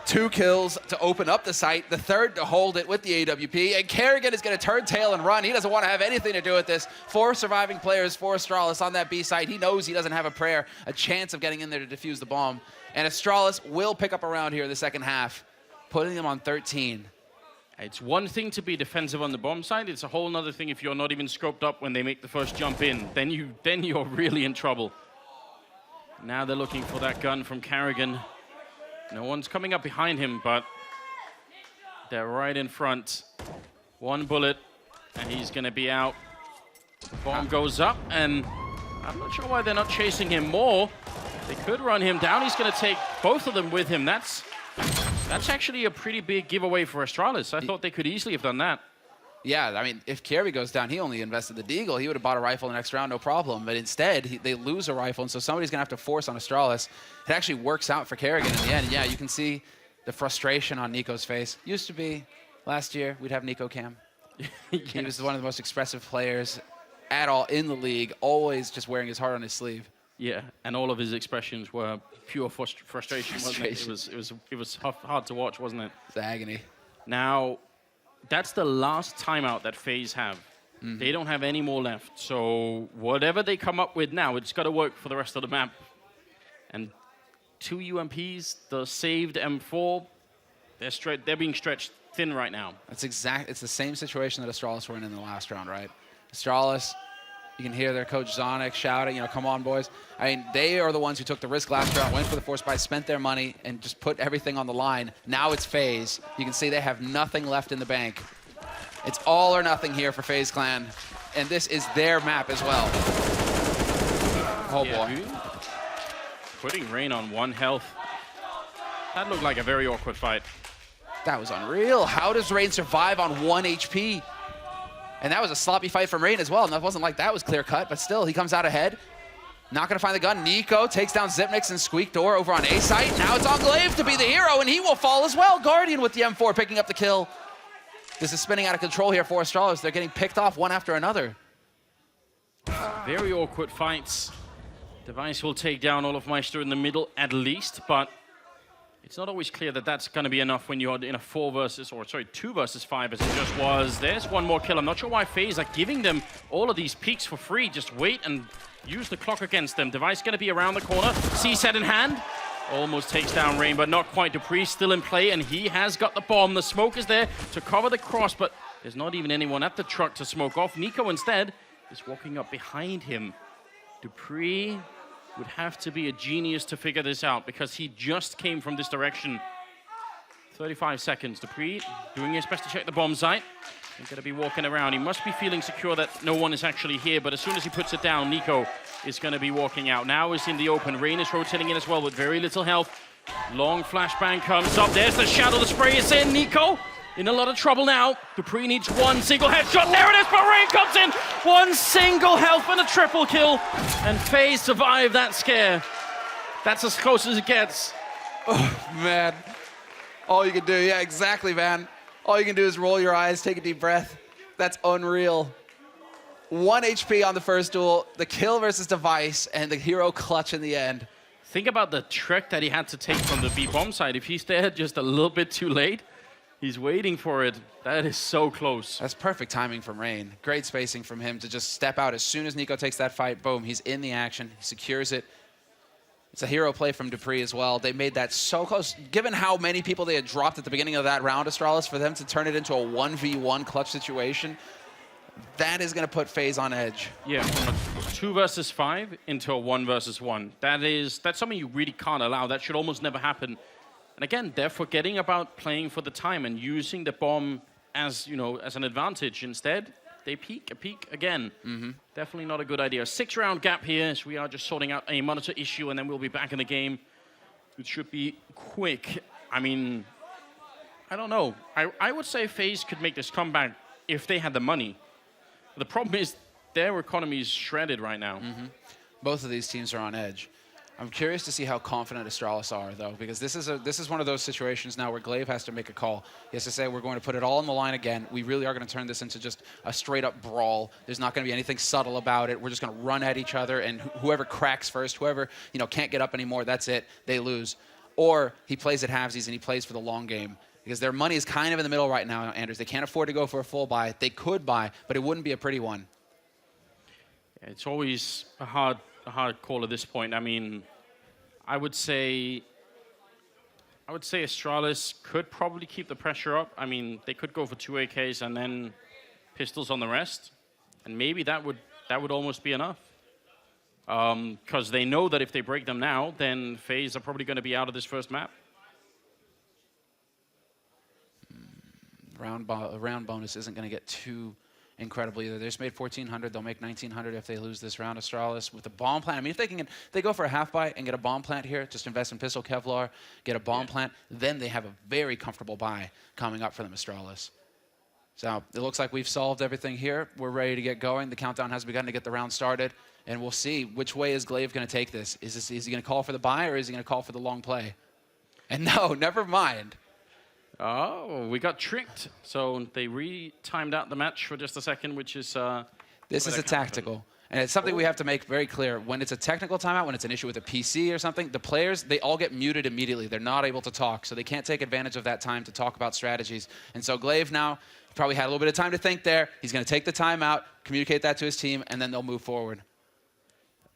2 kills to open up the site, the 3rd to hold it with the AWP, and Kerrigan is going to turn tail and run. He doesn't want to have anything to do with this. 4 surviving players for Australis on that B site. He knows he doesn't have a chance of getting in there to defuse the bomb. And Australis will pick up a round here in the second half, putting them on 13. It's one thing to be defensive on the bomb side. It's a whole other thing if you're not even scoped up when they make the first jump in. Then you're really in trouble. Now they're looking for that gun from Kerrigan. No one's coming up behind him, but they're right in front. 1 bullet, and he's going to be out. The bomb goes up, and I'm not sure why they're not chasing him more. They could run him down. He's going to take both of them with him. That's actually a pretty big giveaway for Australis. I thought they could easily have done that. Yeah, I mean, if Caribou goes down, he only invested the Deagle. He would have bought a rifle in the next round, no problem. But instead, they lose a rifle, and so somebody's going to have to force on Australis. It actually works out for Kerrigan in the end. And yeah, you can see the frustration on Nico's face. Used to be, last year, we'd have Nico Cam. Yes. He was one of the most expressive players at all in the league, always just wearing his heart on his sleeve. Yeah, and all of his expressions were pure frustration, wasn't it? It was hard to watch, wasn't it? It's agony. Now, that's the last timeout that FaZe have. Mm-hmm. They don't have any more left. So whatever they come up with now, it's got to work for the rest of the map. And 2 UMPs, the saved M4, they're being stretched thin right now. It's the same situation that Australis were in the last round, right? Australis, you can hear their coach Zonic shouting, you know, come on, boys. I mean, they are the ones who took the risk last round, went for the force buy, spent their money, and just put everything on the line. Now it's FaZe. You can see they have nothing left in the bank. It's all or nothing here for FaZe Clan, and this is their map as well. Oh, yeah, boy. Putting Rain on 1 health. That looked like a very awkward fight. That was unreal. How does Rain survive on 1 HP? And that was a sloppy fight from Rain as well. And that wasn't like that was clear cut, but still, he comes out ahead. Not gonna find the gun. Nico takes down Zipnix and Squeak Door over on A site. Now it's on Cleve to be the hero, and he will fall as well. Guardian with the M4 picking up the kill. This is spinning out of control here for Australis. They're getting picked off one after another. Very awkward fights. Device will take down Olofmeister in the middle at least, but it's not always clear that that's going to be enough when you're in a 2 versus 5 as it just was. There's one more kill. I'm not sure why FaZe are giving them all of these peaks for free. Just wait and use the clock against them. Device going to be around the corner. Cset in hand. Almost takes down Rain, but not quite. Dupree still in play, and he has got the bomb. The smoke is there to cover the cross, but there's not even anyone at the truck to smoke off. Nico instead is walking up behind him. Dupree would have to be a genius to figure this out because he just came from this direction. 35 seconds. Dupree doing his best to check the bomb site. He's going to be walking around. He must be feeling secure that no one is actually here, but as soon as he puts it down, Nico is going to be walking out. Now is in the open. Rain is rotating in as well with very little health. Long flashbang comes up. There's the shadow. The spray is in. Nico in a lot of trouble now. Dupree needs one single headshot. There it is, but Rain comes in. One single health and a triple kill. And FaZe survived that scare. That's as close as it gets. Oh, man. All you can do, yeah, exactly, man. All you can do is roll your eyes, take a deep breath. That's unreal. 1 HP on the first duel, the kill versus Device, and the hero clutch in the end. Think about the trick that he had to take from the B-bomb side. If he's there just a little bit too late, he's waiting for it. That is so close. That's perfect timing from Rain. Great spacing from him to just step out as soon as Nico takes that fight. Boom, he's in the action. He secures it. It's a hero play from Dupree as well. They made that so close. Given how many people they had dropped at the beginning of that round, Australis, for them to turn it into a 1v1 clutch situation, that is going to put FaZe on edge. Yeah, from a 2 versus 5 into a 1 versus 1. That's something you really can't allow. That should almost never happen. And again, they're forgetting about playing for the time and using the bomb as, as an advantage. Instead, they peek again. Definitely not a good idea. 6-round gap here, as we are just sorting out a monitor issue, and then we'll be back in the game. It should be quick. I mean, I don't know. I would say FaZe could make this comeback if they had the money. The problem is their economy is shredded right now. Both of these teams are on edge. I'm curious to see how confident Australis are, though, because this is one of those situations now where Cleve has to make a call. He has to say, we're going to put it all on the line again. We really are going to turn this into just a straight-up brawl. There's not going to be anything subtle about it. We're just going to run at each other, and whoever cracks first, whoever can't get up anymore, that's it. They lose. Or he plays at halvesies, and he plays for the long game. Because their money is kind of in the middle right now, Anders. They can't afford to go for a full buy. They could buy, but it wouldn't be a pretty one. It's always a hard call at this point. I mean, I would say Australis could probably keep the pressure up. I mean, they could go for 2 AKs and then pistols on the rest, and maybe that would almost be enough. Because they know that if they break them now, then FaZe are probably going to be out of this first map. Round bonus isn't going to get too incredible either. They just made 1,400. They'll make 1,900 if they lose this round. Australis with the bomb plant. I mean, if they go for a half buy and get a bomb plant here, just invest in pistol Kevlar, get a bomb plant, then they have a very comfortable buy coming up for them, Australis. So it looks like we've solved everything here. We're ready to get going. The countdown has begun to get the round started, and we'll see which way is Cleve going to take this. Is he going to call for the buy, or is he going to call for the long play? And no, never mind. Oh, we got tricked. So they re-timed out the match for just a second, which is... this is a tactical. And it's something we have to make very clear. When it's a technical timeout, when it's an issue with a PC or something, the players, they all get muted immediately. They're not able to talk, so they can't take advantage of that time to talk about strategies. And so Cleve now probably had a little bit of time to think there. He's going to take the timeout, communicate that to his team, and then they'll move forward.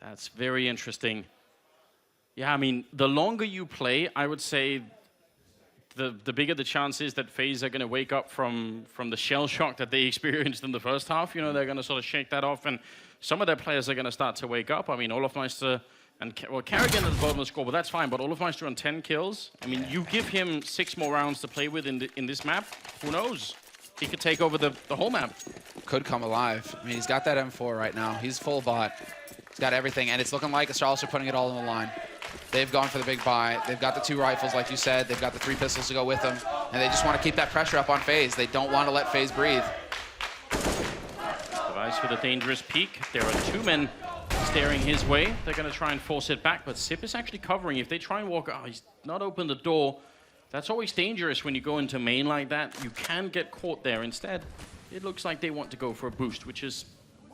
That's very interesting. Yeah, I mean, the longer you play, I would say... The bigger the chance is that FaZe are going to wake up from the shell shock that they experienced in the first half. They're going to sort of shake that off, and some of their players are going to start to wake up. I mean, Olofmeister and Kerrigan at the bottom of the score, but that's fine. But Olofmeister on 10 kills. I mean, you give him 6 more rounds to play with in this map. Who knows? He could take over the whole map. Could come alive. I mean, he's got that M4 right now. He's full bot. He's got everything, and it's looking like Australis are putting it all on the line. They've gone for the big buy. They've got the 2 rifles, like you said. They've got the 3 pistols to go with them. And they just want to keep that pressure up on FaZe. They don't want to let FaZe breathe. Device with a dangerous peek. There are 2 men staring his way. They're going to try and force it back, but Sip is actually covering. If they try and walk out, he's not opened the door. That's always dangerous when you go into main like that. You can get caught there. Instead, it looks like they want to go for a boost, which is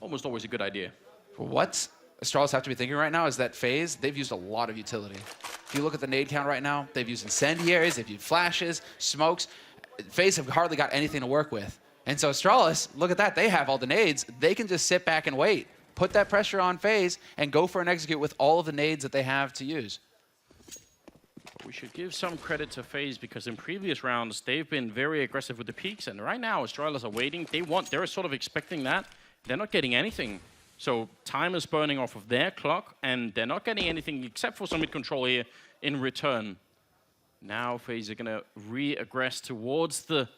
almost always a good idea. What Australis have to be thinking right now is that FaZe, they've used a lot of utility. If you look at the nade count right now, they've used incendiaries, they've used flashes, smokes. FaZe have hardly got anything to work with. And so Australis, look at that, they have all the nades. They can just sit back and wait, put that pressure on FaZe, and go for an execute with all of the nades that they have to use. We should give some credit to FaZe because in previous rounds, they've been very aggressive with the peaks. And right now, Australis are waiting. They're sort of expecting that. They're not getting anything. So time is burning off of their clock, and they're not getting anything except for some mid-control here in return. Now FaZe are going to re-aggress towards the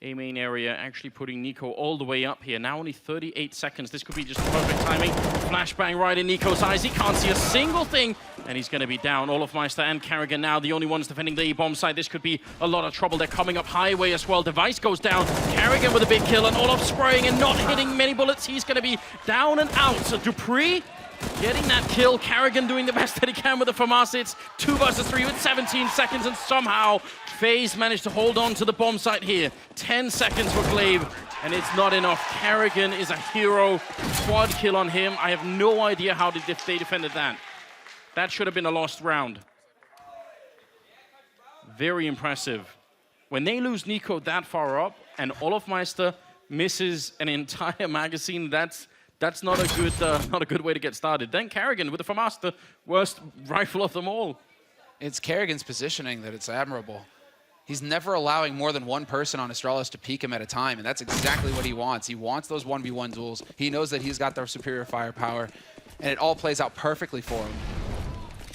A-main area, actually putting Nico all the way up here. Now only 38 seconds. This could be just perfect timing. Flashbang right in Nico's eyes. He can't see a single thing, and he's going to be down. Olofmeister and Kerrigan now the only ones defending the E-bomb side. This could be a lot of trouble. They're coming up highway as well. Device goes down. Kerrigan with a big kill, and Olof spraying and not hitting many bullets. He's going to be down and out. So Dupree getting that kill. Kerrigan doing the best that he can with the FAMAS. It's 2 versus 3 with 17 seconds, and somehow FaZe managed to hold on to the bomb site here. 10 seconds for Cleve, and it's not enough. Kerrigan is a hero. Quad kill on him. I have no idea how they defended that. That should have been a lost round. Very impressive. When they lose Nico that far up, and Olofmeister misses an entire magazine, that's not a good way to get started. Then Kerrigan with the FAMAS, the worst rifle of them all. It's Kerrigan's positioning that it's admirable. He's never allowing more than one person on Australis to peek him at a time, and that's exactly what he wants. He wants those 1v1 duels. He knows that he's got their superior firepower, and it all plays out perfectly for him.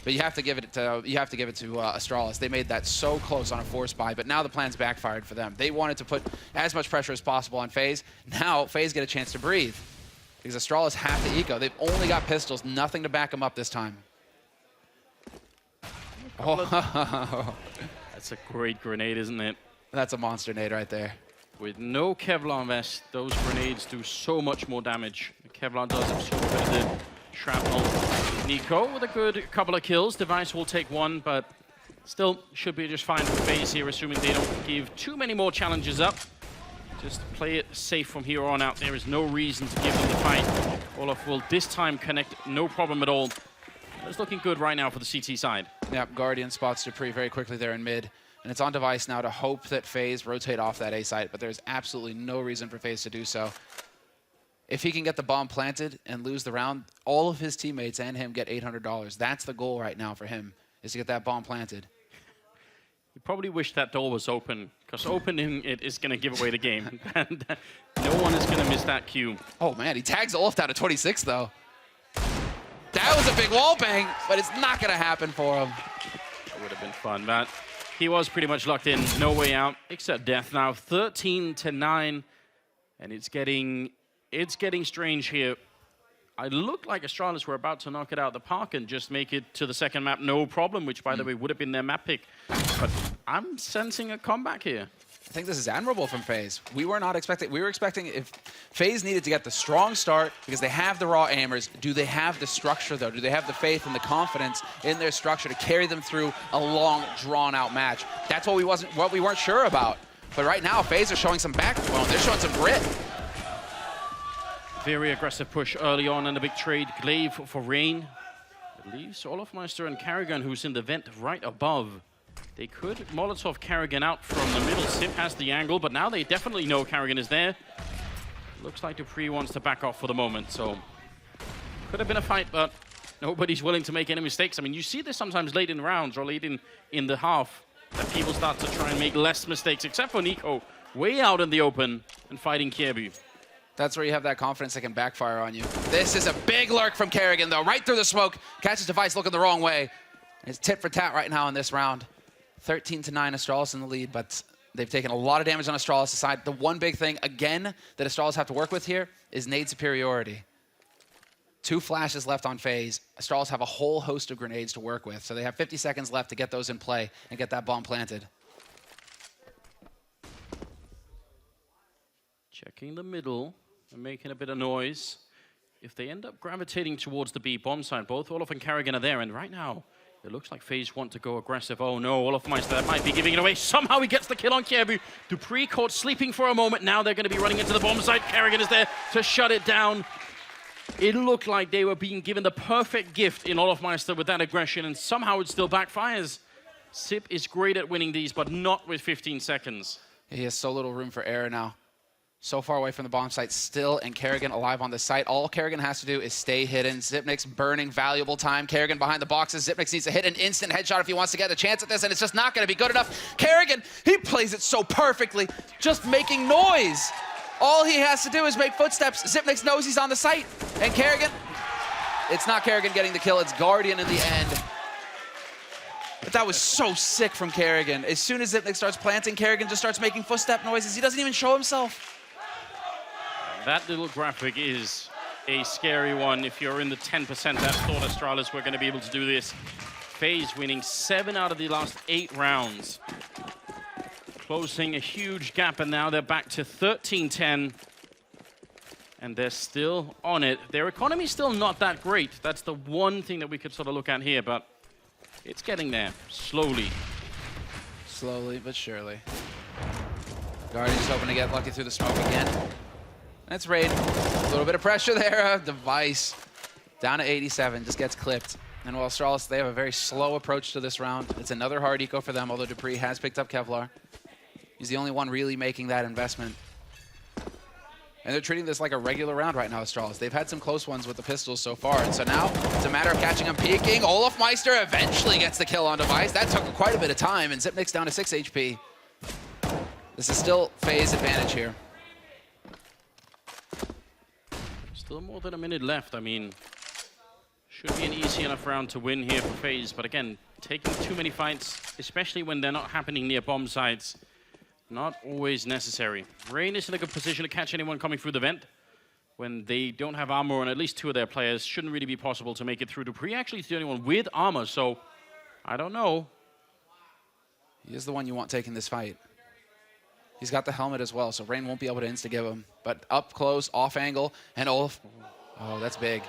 But you have to give it to Australis. They made that so close on a force buy, but now the plan's backfired for them. They wanted to put as much pressure as possible on FaZe. Now FaZe get a chance to breathe because Australis have to eco. They've only got pistols, nothing to back them up this time. Oh. That's a great grenade, isn't it? That's a monster nade right there. With no Kevlar vest, those grenades do so much more damage. The Kevlar does absorb a bit of the shrapnel. Nico with a good couple of kills. Device will take one, but still should be just fine for FaZe here, assuming they don't give too many more challenges up. Just play it safe from here on out. There is no reason to give them the fight. Olaf will this time connect, no problem at all. It's looking good right now for the CT side. Yep, Guardian spots Dupree very quickly there in mid. And it's on Device now to hope that FaZe rotate off that A site, but there's absolutely no reason for FaZe to do so. If he can get the bomb planted and lose the round, all of his teammates and him get $800. That's the goal right now for him, is to get that bomb planted. You probably wish that door was open, because opening it is going to give away the game. And no one is going to miss that cue. Oh man, he tags Olaf down to 26 though. That was a big wall bang, but it's not going to happen for him. That would have been fun, but he was pretty much locked in. No way out, except death now. 13-9, and it's getting strange here. I look like Australis were about to knock it out of the park and just make it to the second map, no problem, which, by the way, would have been their map pick. But I'm sensing a comeback here. I think this is admirable from FaZe. We were expecting if FaZe needed to get the strong start because they have the raw aimers. Do they have the structure though? Do they have the faith and the confidence in their structure to carry them through a long, drawn-out match? That's what we weren't sure about. But right now, FaZe are showing some backbone. They're showing some grit. Very aggressive push early on in a big trade. Cleve for Rain. It leaves Olofmeister and Kerrigan, who's in the vent right above. They could Molotov Kerrigan out from the middle. Sip has the angle, but now they definitely know Kerrigan is there. Looks like Dupree wants to back off for the moment, so could have been a fight, but nobody's willing to make any mistakes. I mean, you see this sometimes late in rounds or late in the half, that people start to try and make less mistakes, except for Nico, way out in the open and fighting Caribou. That's where you have that confidence that can backfire on you. This is a big lurk from Kerrigan, though, right through the smoke. Catches Device looking the wrong way. It's tit for tat right now in this round. 13-9, Australis in the lead, but they've taken a lot of damage on Australis' side. The one big thing, again, that Australis have to work with here is nade superiority. 2 flashes left on FaZe. Australis have a whole host of grenades to work with, so they have 50 seconds left to get those in play and get that bomb planted. Checking the middle and making a bit of noise. if they end up gravitating towards the B bomb side, both Olaf and Kerrigan are there, and right now, it looks like FaZe want to go aggressive. Oh no, Olafmeister, that might be giving it away. Somehow he gets the kill on Caribou. Dupree caught sleeping for a moment. Now they're going to be running into the bomb site. Kerrigan is there to shut it down. It looked like they were being given the perfect gift in Olafmeister with that aggression, and somehow it still backfires. Cset is great at winning these, but not with 15 seconds. He has so little room for error now. So far away from the bomb site still, and Kerrigan alive on the site. All Kerrigan has to do is stay hidden. Xyp9x burning valuable time. Kerrigan behind the boxes. Xyp9x needs to hit an instant headshot if he wants to get a chance at this, and it's just not going to be good enough. Kerrigan, he plays it so perfectly, just making noise. All he has to do is make footsteps. Xyp9x knows he's on the site, and Kerrigan, it's not Kerrigan getting the kill, it's Guardian in the end. But that was so sick from Kerrigan. As soon as Xyp9x starts planting, Kerrigan just starts making footstep noises. He doesn't even show himself. That little graphic is a scary one. If you're in the 10% that thought Australis were going to be able to do this. FaZe winning 7 out of the last 8 rounds. Closing a huge gap, and now they're back to 13-10. And they're still on it. Their economy's still not that great. That's the one thing that we could sort of look at here, but it's getting there, slowly. Slowly but surely. Guardian's hoping to get lucky through the smoke again. That's Raid. A little bit of pressure there. Device down to 87, just gets clipped. And while Australis, they have a very slow approach to this round. It's another hard eco for them, although Dupree has picked up Kevlar. He's the only one really making that investment. And they're treating this like a regular round right now, Australis. They've had some close ones with the pistols so far. And so now it's a matter of catching him peeking. Olafmeister eventually gets the kill on Device. That took quite a bit of time, and Xyp9x down to 6 HP. This is still FaZe advantage here. Still more than a minute left. I mean, should be an easy enough round to win here for FaZe. But again, taking too many fights, especially when they're not happening near bomb sites, not always necessary. Rain is in a good position to catch anyone coming through the vent. When they don't have armor on at least 2 of their players, shouldn't really be possible to make it through. Dupree actually is the only one with armor, so I don't know. He is the one you want taking this fight. He's got the helmet as well, so Rain won't be able to insta-give him. But up close, off angle, and Olaf. Oh, that's big.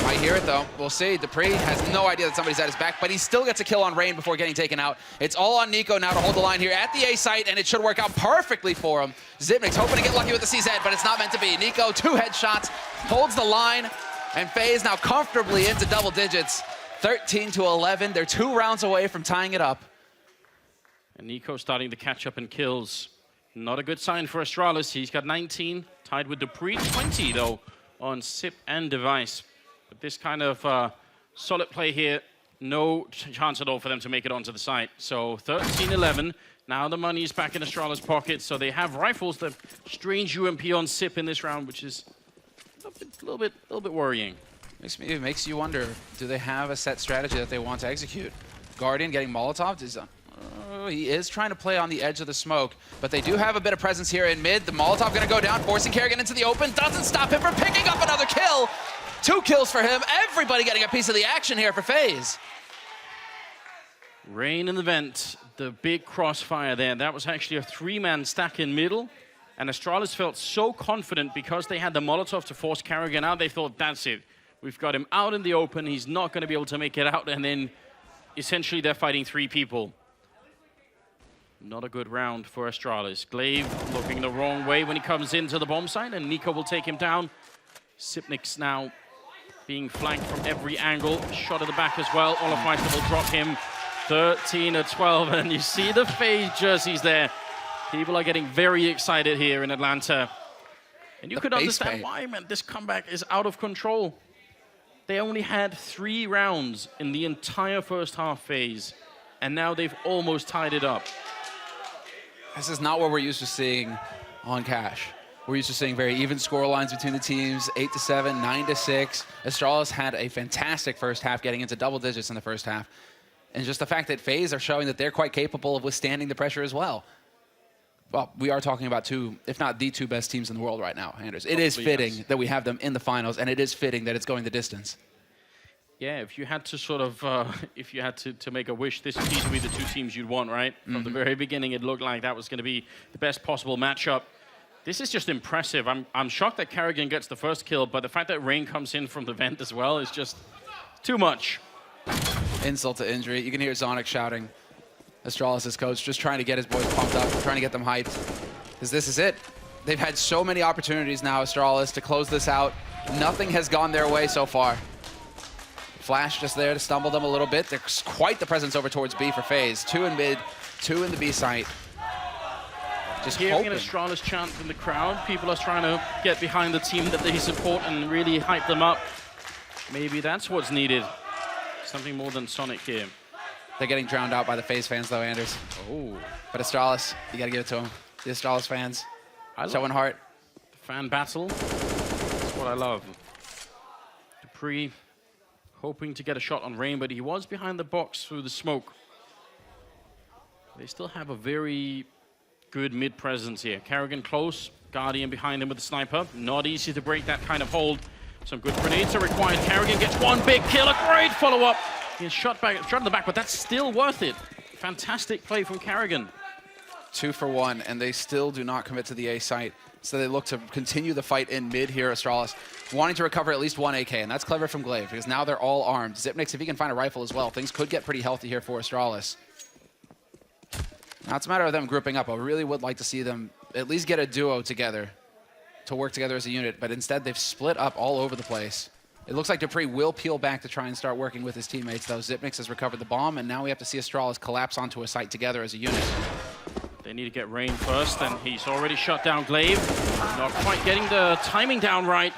Might hear it though. We'll see. Dupree has no idea that somebody's at his back, but he still gets a kill on Rain before getting taken out. It's all on Nico now to hold the line here at the A site, and it should work out perfectly for him. Xyp9x hoping to get lucky with the CZ, but it's not meant to be. Nico, 2 headshots, holds the line, and FaZe now comfortably into double digits. 13-11. They're 2 rounds away from tying it up. And Nico starting to catch up in kills. Not a good sign for Australis. He's got 19, tied with Dupree. 20, though, on Cset and Device. But this kind of solid play here, no chance at all for them to make it onto the site. So 13-11. Now the money is back in Australis' pocket, so they have rifles. The strange UMP on Cset in this round, which is a little bit worrying. It makes you wonder, do they have a set strategy that they want to execute? Guardian getting Molotovs is he is trying to play on the edge of the smoke, but they do have a bit of presence here in mid. The Molotov going to go down, forcing Kerrigan into the open. Doesn't stop him from picking up another kill. 2 kills for him. Everybody getting a piece of the action here for FaZe. Rain in the vent, the big crossfire there. That was actually a 3-man stack in middle. And Australis felt so confident because they had the Molotov to force Kerrigan out. They thought, that's it. We've got him out in the open. He's not going to be able to make it out. And then essentially they're fighting 3 people. Not a good round for Australis. Cleve looking the wrong way when he comes into the bomb site, and Nico will take him down. Xyp9x now being flanked from every angle. Shot at the back as well. Olafmeister will drop him. 13-12, and you see the FaZe jerseys there. People are getting very excited here in Atlanta. And you could understand why, man. This comeback is out of control. They only had 3 rounds in the entire first half phase, and now they've almost tied it up. This is not what we're used to seeing on Cash. We're used to seeing very even score lines between the teams, 8-7, 9-6. Australis had a fantastic first half, getting into double digits in the first half. And just the fact that FaZe are showing that they're quite capable of withstanding the pressure as well. Well, we are talking about 2, if not the 2 best teams in the world right now, Anders. It is fitting that we have them in the finals, and it is fitting that it's going the distance. Yeah, if you had to sort of, if you had to make a wish, these would be the 2 teams you'd want, right? From the very beginning, it looked like that was going to be the best possible matchup. This is just impressive. I'm shocked that Kerrigan gets the first kill, but the fact that Rain comes in from the vent as well is just too much. Insult to injury. You can hear Zonic shouting. Australis' coach just trying to get his boys pumped up, trying to get them hyped. Because this is it. They've had so many opportunities now, Australis, to close this out. Nothing has gone their way so far. Flash just there to stumble them a little bit. There's quite the presence over towards B for FaZe. 2 in mid, 2 in the B site. Just Hearing hoping. an Australis chant in the crowd, people are trying to get behind the team that they support and really hype them up. Maybe that's what's needed. Something more than Sonic here. They're getting drowned out by the FaZe fans, though, Anders. Oh. But Australis, you got to give it to them. The Australis fans, showing heart. The fan battle. That's what I love. Dupree hoping to get a shot on Rain, but he was behind the box through the smoke. They still have a very good mid presence here. Kerrigan close, Guardian behind him with the sniper. Not easy to break that kind of hold. Some good grenades are required. Kerrigan gets one big kill, a great follow-up. He's shot in the back, but that's still worth it. Fantastic play from Kerrigan. 2 for 1, and they still do not commit to the A site. So they look to continue the fight in mid here, Australis, wanting to recover at least 1 AK, and that's clever from Cleve, because now they're all armed. Xyp9x, if he can find a rifle as well, things could get pretty healthy here for Australis. Now it's a matter of them grouping up. I really would like to see them at least get a duo together to work together as a unit, but instead they've split up all over the place. It looks like Dupree will peel back to try and start working with his teammates, though. Xyp9x has recovered the bomb, and now we have to see Australis collapse onto a site together as a unit. They need to get Rain first, and he's already shut down Cleve. Not quite getting the timing down right,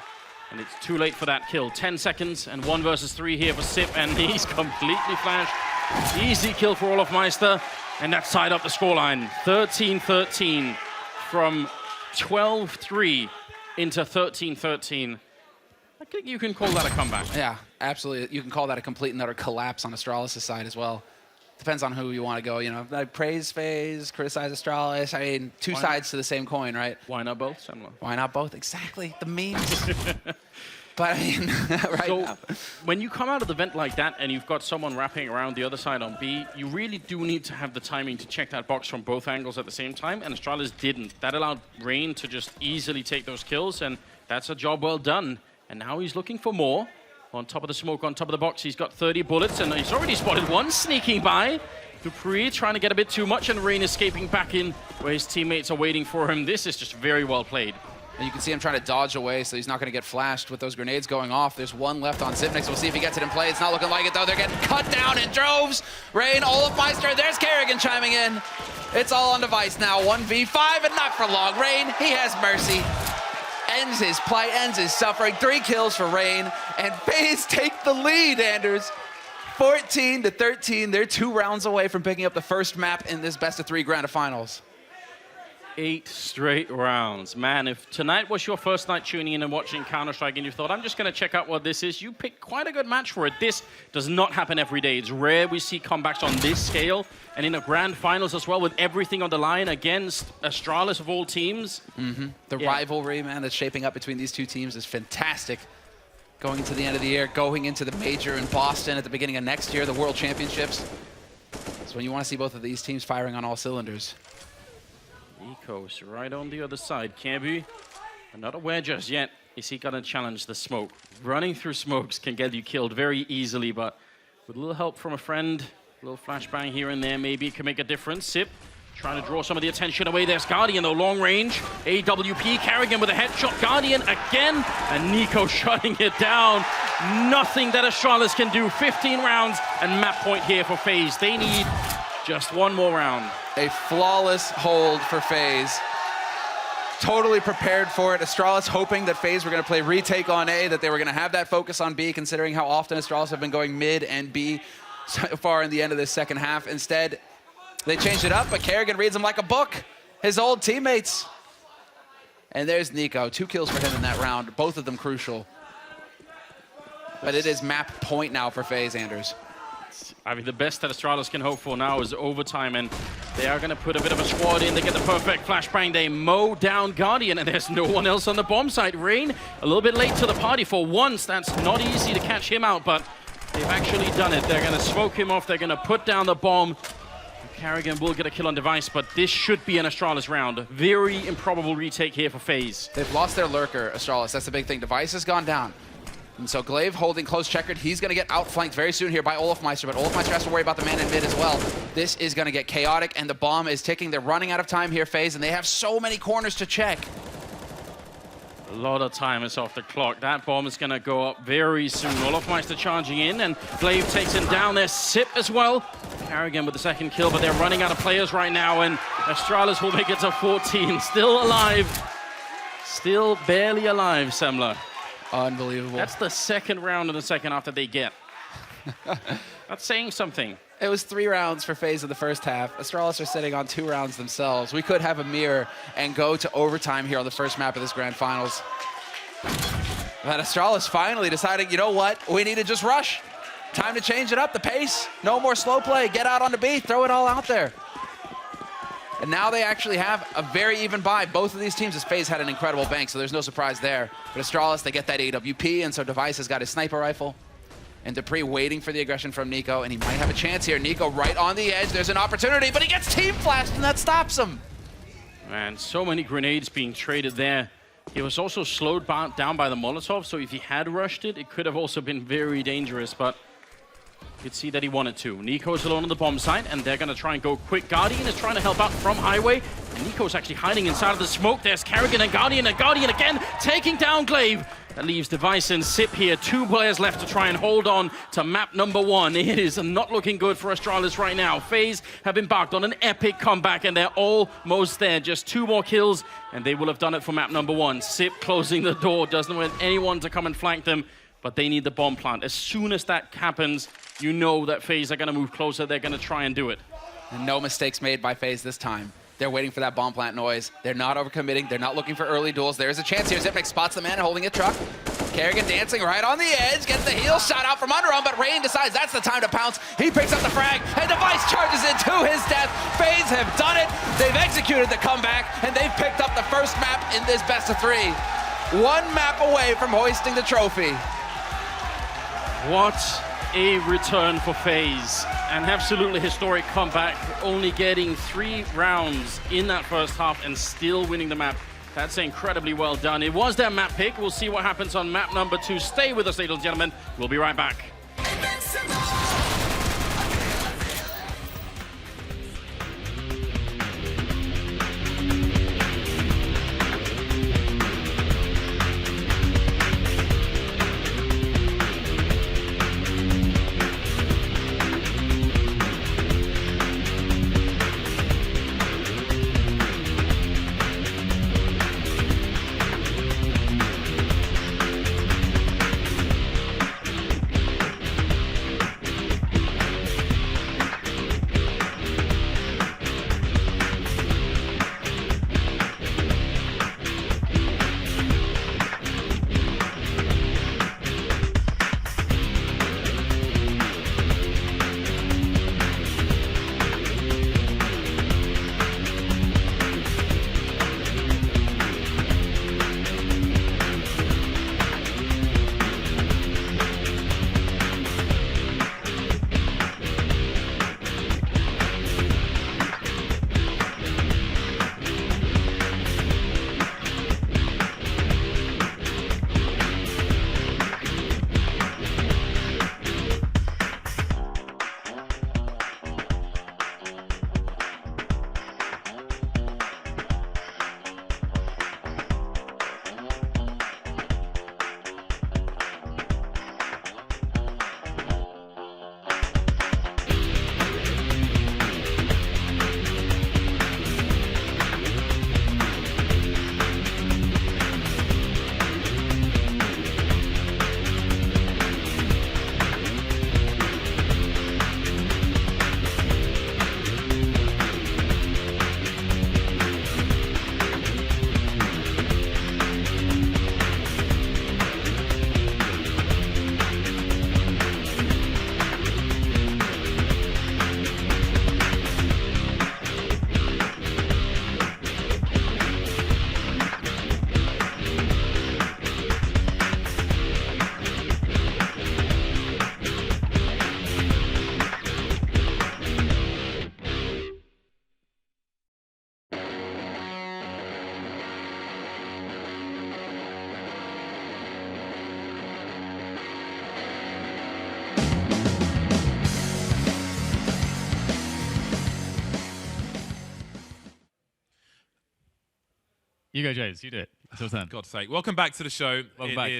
and it's too late for that kill. 10 seconds, and 1 versus 3 here for Sip, and he's completely flashed. Easy kill for Olofmeister, and that's tied up the scoreline. 13-13 from 12-3 into 13-13. I think you can call that a comeback. Yeah, absolutely. You can call that a complete and utter collapse on Astralis' side as well. Depends on who you want to go, you know. Like praise FaZe, criticize Australis. I mean, two sides to the same coin, right? Why not both? Similar. Why not both? Exactly. The memes. But I mean, right so, now. When you come out of the vent like that and you've got someone wrapping around the other side on B, you really do need to have the timing to check that box from both angles at the same time, and Australis didn't. That allowed Rain to just easily take those kills, and that's a job well done. And now he's looking for more. On top of the smoke, on top of the box, he's got 30 bullets, and he's already spotted one sneaking by. Dupree trying to get a bit too much, and Rain escaping back in where his teammates are waiting for him. This is just very well played. And you can see him trying to dodge away, so he's not going to get flashed with those grenades going off. There's one left on Xyp9x. We'll see if he gets it in play. It's not looking like it, though. They're getting cut down in droves. Rain, Olofmeister, there's Kerrigan chiming in. It's all on device now. 1v5, and not for long. Rain, he has mercy. Ends his plight, ends his suffering. 3 kills for Rain, and FaZe take the lead, Anders. 14-13. They're 2 rounds away from picking up the first map in this best-of-3 grand of finals. 8 straight rounds. Man, if tonight was your first night tuning in and watching Counter-Strike and you thought, I'm just going to check out what this is, you picked quite a good match for it. This does not happen every day. It's rare we see comebacks on this scale, and in the grand finals as well, with everything on the line against Australis of all teams. The rivalry, man, that's shaping up between these two teams is fantastic. Going into the end of the year, going into the major in Boston at the beginning of next year, the World Championships. So when you want to see both of these teams firing on all cylinders. Nico's right on the other side. Caribou, not aware just yet. Is he going to challenge the smoke? Running through smokes can get you killed very easily, but with a little help from a friend, a little flashbang here and there, maybe it can make a difference. Sip trying to draw some of the attention away. There's Guardian, though, long range. AWP, Kerrigan with a headshot. Guardian again, and Nico shutting it down. Nothing that Australis can do. 15 rounds, and map point here for FaZe. They need just one more round. A flawless hold for FaZe. Totally prepared for it. Australis hoping that FaZe were going to play retake on A, that they were going to have that focus on B, considering how often Australis have been going mid and B so far in the end of this second half. Instead, they changed it up, but Kerrigan reads them like a book. His old teammates. And there's Nico. 2 kills for him in that round, both of them crucial. But it is map point now for FaZe, Anders. I mean, the best that Australis can hope for now is overtime, and they are going to put a bit of a squad in. They get the perfect flashbang. They mow down Guardian, and there's no one else on the bomb site. Rain, a little bit late to the party for once. That's not easy to catch him out, but they've actually done it. They're going to smoke him off. They're going to put down the bomb. Kerrigan will get a kill on Device, but this should be an Australis round. Very improbable retake here for FaZe. They've lost their lurker, Australis. That's the big thing. Device has gone down. And so Cleve holding close checkered. He's going to get outflanked very soon here by Olafmeister, but Olafmeister has to worry about the man in mid as well. This is going to get chaotic, and the bomb is ticking. They're running out of time here, FaZe, and they have so many corners to check. A lot of time is off the clock. That bomb is going to go up very soon. Olafmeister charging in, and Cleve takes him down there. Sip as well. Kerrigan with the second kill, but they're running out of players right now, and Australis will make it to 14. Still alive. Still barely alive, Semler. Unbelievable. That's the second round in the second half that they get. That's saying something. It was 3 rounds for FaZe in the first half. Australis are sitting on 2 rounds themselves. We could have a mirror and go to overtime here on the first map of this grand finals. But Australis finally deciding, you know what? We need to just rush. Time to change it up, the pace. No more slow play. Get out on the B. Throw it all out there. And now they actually have a very even buy. Both of these teams, as FaZe had an incredible bank, so there's no surprise there. But Australis, they get that AWP, and so Device has got his sniper rifle. And Dupree waiting for the aggression from Nico, and he might have a chance here. Nico right on the edge. There's an opportunity, but he gets team flashed, and that stops him. Man, so many grenades being traded there. He was also slowed down by the Molotov, so if he had rushed it, it could have also been very dangerous, but you could see that he wanted to. Nico's alone on the bomb site, and they're going to try and go quick. Guardian is trying to help out from Highway. And Nico's actually hiding inside of the smoke. There's Kerrigan and Guardian again, taking down Cleve. That leaves Device and Sip here. 2 players left to try and hold on to map number 1. It is not looking good for Australis right now. FaZe have embarked on an epic comeback, and they're almost there. Just 2 more kills, and they will have done it for map number 1. Sip closing the door, doesn't want anyone to come and flank them, but they need the bomb plant. As soon as that happens, you know that FaZe are going to move closer. They're going to try and do it. And no mistakes made by FaZe this time. They're waiting for that bomb plant noise. They're not overcommitting. They're not looking for early duels. There's a chance here. Zipnik spots the man holding a truck. Kerrigan dancing right on the edge. Gets the heel shot out from under him, but Rain decides that's the time to pounce. He picks up the frag, and Device charges into his death. FaZe have done it. They've executed the comeback, and they've picked up the first map in this best of 3. 1 map away from hoisting the trophy. What a return for FaZe. An absolutely historic comeback, only getting 3 rounds in that first half and still winning the map. That's incredibly well done. It was their map pick. We'll see what happens on map number 2. Stay with us, ladies and gentlemen. We'll be right back. You go, James. You do it. It's your turn. God's sake. Welcome back to the show. Welcome back.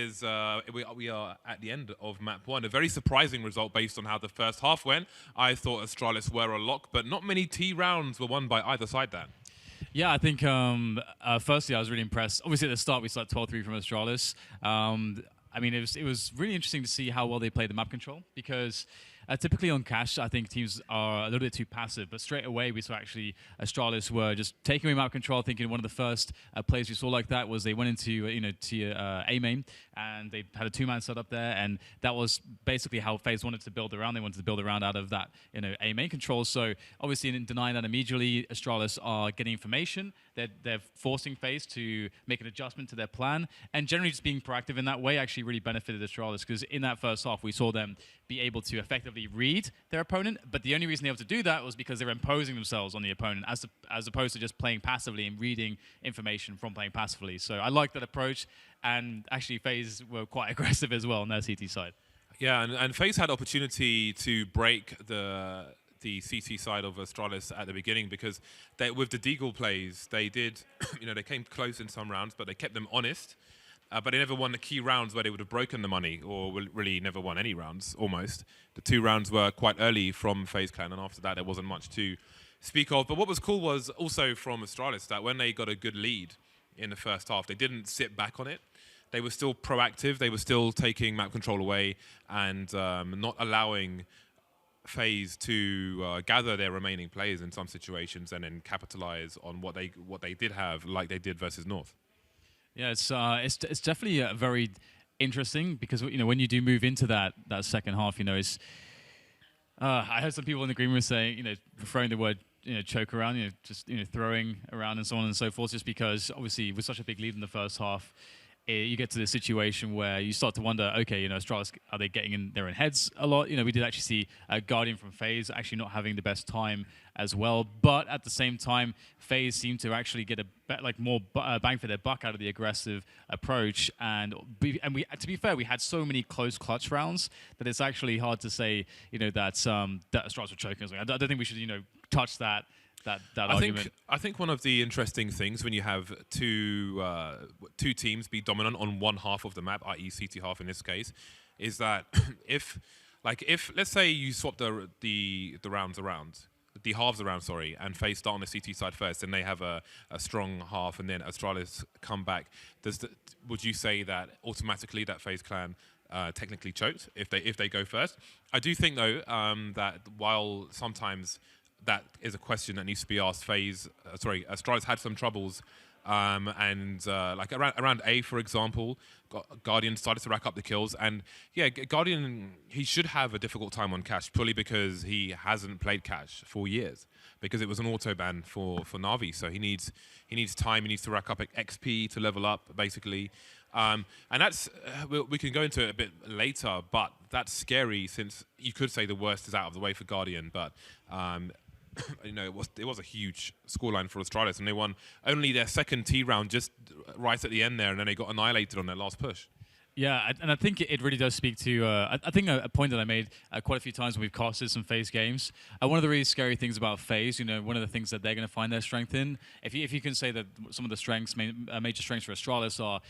We are at the end of map 1. A very surprising result based on how the first half went. I thought Australis were a lock, but not many T rounds were won by either side, Dan. Yeah, I think firstly I was really impressed. Obviously at the start we saw 12-3 from Australis. I mean, it was really interesting to see how well they played the map control because typically on cash, I think teams are a little bit too passive, but straight away we saw actually Australis were just taking away map control. I think one of the first plays we saw like that was they went into A main and they had a 2-man setup there, and that was basically how FaZe wanted to build around. They wanted to build around out of that A main control. So obviously in denying that immediately, Australis are getting information. They're forcing FaZe to make an adjustment to their plan, and generally just being proactive in that way actually really benefited Australis because in that first half we saw them be able to effectively read their opponent, but the only reason they were able to do that was because they were imposing themselves on the opponent as opposed to just playing passively and reading information from playing passively. So I like that approach, and actually FaZe were quite aggressive as well on their CT side. Yeah, and FaZe had opportunity to break the CT side of Australis at the beginning because with the Deagle plays, they did, they came close in some rounds, but they kept them honest. But they never won the key rounds where they would have broken the money, or really never won any rounds, almost. The 2 rounds were quite early from FaZe Clan, and after that there wasn't much to speak of. But what was cool was also from Australis that when they got a good lead in the first half, they didn't sit back on it. They were still proactive. They were still taking map control away and not allowing FaZe to gather their remaining players in some situations and then capitalize on what they did have, like they did versus North. Yeah, it's definitely very interesting because when you do move into that second half, it's I heard some people in the green room saying preferring the word choke around, just throwing around and so on and so forth, just because obviously with such a big lead in the first half, you get to the situation where you start to wonder, okay, Australis, are they getting in their own heads a lot? We did actually see Guardian from FaZe actually not having the best time as well. But at the same time, FaZe seemed to actually get more bang for their buck out of the aggressive approach. And we, to be fair, we had so many close clutch rounds that it's actually hard to say, that Australis were choking. I don't think we should, touch that argument. I think one of the interesting things when you have two teams be dominant on one half of the map, i.e. CT half in this case, is that if let's say you swap the rounds around, the halves around, sorry, and FaZe start on the CT side first, and they have a strong half, and then Australis come back. Would you say that automatically that FaZe Clan technically choked if they go first? I do think though that while sometimes that is a question that needs to be asked. Australis had some troubles, and like around A, for example, Guardian started to rack up the kills, and yeah, Guardian, he should have a difficult time on Cash purely because he hasn't played Cash for years because it was an auto ban for Na'Vi, so he needs time, he needs to rack up XP to level up basically. And that's we can go into it a bit later, but that's scary since you could say the worst is out of the way for Guardian, but. It was a huge scoreline for Australis, and they won only their second T round just right at the end there, and then they got annihilated on their last push. Yeah, and I think it really does speak to, I think a point that I made quite a few times when we've casted some FaZe games. One of the really scary things about FaZe, one of the things that they're going to find their strength in, if you can say that some of the strengths, major strengths for Australis are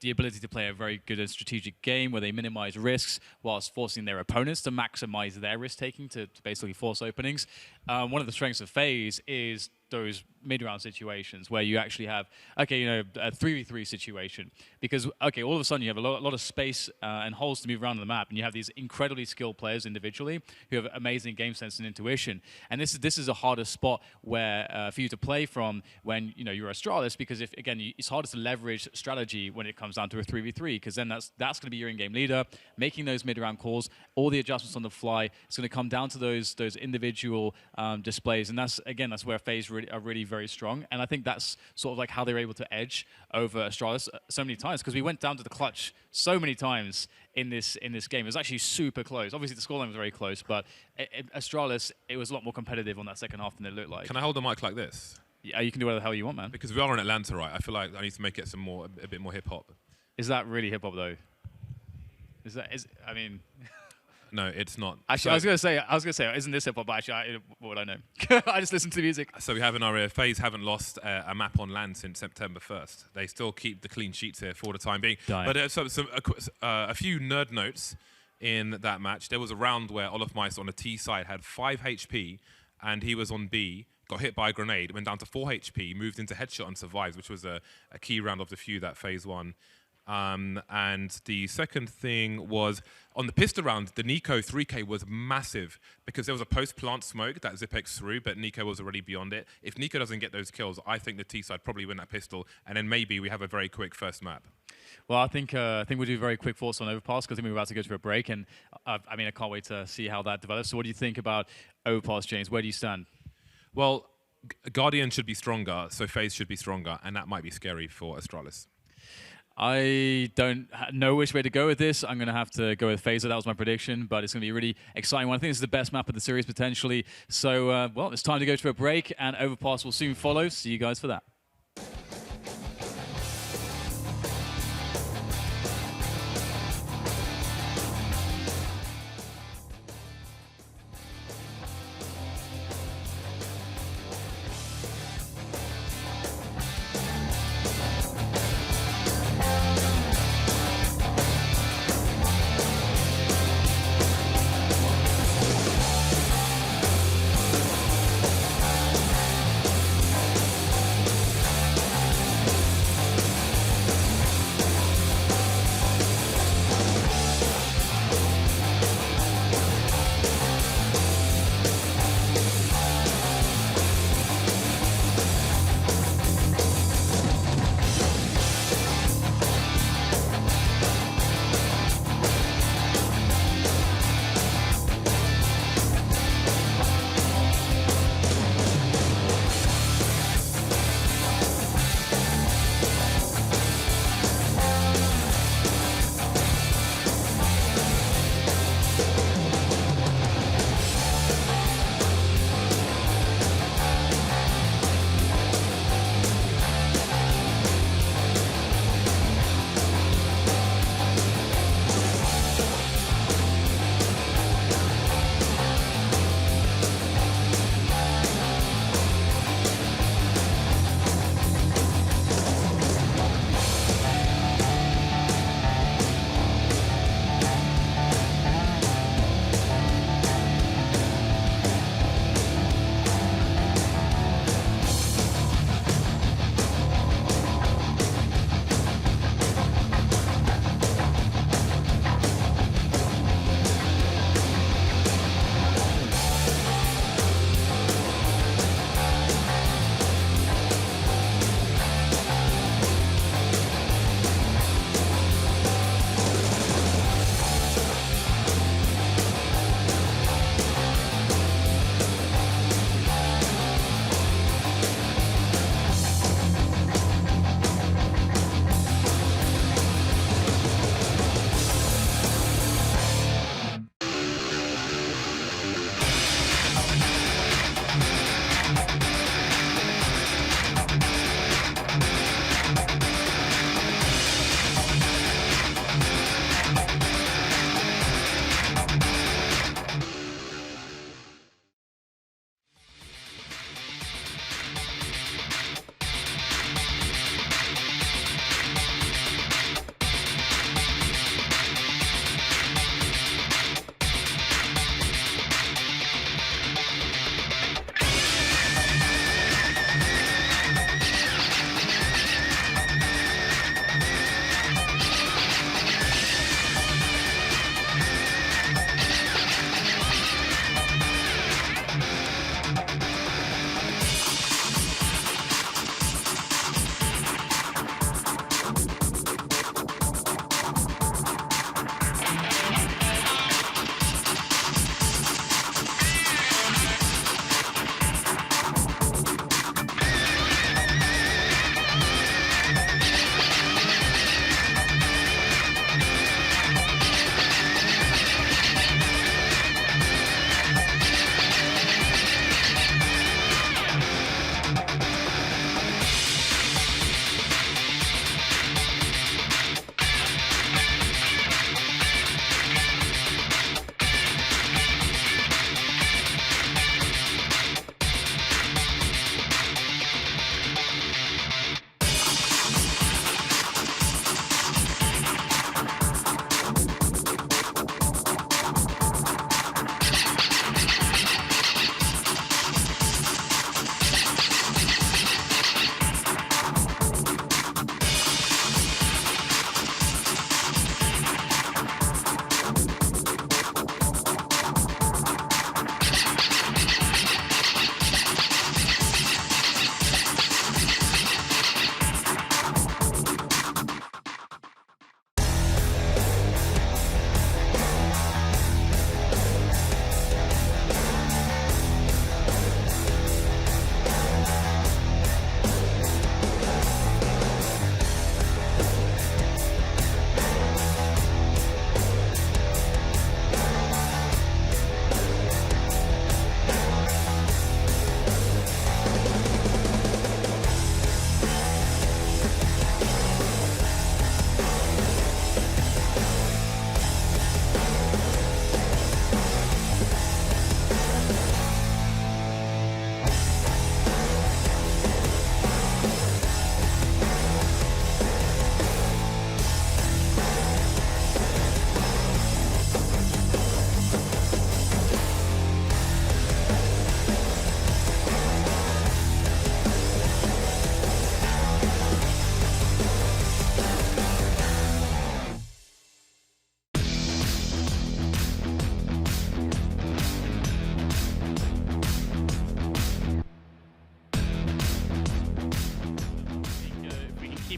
the ability to play a very good and strategic game where they minimize risks whilst forcing their opponents to maximize their risk-taking to basically force openings. One of the strengths of FaZe is those mid-round situations where you actually have, a 3v3 situation. Because, all of a sudden you have a lot of space and holes to move around on the map, and you have these incredibly skilled players individually who have amazing game sense and intuition. And this is a harder spot where for you to play from when you're Australis, because it's harder to leverage strategy when it comes down to a 3v3, because then that's going to be your in-game leader, making those mid-round calls, all the adjustments on the fly. It's going to come down to those individual displays, and that's where FaZe are really very strong. And I think that's sort of like how they were able to edge over Australis so many times, because we went down to the clutch so many times in this game. It was actually super close. Obviously, the scoreline was very close, but Australis, it was a lot more competitive on that second half than it looked like. Can I hold the mic like this? Yeah, you can do whatever the hell you want, man. Because we are in Atlanta, right? I feel like I need to make it a bit more hip hop. Is that really hip hop though? I mean. No, it's not. Actually, I was gonna say, isn't this hip-hop? But actually, what would I know? I just listen to music. So we have in our ear, FaZe haven't lost a map on land since September 1st. They still keep the clean sheets here for the time being. Dying. But a few nerd notes in that match. There was a round where Olofmeister on the T side had 5 HP, and he was on B, got hit by a grenade, went down to 4 HP, moved into headshot and survived, which was a key round of the few that FaZe won. And the second thing was, on the pistol round, the Nico 3K was massive because there was a post-plant smoke that Zipex threw, but Nico was already beyond it. If Nico doesn't get those kills, I think the T-side probably win that pistol, and then maybe we have a very quick first map. Well, I think we'll do very quick thoughts on Overpass because I think we're about to go to a break, and I can't wait to see how that develops. So what do you think about Overpass, James? Where do you stand? Well, Guardian should be stronger, so FaZe should be stronger, and that might be scary for Australis. I don't know which way to go with this. I'm going to have to go with Phaser. That was my prediction, but it's going to be a really exciting one. I think this is the best map of the series, potentially. So, well, it's time to go to a break, and Overpass will soon follow. See you guys for that.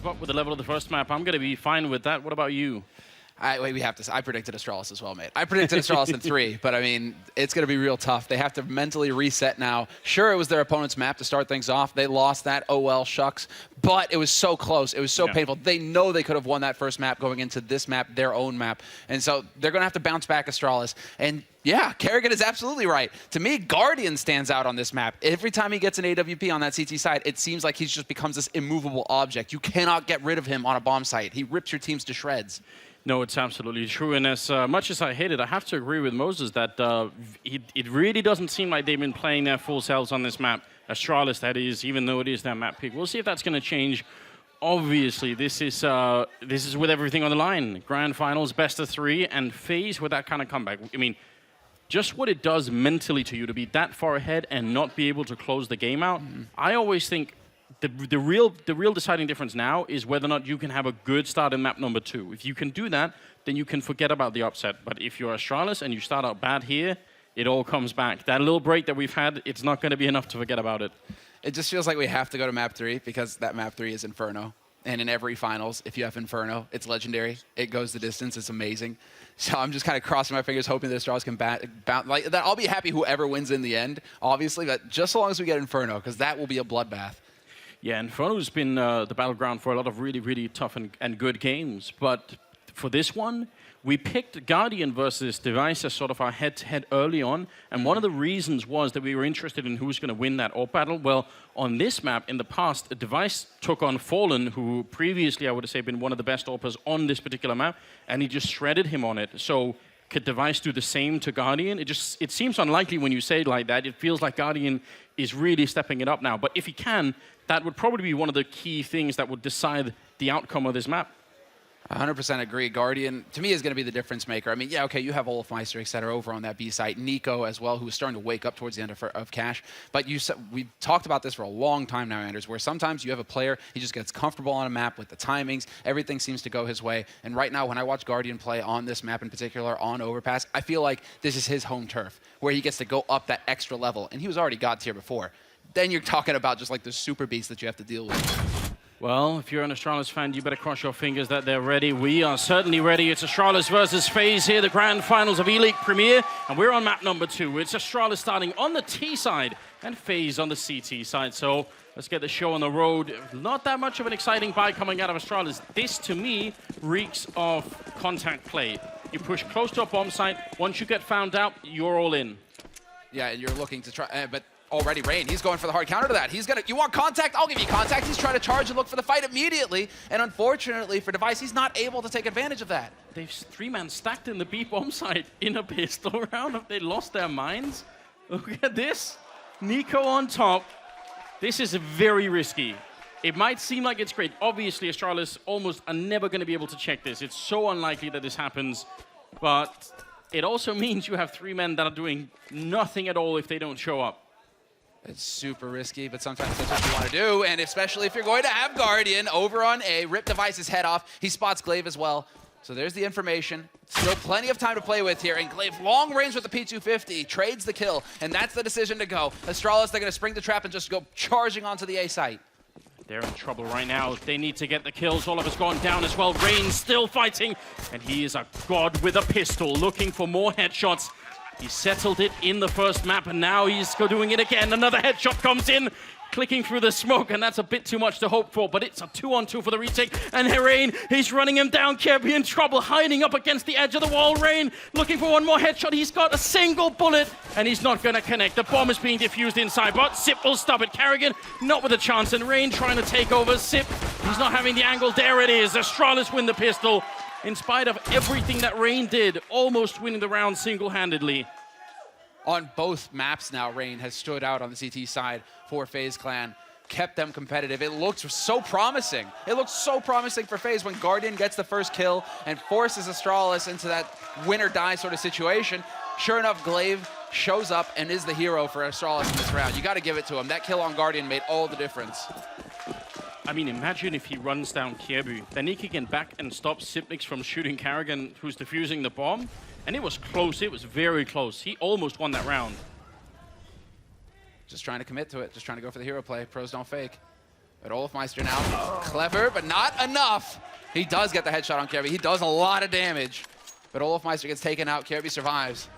keep up with the level of the first map. I'm going to be fine with that. What about you? Wait, we have to. I predicted Australis as well, mate. I predicted Australis in 3, but I mean, it's going to be real tough. They have to mentally reset now. Sure, it was their opponent's map to start things off. They lost that. Oh well, shucks. But it was so close. It was so painful. They know they could have won that first map going into this map, their own map, and so they're going to have to bounce back Australis. And yeah, Kerrigan is absolutely right. To me, Guardian stands out on this map. Every time he gets an AWP on that CT side, it seems like he just becomes this immovable object. You cannot get rid of him on a bomb site. He rips your teams to shreds. No, it's absolutely true. And as much as I hate it, I have to agree with Moses that it really doesn't seem like they've been playing their full selves on this map. Australis, that is, even though it is their map pick. We'll see if that's going to change. Obviously, this is with everything on the line. Grand finals, best of 3, and FaZe with that kind of comeback. I mean, just what it does mentally to you to be that far ahead and not be able to close the game out. I always think the real deciding difference now is whether or not you can have a good start in map number 2. If you can do that, then you can forget about the upset. But if you're Australis and you start out bad here, it all comes back. That little break that we've had, it's not going to be enough to forget about it. It just feels like we have to go to map 3 because that map 3 is Inferno. And in every finals, if you have Inferno, it's legendary. It goes the distance. It's amazing. So I'm just kind of crossing my fingers, hoping that Australis can like that. I'll be happy whoever wins in the end, obviously, but just so long as we get Inferno, because that will be a bloodbath. Yeah, Inferno's been the battleground for a lot of really, really tough and good games. But for this one, we picked Guardian versus Device as sort of our head-to-head early on. And one of the reasons was that we were interested in who's going to win that AWP battle. Well, on this map, in the past, Device took on Fallen, who previously, I would say, been one of the best AWPers on this particular map. And he just shredded him on it. So could Device do the same to Guardian? It seems unlikely when you say it like that. It feels like Guardian is really stepping it up now. But if he can, that would probably be one of the key things that would decide the outcome of this map. 100% agree. Guardian, to me, is going to be the difference maker. I mean, yeah, okay, you have Olafmeister, et cetera, over on that B site. Nico as well, who's starting to wake up towards the end of Cash. But we've talked about this for a long time now, Anders, where sometimes you have a player, he just gets comfortable on a map with the timings. Everything seems to go his way. And right now, when I watch Guardian play on this map in particular, on Overpass, I feel like this is his home turf, where he gets to go up that extra level. And he was already God tier before. Then you're talking about just like the super beast that you have to deal with. Well, if you're an Australis fan, you better cross your fingers that they're ready. We are certainly ready. It's Australis versus FaZe here, the grand finals of ELEAGUE Premier, and we're on map number 2. It's Australis starting on the T side and FaZe on the CT side. So let's get the show on the road. Not that much of an exciting buy coming out of Australis. This, to me, reeks of contact play. You push close to a bomb site. Once you get found out, you're all in. Yeah, and you're looking to try, but already Rain, he's going for the hard counter to that. You want contact? I'll give you contact. He's trying to charge and look for the fight immediately. And unfortunately for Device, he's not able to take advantage of that. They've 3-man stacked in the B bomb site in a pistol round. Have they lost their minds? Look at this. Nico on top. This is very risky. It might seem like it's great. Obviously, Australis almost are never going to be able to check this. It's so unlikely that this happens. But it also means you have 3 men that are doing nothing at all if they don't show up. It's super risky, but sometimes that's what you want to do, and especially if you're going to have Guardian over on A, rip Device's head off. He spots Cleve as well. So there's the information. Still plenty of time to play with here, and Cleve long range with the P250, trades the kill, and that's the decision to go. Australis, they're going to spring the trap and just go charging onto the A site. They're in trouble right now. They need to get the kills. All of us gone down as well. Rain's still fighting, and he is a god with a pistol, looking for more headshots. He settled it in the first map, and now he's doing it again. Another headshot comes in, clicking through the smoke, and that's a bit too much to hope for, but it's a 2-on-2 for the retake, and Rain, he's running him down. Kerrigan in trouble, hiding up against the edge of the wall. Rain looking for one more headshot. He's got a single bullet, and he's not going to connect. The bomb is being defused inside, but Sip will stop it. Kerrigan, not with a chance, and Rain trying to take over. Sip, he's not having the angle. There it is. Australis win the pistol. In spite of everything that Rain did, almost winning the round single-handedly. On both maps now, Rain has stood out on the CT side for FaZe Clan, kept them competitive. It looks so promising. It looks so promising for FaZe when Guardian gets the first kill and forces Australis into that win-or-die sort of situation. Sure enough, Cleve shows up and is the hero for Australis in this round. You got to give it to him. That kill on Guardian made all the difference. I mean, imagine if he runs down Caribou. Then he can get back and stop Sipnix from shooting Kerrigan, who's defusing the bomb. And it was close. It was very close. He almost won that round. Just trying to commit to it. Just trying to go for the hero play. Pros don't fake. But Olafmeister now, clever, but not enough. He does get the headshot on Kerrigan. He does a lot of damage. But Olafmeister gets taken out. Kerrigan survives.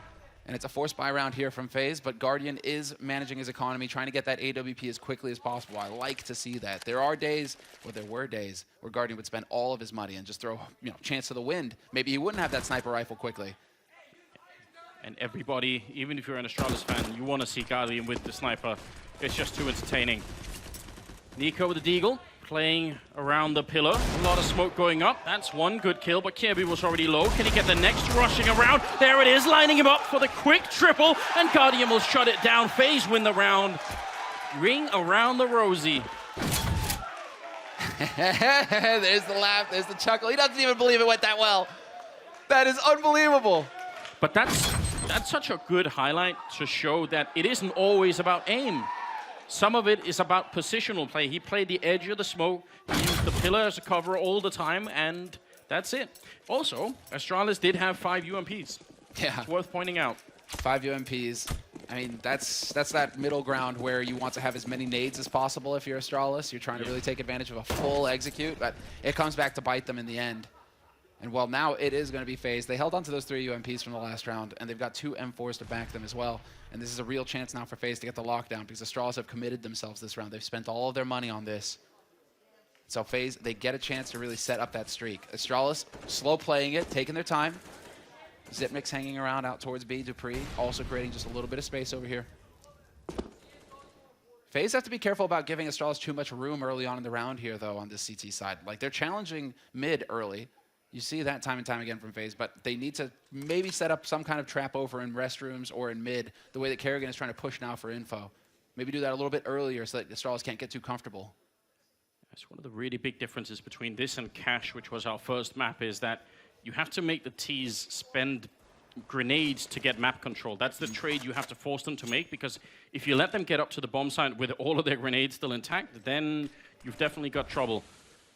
And it's a forced buy round here from FaZe, but Guardian is managing his economy, trying to get that AWP as quickly as possible. I like to see that. There are days, or there were days, where Guardian would spend all of his money and just throw, chance to the wind. Maybe he wouldn't have that sniper rifle quickly. And everybody, even if you're an Australis fan, you want to see Guardian with the sniper. It's just too entertaining. Nico with the deagle, playing around the pillar. A lot of smoke going up. That's one good kill, but Caribou was already low. Can he get the next rushing around? There it is, lining him up for the quick triple, and Guardian will shut it down. FaZe win the round. Ring around the rosy. There's the laugh, there's the chuckle. He doesn't even believe it went that well. That is unbelievable. But that's such a good highlight to show that it isn't always about aim. Some of it is about positional play. He played the edge of the smoke, he used the pillar as a cover all the time, and that's it. Also, Australis did have 5 UMPs. Yeah. It's worth pointing out. 5 UMPs. I mean, that's that middle ground where you want to have as many nades as possible if you're Australis. You're trying to really take advantage of a full execute, but it comes back to bite them in the end. And well, now it is going to be FaZe. They held on to those 3 UMPs from the last round, and they've got 2 M4s to back them as well. And this is a real chance now for FaZe to get the lockdown because Australis have committed themselves this round. They've spent all of their money on this. So FaZe, they get a chance to really set up that streak. Australis, slow playing it, taking their time. Zipnik's hanging around out towards B. Dupree, also creating just a little bit of space over here. FaZe have to be careful about giving Australis too much room early on in the round here, though, on this CT side. Like, they're challenging mid early. You see that time and time again from FaZe, but they need to maybe set up some kind of trap over in restrooms or in mid, the way that Kerrigan is trying to push now for info. Maybe do that a little bit earlier so that Australis can't get too comfortable. That's one of the really big differences between this and Cash, which was our first map, is that you have to make the T's spend grenades to get map control. That's the trade you have to force them to make, because if you let them get up to the bomb site with all of their grenades still intact, then you've definitely got trouble.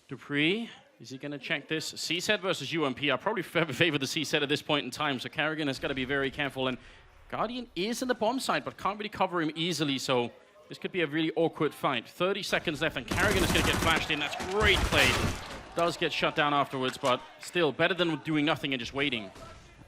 Dupree, is he going to check this? Cset versus UMP. I probably favor the Cset at this point in time, so Kerrigan has got to be very careful. And Guardian is in the bomb site, but can't really cover him easily, so this could be a really awkward fight. 30 seconds left, and Kerrigan is going to get flashed in. That's great play. Does get shut down afterwards, but still better than doing nothing and just waiting.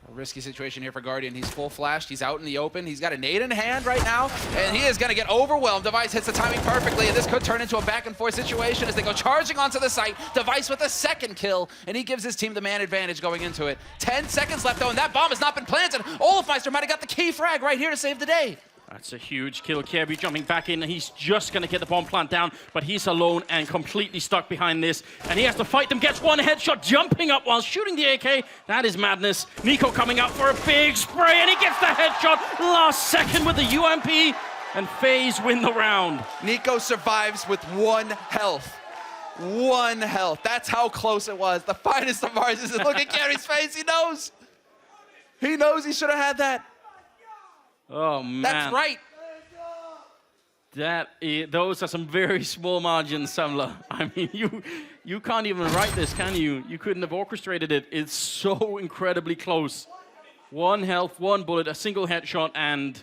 A risky situation here for Guardian. He's full flashed. He's out in the open. He's got a nade in hand right now, and he is going to get overwhelmed. Device hits the timing perfectly, and this could turn into a back-and-forth situation as they go charging onto the site. Device with a second kill, and he gives his team the man advantage going into it. 10 seconds left, though, and that bomb has not been planted. Olafmeister might have got the key frag right here to save the day. That's a huge kill. Caribou jumping back in, and he's just going to get the bomb plant down, but he's alone and completely stuck behind this, and he has to fight them. Gets one headshot, jumping up while shooting the AK. That is madness. Nico coming out for a big spray, and he gets the headshot last second with the UMP, and FaZe win the round. Nico survives with 1 health. 1 health. That's how close it was. The finest of ours. Look at Gary's face. He knows. He knows he should have had that. Oh, man. That's right. Those are some very small margins, Samla. I mean, you can't even write this, can you? You couldn't have orchestrated it. It's so incredibly close. 1 health, 1 bullet, a single headshot, and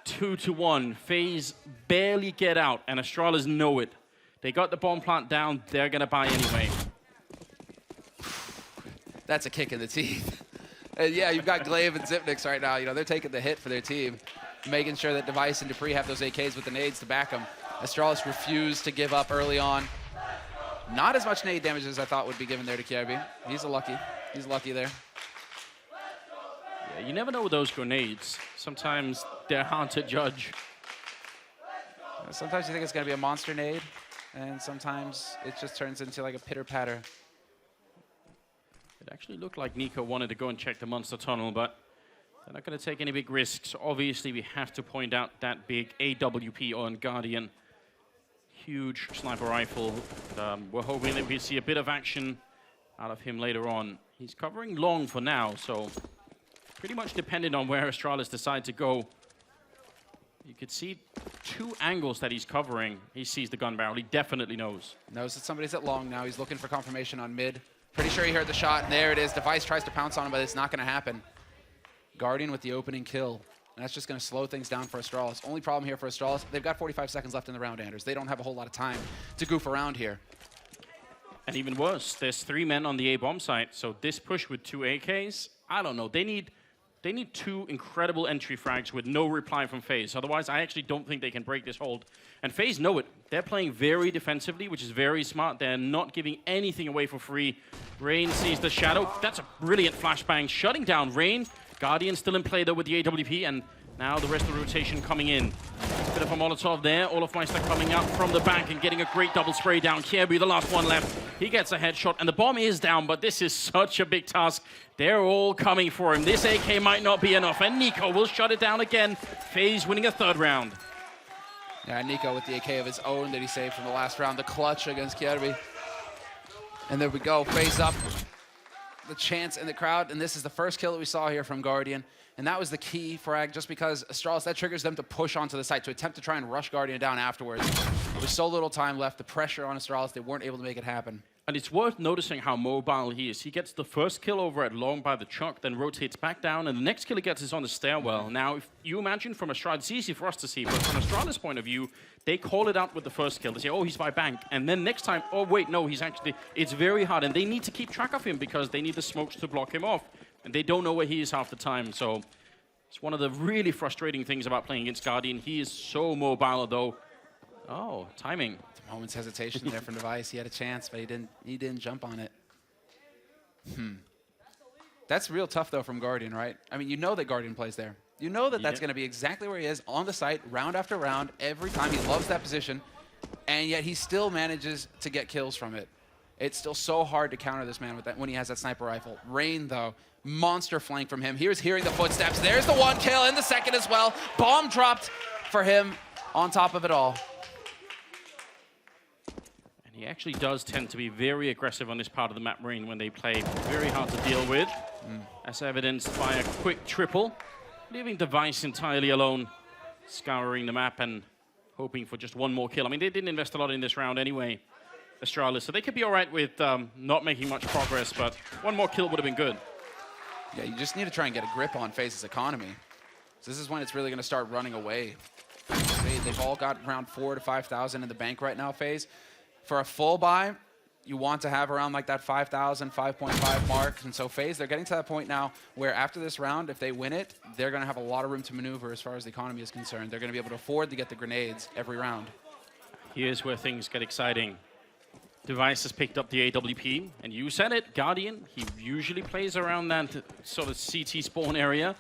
2-1. FaZe barely get out, and Australis know it. They got the bomb plant down. They're going to buy anyway. That's a kick in the teeth. And yeah, you've got Cleve and Zipnik's right now. You know, they're taking the hit for their team, making sure that Device and Dupree have those AKs with the nades to back them. Australis refused to give up early on. Not as much nade damage as I thought would be given there to Caribou. He's lucky there. Yeah, you never know with those grenades. Sometimes they're hard to judge. Sometimes you think it's going to be a monster nade, and sometimes it just turns into like a pitter-patter. It actually looked like Nico wanted to go and check the monster tunnel, but they're not going to take any big risks. Obviously, we have to point out that big AWP on Guardian. Huge sniper rifle. We're hoping that we see a bit of action out of him later on. He's covering long for now, so pretty much dependent on where Australis decide to go. You could see 2 angles that he's covering. He sees the gun barrel. He definitely knows. Knows that somebody's at long now. He's looking for confirmation on mid. Pretty sure he heard the shot, and there it is. Device tries to pounce on him, but it's not going to happen. Guardian with the opening kill. And that's just going to slow things down for Australis. Only problem here for Australis, they've got 45 seconds left in the round, Anders. They don't have a whole lot of time to goof around here. And even worse, there's 3 men on the A bomb site, so this push with 2 AKs, I don't know. They need 2 incredible entry frags with no reply from FaZe. Otherwise, I actually don't think they can break this hold. And FaZe know it. They're playing very defensively, which is very smart. They're not giving anything away for free. Rain sees the shadow. That's a brilliant flashbang, shutting down Rain. Guardian still in play, though, with the AWP, and now the rest of the rotation coming in. Bit of a Molotov there. Olofmeister coming up from the back and getting a great double spray down. Kerrigan, the last one left. He gets a headshot, and the bomb is down, but this is such a big task. They're all coming for him. This AK might not be enough, and Nico will shut it down again. FaZe winning a 3rd round. Yeah, Nico with the AK of his own that he saved from the last round. The clutch against Kerrigan. And there we go, FaZe up. The chance in the crowd, and this is the first kill that we saw here from Guardian. And that was the key frag, just because Australis, that triggers them to push onto the site, to attempt to try and rush Guardian down afterwards. With so little time left, the pressure on Australis, they weren't able to make it happen. And it's worth noticing how mobile he is. He gets the first kill over at long by the chuck, then rotates back down, and the next kill he gets is on the stairwell. Now, if you imagine from Australis, it's easy for us to see, but from Australis' point of view, they call it out with the first kill. They say, oh, he's by bank. And then next time, oh, wait, no, he's actually, it's very hard. And they need to keep track of him because they need the smokes to block him off. And they don't know where he is half the time. So it's one of the really frustrating things about playing against Guardian. He is so mobile, though. Oh, timing. Moment's hesitation there from Device. He had a chance, but he didn't jump on it. That's real tough, though, from Guardian, right? I mean, you know that Guardian plays there. You know that that's going to be exactly where he is on the site, round after round, every time. He loves that position, and yet he still manages to get kills from it. It's still so hard to counter this man with that when he has that sniper rifle. Rain, though, monster flank from him. Here's hearing the footsteps. There's the 1 kill and the second as well. Bomb dropped for him on top of it all. He actually does tend to be very aggressive on this part of the map, Rain, when they play. Very hard to deal with, as evidenced by a quick triple, leaving Device entirely alone, scouring the map and hoping for just 1 more kill. I mean, they didn't invest a lot in this round anyway, Australis, so they could be all right with not making much progress, but 1 more kill would have been good. Yeah, you just need to try and get a grip on FaZe's economy. So this is when it's really going to start running away. They've all got around 4,000 to 5,000 in the bank right now, FaZe. For a full buy, you want to have around like that 5,000, 5.5 mark. And so FaZe, they're getting to that point now where after this round, if they win it, they're going to have a lot of room to maneuver as far as the economy is concerned. They're going to be able to afford to get the grenades every round. Here's where things get exciting. Device has picked up the AWP, and you said it, Guardian. He usually plays around that sort of CT spawn area.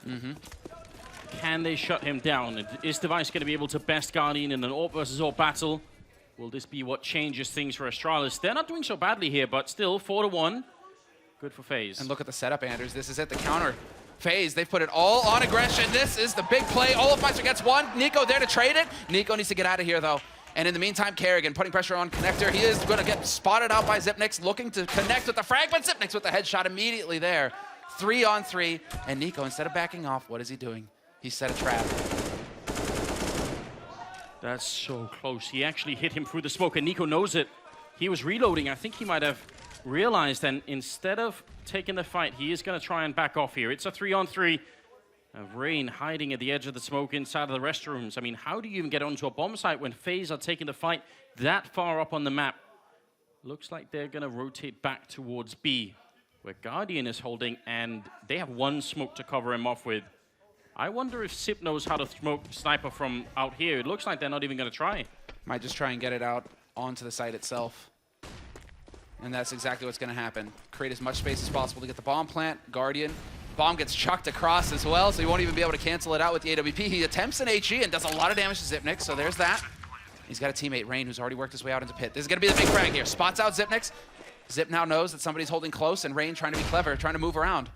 Can they shut him down? Is Device going to be able to best Guardian in an AWP versus AWP battle? Will this be what changes things for Australis? They're not doing so badly here, but still 4-1. Good for FaZe. And look at the setup, Anders. This is it, the counter. FaZe, they've put it all on aggression. This is the big play. Olofmeister gets 1. Nico there to trade it. Nico needs to get out of here, though. And in the meantime, Kerrigan putting pressure on Connector. He is going to get spotted out by Xyp9x, looking to connect with the frag, but Xyp9x with the headshot immediately there. 3 on 3. And Nico, instead of backing off, what is he doing? He set a trap. That's so close. He actually hit him through the smoke, and Nico knows it. He was reloading. I think he might have realized, and instead of taking the fight, he is going to try and back off here. It's a 3-on-3 of Rain hiding at the edge of the smoke inside of the restrooms. I mean, how do you even get onto a bomb site when FaZe are taking the fight that far up on the map? Looks like they're going to rotate back towards B, where Guardian is holding, and they have 1 smoke to cover him off with. I wonder if Cset knows how to smoke sniper from out here. It looks like they're not even going to try. Might just try and get it out onto the site itself. And that's exactly what's going to happen. Create as much space as possible to get the bomb plant. Guardian. Bomb gets chucked across as well, so he won't even be able to cancel it out with the AWP. He attempts an HE and does a lot of damage to Xyp9x, so there's that. He's got a teammate, Rain, who's already worked his way out into pit. This is going to be the big frag here. Spots out Xyp9x. Zip now knows that somebody's holding close, and Rain trying to be clever, trying to move around.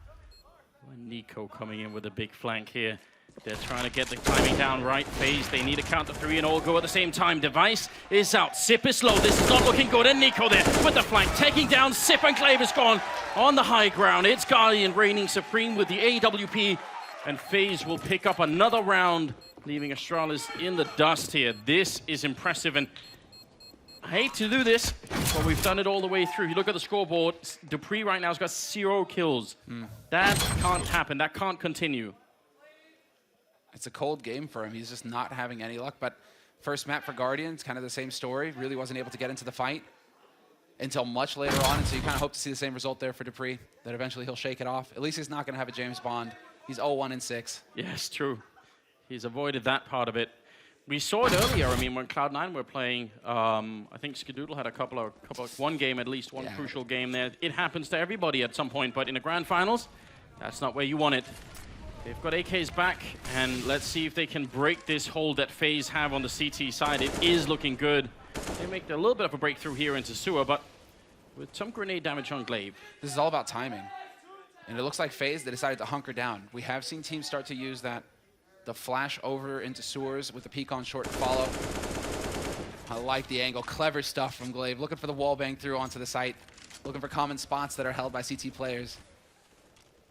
Nico coming in with a big flank here. They're trying to get the timing down right. FaZe, they need a count to 3 and all go at the same time. Device is out. Cip is slow. This is not looking good. And Nico there with the flank, taking down Cip, and Cleve is gone on the high ground. It's Guardian reigning supreme with the AWP. And FaZe will pick up another round, leaving Australis in the dust here. This is impressive. And I hate to do this, but we've done it all the way through. You look at the scoreboard, Dupree right now has got 0 kills. That can't happen. That can't continue. It's a cold game for him. He's just not having any luck. But first map for Guardians, kind of the same story. Really wasn't able to get into the fight until much later on. And so you kind of hope to see the same result there for Dupree, that eventually he'll shake it off. At least he's not going to have a James Bond. He's 0-1-6. Yes, true. He's avoided that part of it. We saw it earlier. I mean, when Cloud9 were playing, I think Skadoodle had a couple of one game at least, one crucial game there. It happens to everybody at some point, but in the grand finals, that's not where you want it. They've got AKs back, and let's see if they can break this hold that FaZe have on the CT side. It is looking good. They make a little bit of a breakthrough here into Sewer, but with some grenade damage on Cleve. This is all about timing. And it looks like FaZe, they decided to hunker down. We have seen teams start to use that, the flash over into sewers with the peek on short to follow. I like the angle. Clever stuff from Cleve. Looking for the wall bang through onto the site. Looking for common spots that are held by CT players.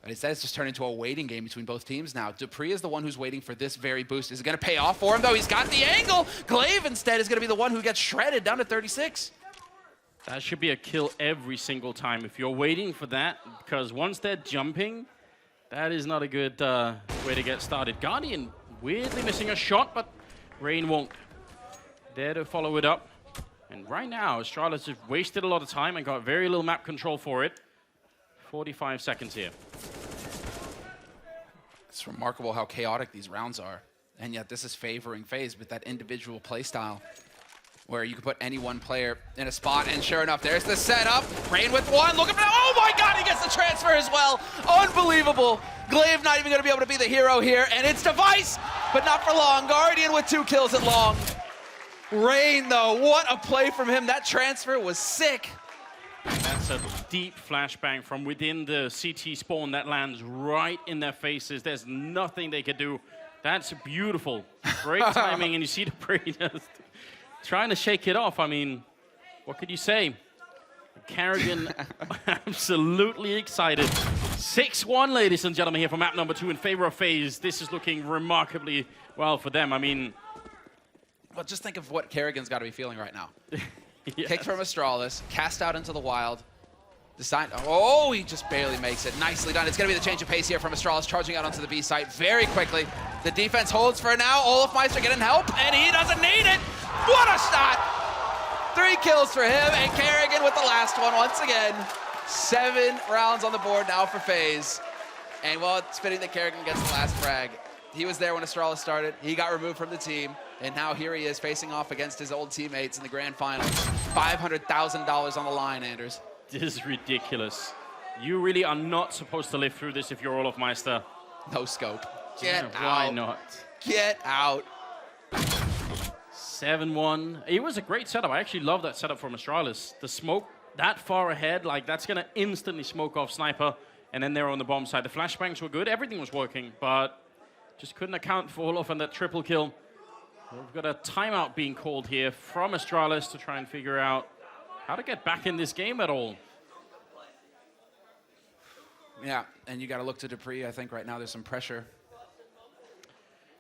But instead, it's just turned into a waiting game between both teams now. Dupree is the one who's waiting for this very boost. Is it going to pay off for him, though? He's got the angle. Cleve, instead, is going to be the one who gets shredded down to 36. That should be a kill every single time if you're waiting for that, because once they're jumping, that is not a good way to get started. Guardian weirdly missing a shot, but Rain won't. There to follow it up. And right now, Australis have wasted a lot of time and got very little map control for it. 45 seconds here. It's remarkable how chaotic these rounds are. And yet this is favoring FaZe with that individual playstyle where you can put any one player in a spot, and sure enough, there's the setup. Rain with one, looking for, oh my God, he gets the transfer as well. Unbelievable. Cleve not even gonna be able to be the hero here, and it's Device, but not for long. Guardian with 2 kills at long. Rain though, what a play from him. That transfer was sick. That's a deep flashbang from within the CT spawn that lands right in their faces. There's nothing they could do. That's beautiful. Great timing, and you see Dupree just trying to shake it off. I mean, what could you say? Kerrigan absolutely excited. 6-1, ladies and gentlemen, here for map number 2 in favor of FaZe. This is looking remarkably well for them. I mean, well, just think of what Kerrigan's got to be feeling right now. yes. Kicked from Australis, cast out into the wild. Decide, oh, he just barely makes it. Nicely done. It's going to be the change of pace here from Australis, charging out onto the B site very quickly. The defense holds for now. Olafmeister getting help, and he doesn't need it. What a shot! 3 kills for him, and Kerrigan with the last one once again. 7 rounds on the board now for FaZe. And well, it's fitting that Kerrigan gets the last frag. He was there when Australis started. He got removed from the team. And now here he is facing off against his old teammates in the grand finals. $500,000 on the line, Anders. This is ridiculous. You really are not supposed to live through this if you're Olafmeister. No scope. Get out. Why not? Get out. 7-1. It was a great setup. I actually love that setup from Australis. The smoke that far ahead, like that's going to instantly smoke off Sniper. And then they're on the bomb side. The flashbangs were good. Everything was working. But just couldn't account for Olaf and that triple kill. We've got a timeout being called here from Australis to try and figure out how to get back in this game at all. Yeah, and you got to look to Dupree. I think right now there's some pressure.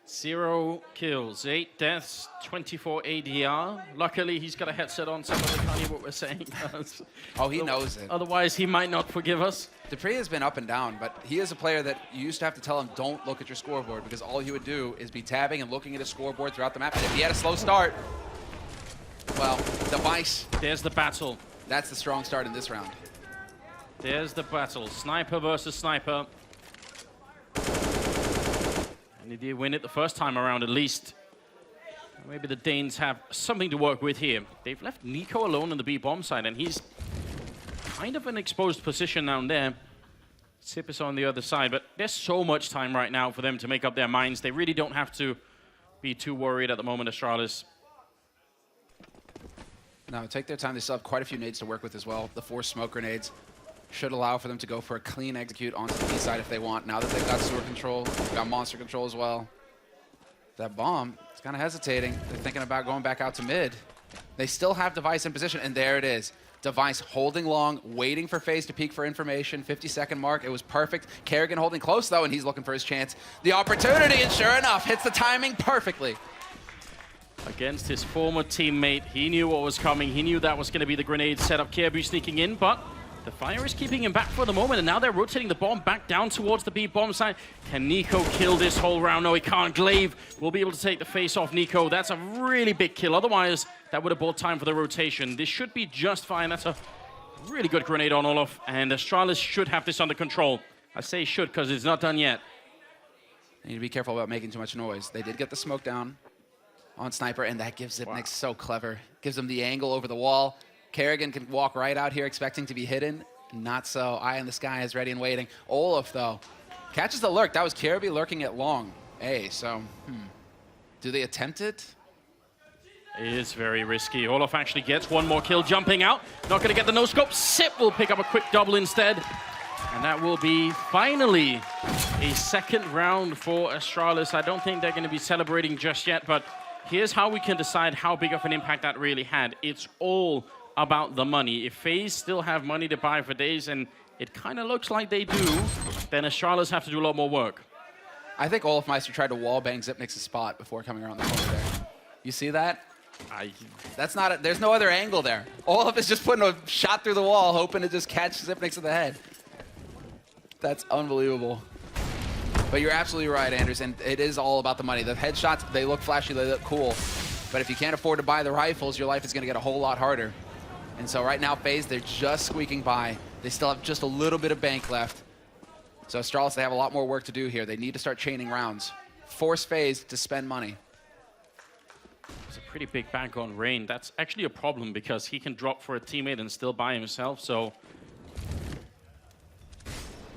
0 kills, 8 deaths, 24 ADR. Luckily, he's got a headset on, so I can't hear what we're saying. Oh, he knows it. Otherwise, he might not forgive us. Dupree has been up and down, but he is a player that you used to have to tell him, don't look at your scoreboard, because all he would do is be tabbing and looking at his scoreboard throughout the map. And if he had a slow start, well, Device. There's the battle. That's the strong start in this round. There's the battle. Sniper versus Sniper. And he did win it the first time around, at least. Maybe the Danes have something to work with here. They've left Nico alone on the B bomb side, and he's kind of an exposed position down there. Sip is on the other side, but there's so much time right now for them to make up their minds. They really don't have to be too worried at the moment, Australis. No, take their time. They still have quite a few nades to work with as well. The 4 smoke grenades should allow for them to go for a clean execute onto the B side if they want. Now that they've got sewer control, they've got monster control as well. That bomb, it's kind of hesitating. They're thinking about going back out to mid. They still have Device in position, and there it is. Device holding long, waiting for FaZe to peek for information. 50-second mark, it was perfect. Kerrigan holding close, though, and he's looking for his chance. The opportunity, and sure enough, hits the timing perfectly. Against his former teammate, he knew what was coming. He knew that was going to be the grenade setup. Caribou sneaking in, but The fire is keeping him back for the moment, and now they're rotating the bomb back down towards the B bomb side. Can Nico kill this whole round? No, he can't. Cleve will be able to take the face off Nico. That's a really big kill. Otherwise, that would have bought time for the rotation. This should be just fine. That's a really good grenade on Olaf, and Australis should have this under control. I say should because it's not done yet. They need to be careful about making too much noise. They did get the smoke down on Sniper, and that gives Zipnik so clever. Gives him the angle over the wall. Kerrigan can walk right out here expecting to be hidden. Not so. Eye in the sky is ready and waiting. Olaf, though, catches the lurk. That was Caribou lurking at long A, so do they attempt it? It is very risky. Olaf actually gets one more kill jumping out. Not going to get the no-scope. Cset will pick up a quick double instead. And that will be finally a second round for Australis. I don't think they're going to be celebrating just yet, but here's how we can decide how big of an impact that really had. It's all about the money. If FaZe still have money to buy for days, and it kind of looks like they do, then Australis have to do a lot more work. I think Olaf Meister tried to wallbang Zipnik's spot before coming around the corner there. You see that? That's not there's no other angle there. Olaf is just putting a shot through the wall, hoping to just catch Zipnik's in the head. That's unbelievable. But you're absolutely right, Anders, and it is all about the money. The headshots, they look flashy, they look cool. But if you can't afford to buy the rifles, your life is going to get a whole lot harder. And so right now, FaZe, they're just squeaking by. They still have just a little bit of bank left. So Australis, they have a lot more work to do here. They need to start chaining rounds. Force FaZe to spend money. It's a pretty big bank on Rain. That's actually a problem because he can drop for a teammate and still buy himself. So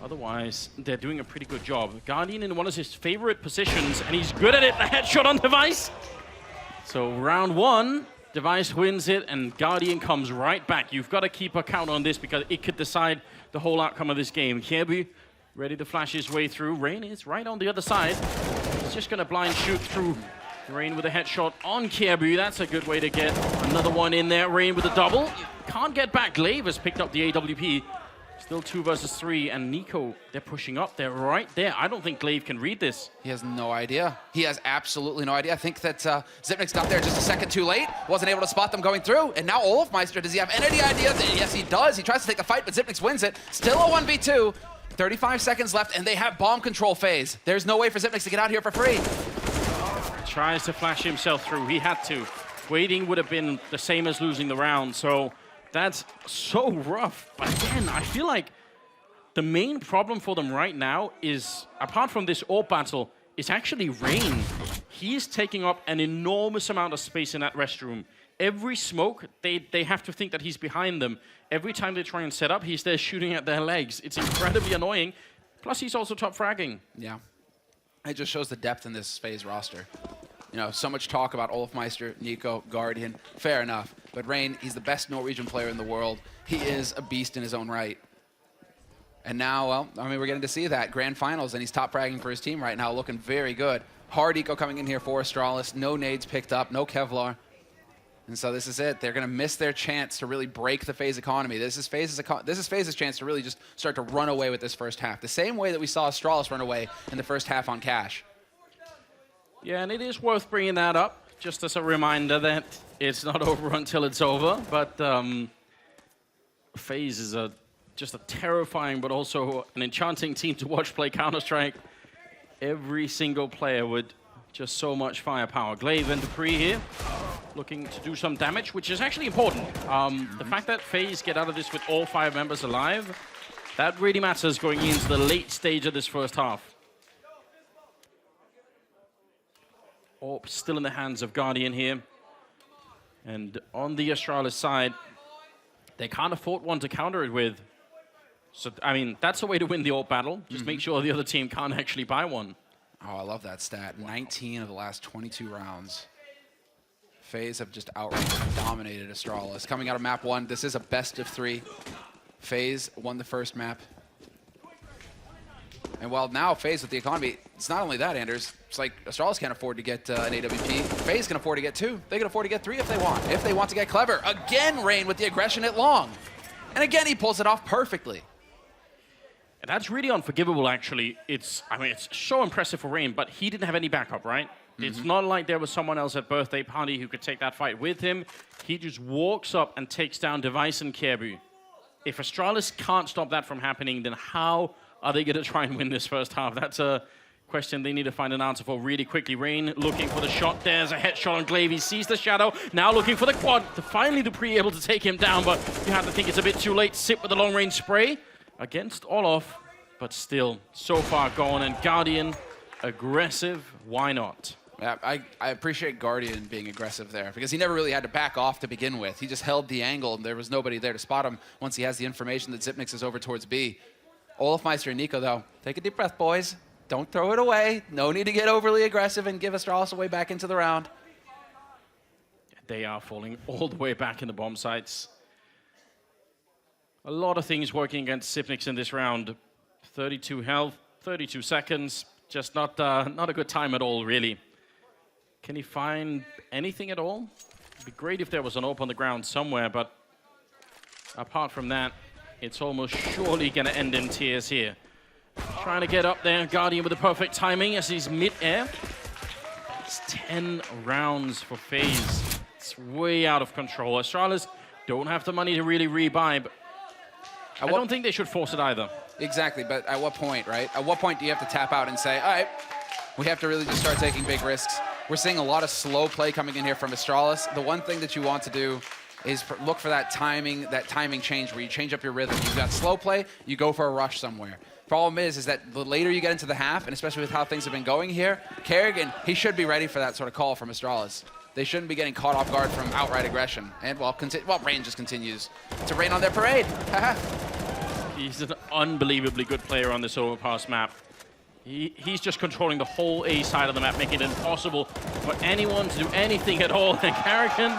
otherwise, they're doing a pretty good job. Guardian in one of his favorite positions, and he's good at it. A headshot on Device. So round one, Device wins it, and Guardian comes right back. You've got to keep a count on this because it could decide the whole outcome of this game. Kerrigan ready to flash his way through. Rain is right on the other side. He's just going to blind shoot through. Rain with a headshot on Kerrigan. That's a good way to get another one in there. Rain with a double. Can't get back. Cleve has picked up the AWP. Still 2 versus 3, and Nico, they're pushing up. They're right there. I don't think Cleve can read this. He has no idea. He has absolutely no idea. I think that Zipnik's got there just a second too late. Wasn't able to spot them going through. And now Olaf Meister, does he have any idea? Yes, he does. He tries to take the fight, but Zipnik wins it. Still a 1v2. 35 seconds left, and they have bomb control phase. There's no way for Zipnik to get out here for free. Tries to flash himself through. He had to. Waiting would have been the same as losing the round. So that's so rough. But again, I feel like the main problem for them right now is, apart from this AWP battle, is actually Rain. He's taking up an enormous amount of space in that restroom. Every smoke, they have to think that he's behind them. Every time they try and set up, he's there shooting at their legs. It's incredibly annoying. Plus, he's also top fragging. Yeah. It just shows the depth in this FaZe roster. You know, so much talk about Olaf Meister, Nico, Guardian. Fair enough. But Rain, he's the best Norwegian player in the world. He is a beast in his own right. And now, well, I mean, we're getting to see that. Grand Finals, and he's top fragging for his team right now, looking very good. Hard eco coming in here for Australis. No nades picked up, no Kevlar. And so this is it. They're going to miss their chance to really break the FaZe economy. This is FaZe's chance to really just start to run away with this first half. The same way that we saw Australis run away in the first half on Cash. Yeah, and it is worth bringing that up, just as a reminder that it's not over until it's over. But FaZe is just a terrifying but also an enchanting team to watch play Counter-Strike. Every single player with just so much firepower. Cleve and Dupree here, looking to do some damage, which is actually important. The fact that FaZe get out of this with all 5 members alive, that really matters going into the late stage of this first half. AWP still in the hands of Guardian here. And on the Australis side, they can't afford one to counter it with. So, I mean, that's a way to win the AWP battle. Just make sure the other team can't actually buy one. Oh, I love that stat. 19 of the last 22 rounds. FaZe have just outright dominated Australis. Coming out of map 1, this is a best of 3. FaZe won the first map. And while now FaZe with the economy, it's not only that, Anders. It's like Australis can't afford to get an AWP. FaZe can afford to get 2. They can afford to get 3 if they want. If they want to get clever. Again, Rain with the aggression at long. And again, he pulls it off perfectly. And that's really unforgivable, actually. I mean, it's so impressive for Rain, but he didn't have any backup, right? It's not like there was someone else at birthday party who could take that fight with him. He just walks up and takes down Device and Caribou. if Australis can't stop that from happening, then how are they going to try and win this first half? That's a question they need to find an answer for really quickly. Rain looking for the shot. There's a headshot on Cleve. He sees the shadow. Now looking for the quad. Finally, Dupree able to take him down, but you have to think it's a bit too late. Sit with the long-range spray against Olof, but still, so far gone. And Guardian, aggressive. Why not? Yeah, I appreciate Guardian being aggressive there because he never really had to back off to begin with. He just held the angle, and there was nobody there to spot him once he has the information that Xyp9x is over towards B. Olofmeister and Nico, though, take a deep breath, boys. Don't throw it away. No need to get overly aggressive and give Australis a way back into the round. They are falling all the way back in the bomb sites. A lot of things working against Xyp9x in this round. 32 health, 32 seconds. Just not a good time at all, really. Can he find anything at all? It'd be great if there was an AWP on the ground somewhere, but apart from that, it's almost surely going to end in tears here. Trying to get up there, Guardian with the perfect timing as he's mid-air. It's 10 rounds for FaZe. It's way out of control. Australis don't have the money to really rebuy, but I don't think they should force it either. Exactly, but at what point, right? At what point do you have to tap out and say, all right, we have to really just start taking big risks? We're seeing a lot of slow play coming in here from Australis. The one thing that you want to do is look for that timing change where you change up your rhythm. You've got slow play, you go for a rush somewhere. Problem is that the later you get into the half, and especially with how things have been going here, Kerrigan, he should be ready for that sort of call from Australis. They shouldn't be getting caught off guard from outright aggression. And well, Rain just continues to rain on their parade. He's an unbelievably good player on this Overpass map. He's just controlling the whole A side of the map, making it impossible for anyone to do anything at all. And Kerrigan,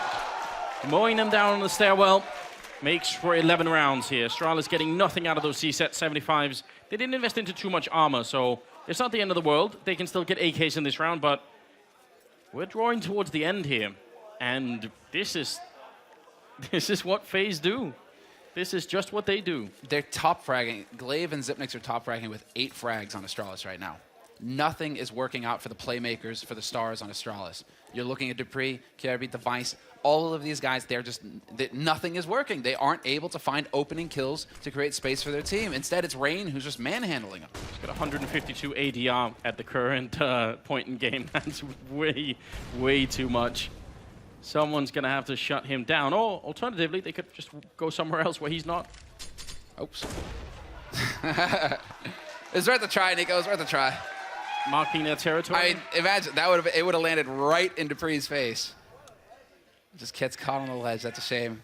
mowing them down on the stairwell, makes for 11 rounds here. Australis getting nothing out of those Cset 75s. They didn't invest into too much armor, so it's not the end of the world. They can still get AKs in this round, but we're drawing towards the end here. And this is what FaZe do. This is just what they do. They're top fragging. Cleve and Xyp9x are top fragging with 8 frags on Australis right now. Nothing is working out for the playmakers, for the stars on Australis. You're looking at Dupree, Caribou, Device, all of these guys, nothing is working. They aren't able to find opening kills to create space for their team. Instead, it's Rain who's just manhandling them. He's got 152 ADR at the current point in game. That's way, way too much. Someone's going to have to shut him down. Or, alternatively, they could just go somewhere else where he's not. Oops. It's worth a try, Nico. It's worth a try. Marking their territory. I mean, imagine, it would have landed right in Dupree's face. Just gets caught on the ledge. That's a shame.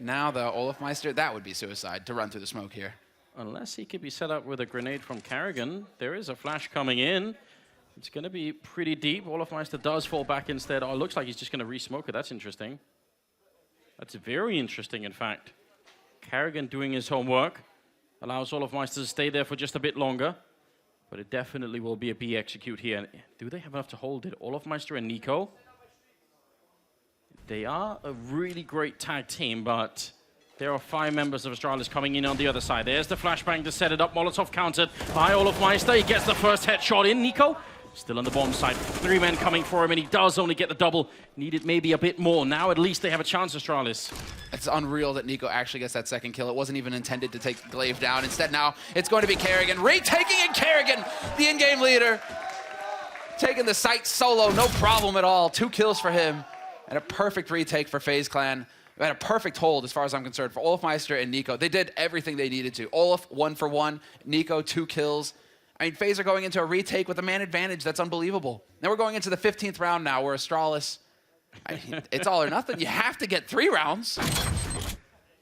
Now, though, Olofmeister, that would be suicide to run through the smoke here. Unless he could be set up with a grenade from Kerrigan. There is a flash coming in. It's going to be pretty deep. Olofmeister does fall back instead. Oh, it looks like he's just going to re-smoke it. That's interesting. That's very interesting, in fact. Kerrigan doing his homework. Allows Olofmeister to stay there for just a bit longer. But it definitely will be a B execute here. Do they have enough to hold it? Olofmeister and Nico. They are a really great tag team, but there are 5 members of Australis coming in on the other side. There's the flashbang to set it up. Molotov countered by Olofmeister. He gets the first headshot in. Nico still on the bomb side. 3 men coming for him, and he does only get the double. Needed maybe a bit more. Now at least they have a chance, Australis. It's unreal that Nico actually gets that second kill. It wasn't even intended to take Cleve down. Instead now, it's going to be Kerrigan. Retaking it, Kerrigan, the in-game leader. Taking the site solo, no problem at all. 2 kills for him. And a perfect retake for FaZe Clan. And a perfect hold, as far as I'm concerned, for Olofmeister and Nico. They did everything they needed to. Olof, 1 for 1. Nico, 2 kills. I mean, FaZe are going into a retake with a man advantage. That's unbelievable. Now we're going into the 15th round now, where Australis, it's all or nothing. You have to get 3 rounds.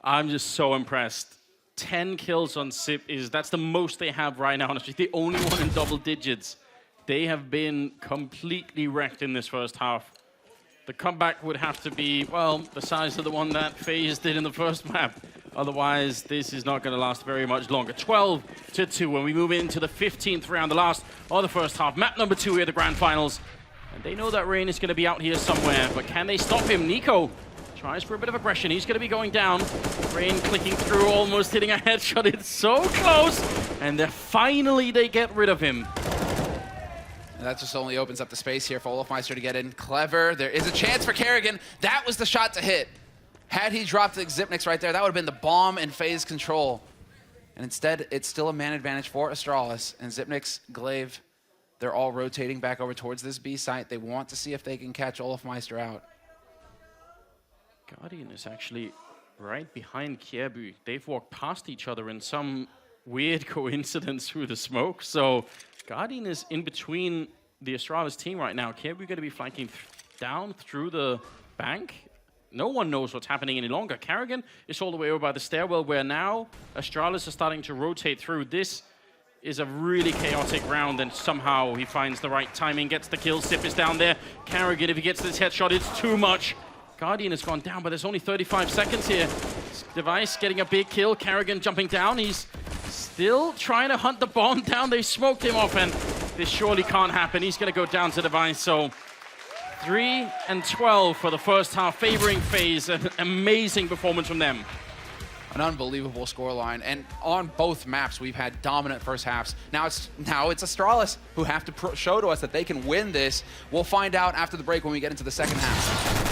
I'm just so impressed. 10 kills on Xyp that's the most they have right now. Honestly, the only one in double digits. They have been completely wrecked in this first half. The comeback would have to be, well, the size of the one that FaZe did in the first map. Otherwise, this is not going to last very much longer. 12-2 when we move into the 15th round, the last of the first half. Map number 2 here, the grand finals. And they know that Rain is going to be out here somewhere, but can they stop him? Nico tries for a bit of aggression. He's going to be going down. Rain clicking through, almost hitting a headshot. It's so close. And finally, they get rid of him. And that just only opens up the space here for Olofmeister to get in. Clever. There is a chance for Kerrigan. That was the shot to hit. Had he dropped the Xypnix right there, that would have been the bomb in phase control. And instead, it's still a man advantage for Australis. And Xypnix, Cleve, they're all rotating back over towards this B site. They want to see if they can catch Olafmeister out. Guardian is actually right behind Caribou. They've walked past each other in some weird coincidence through the smoke. So Guardian is in between the Australis team right now. Caribou going to be flanking down through the bank. No one knows what's happening any longer. Kerrigan is all the way over by the stairwell, where now Australis are starting to rotate through. This is a really chaotic round, and somehow he finds the right timing, gets the kill. Sip is down there. Kerrigan, if he gets this headshot, it's too much. Guardian has gone down, but there's only 35 seconds here. Device getting a big kill. Kerrigan jumping down. He's still trying to hunt the bomb down. They smoked him off, and this surely can't happen. He's going to go down to Device, so 3 and 12 for the first half, favoring FaZe. An amazing performance from them. An unbelievable scoreline, and on both maps we've had dominant first halves. Now it's Australis who have to show to us that they can win this. We'll find out after the break when we get into the second half.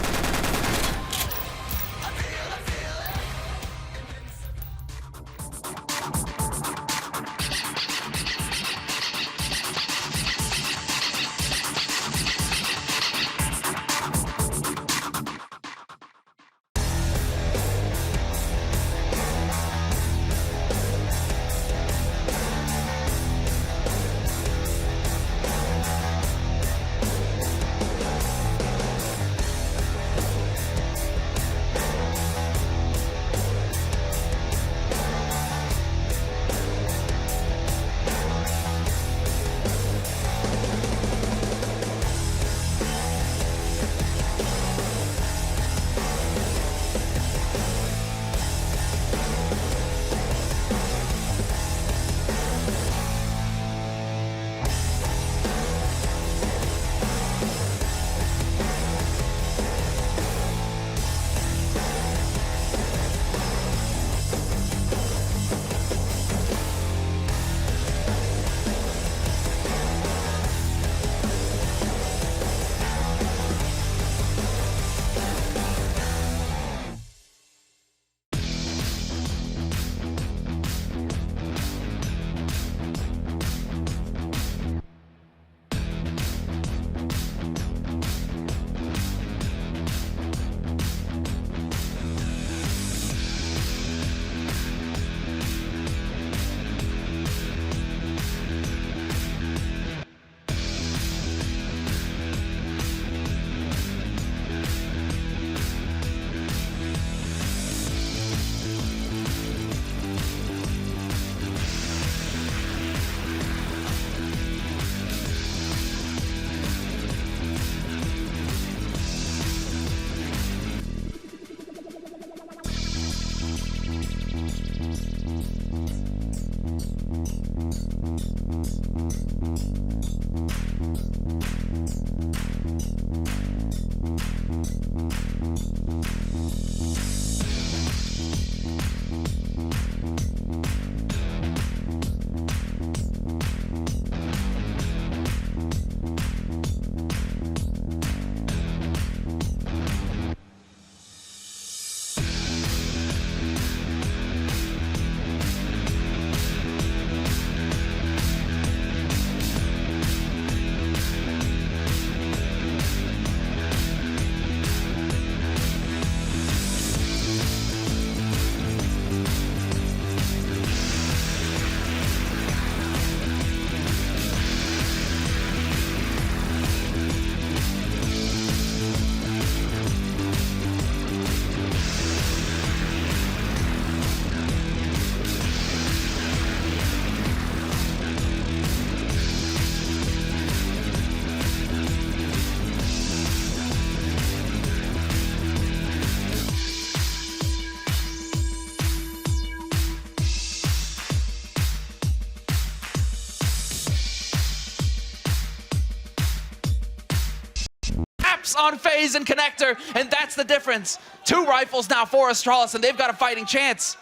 On FaZe and Connector, and that's the difference. 2 rifles now for Australis, and they've got a fighting chance.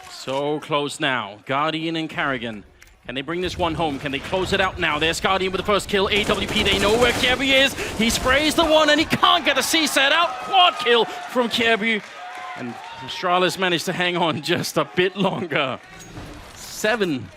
So close now. Guardian and Kerrigan. Can they bring this one home? Can they close it out now? There's Guardian with the first kill. AWP, they know where Caribou is. He sprays the one, and he can't get the Cset out. Quad kill from Caribou. And Australis managed to hang on just a bit longer. 7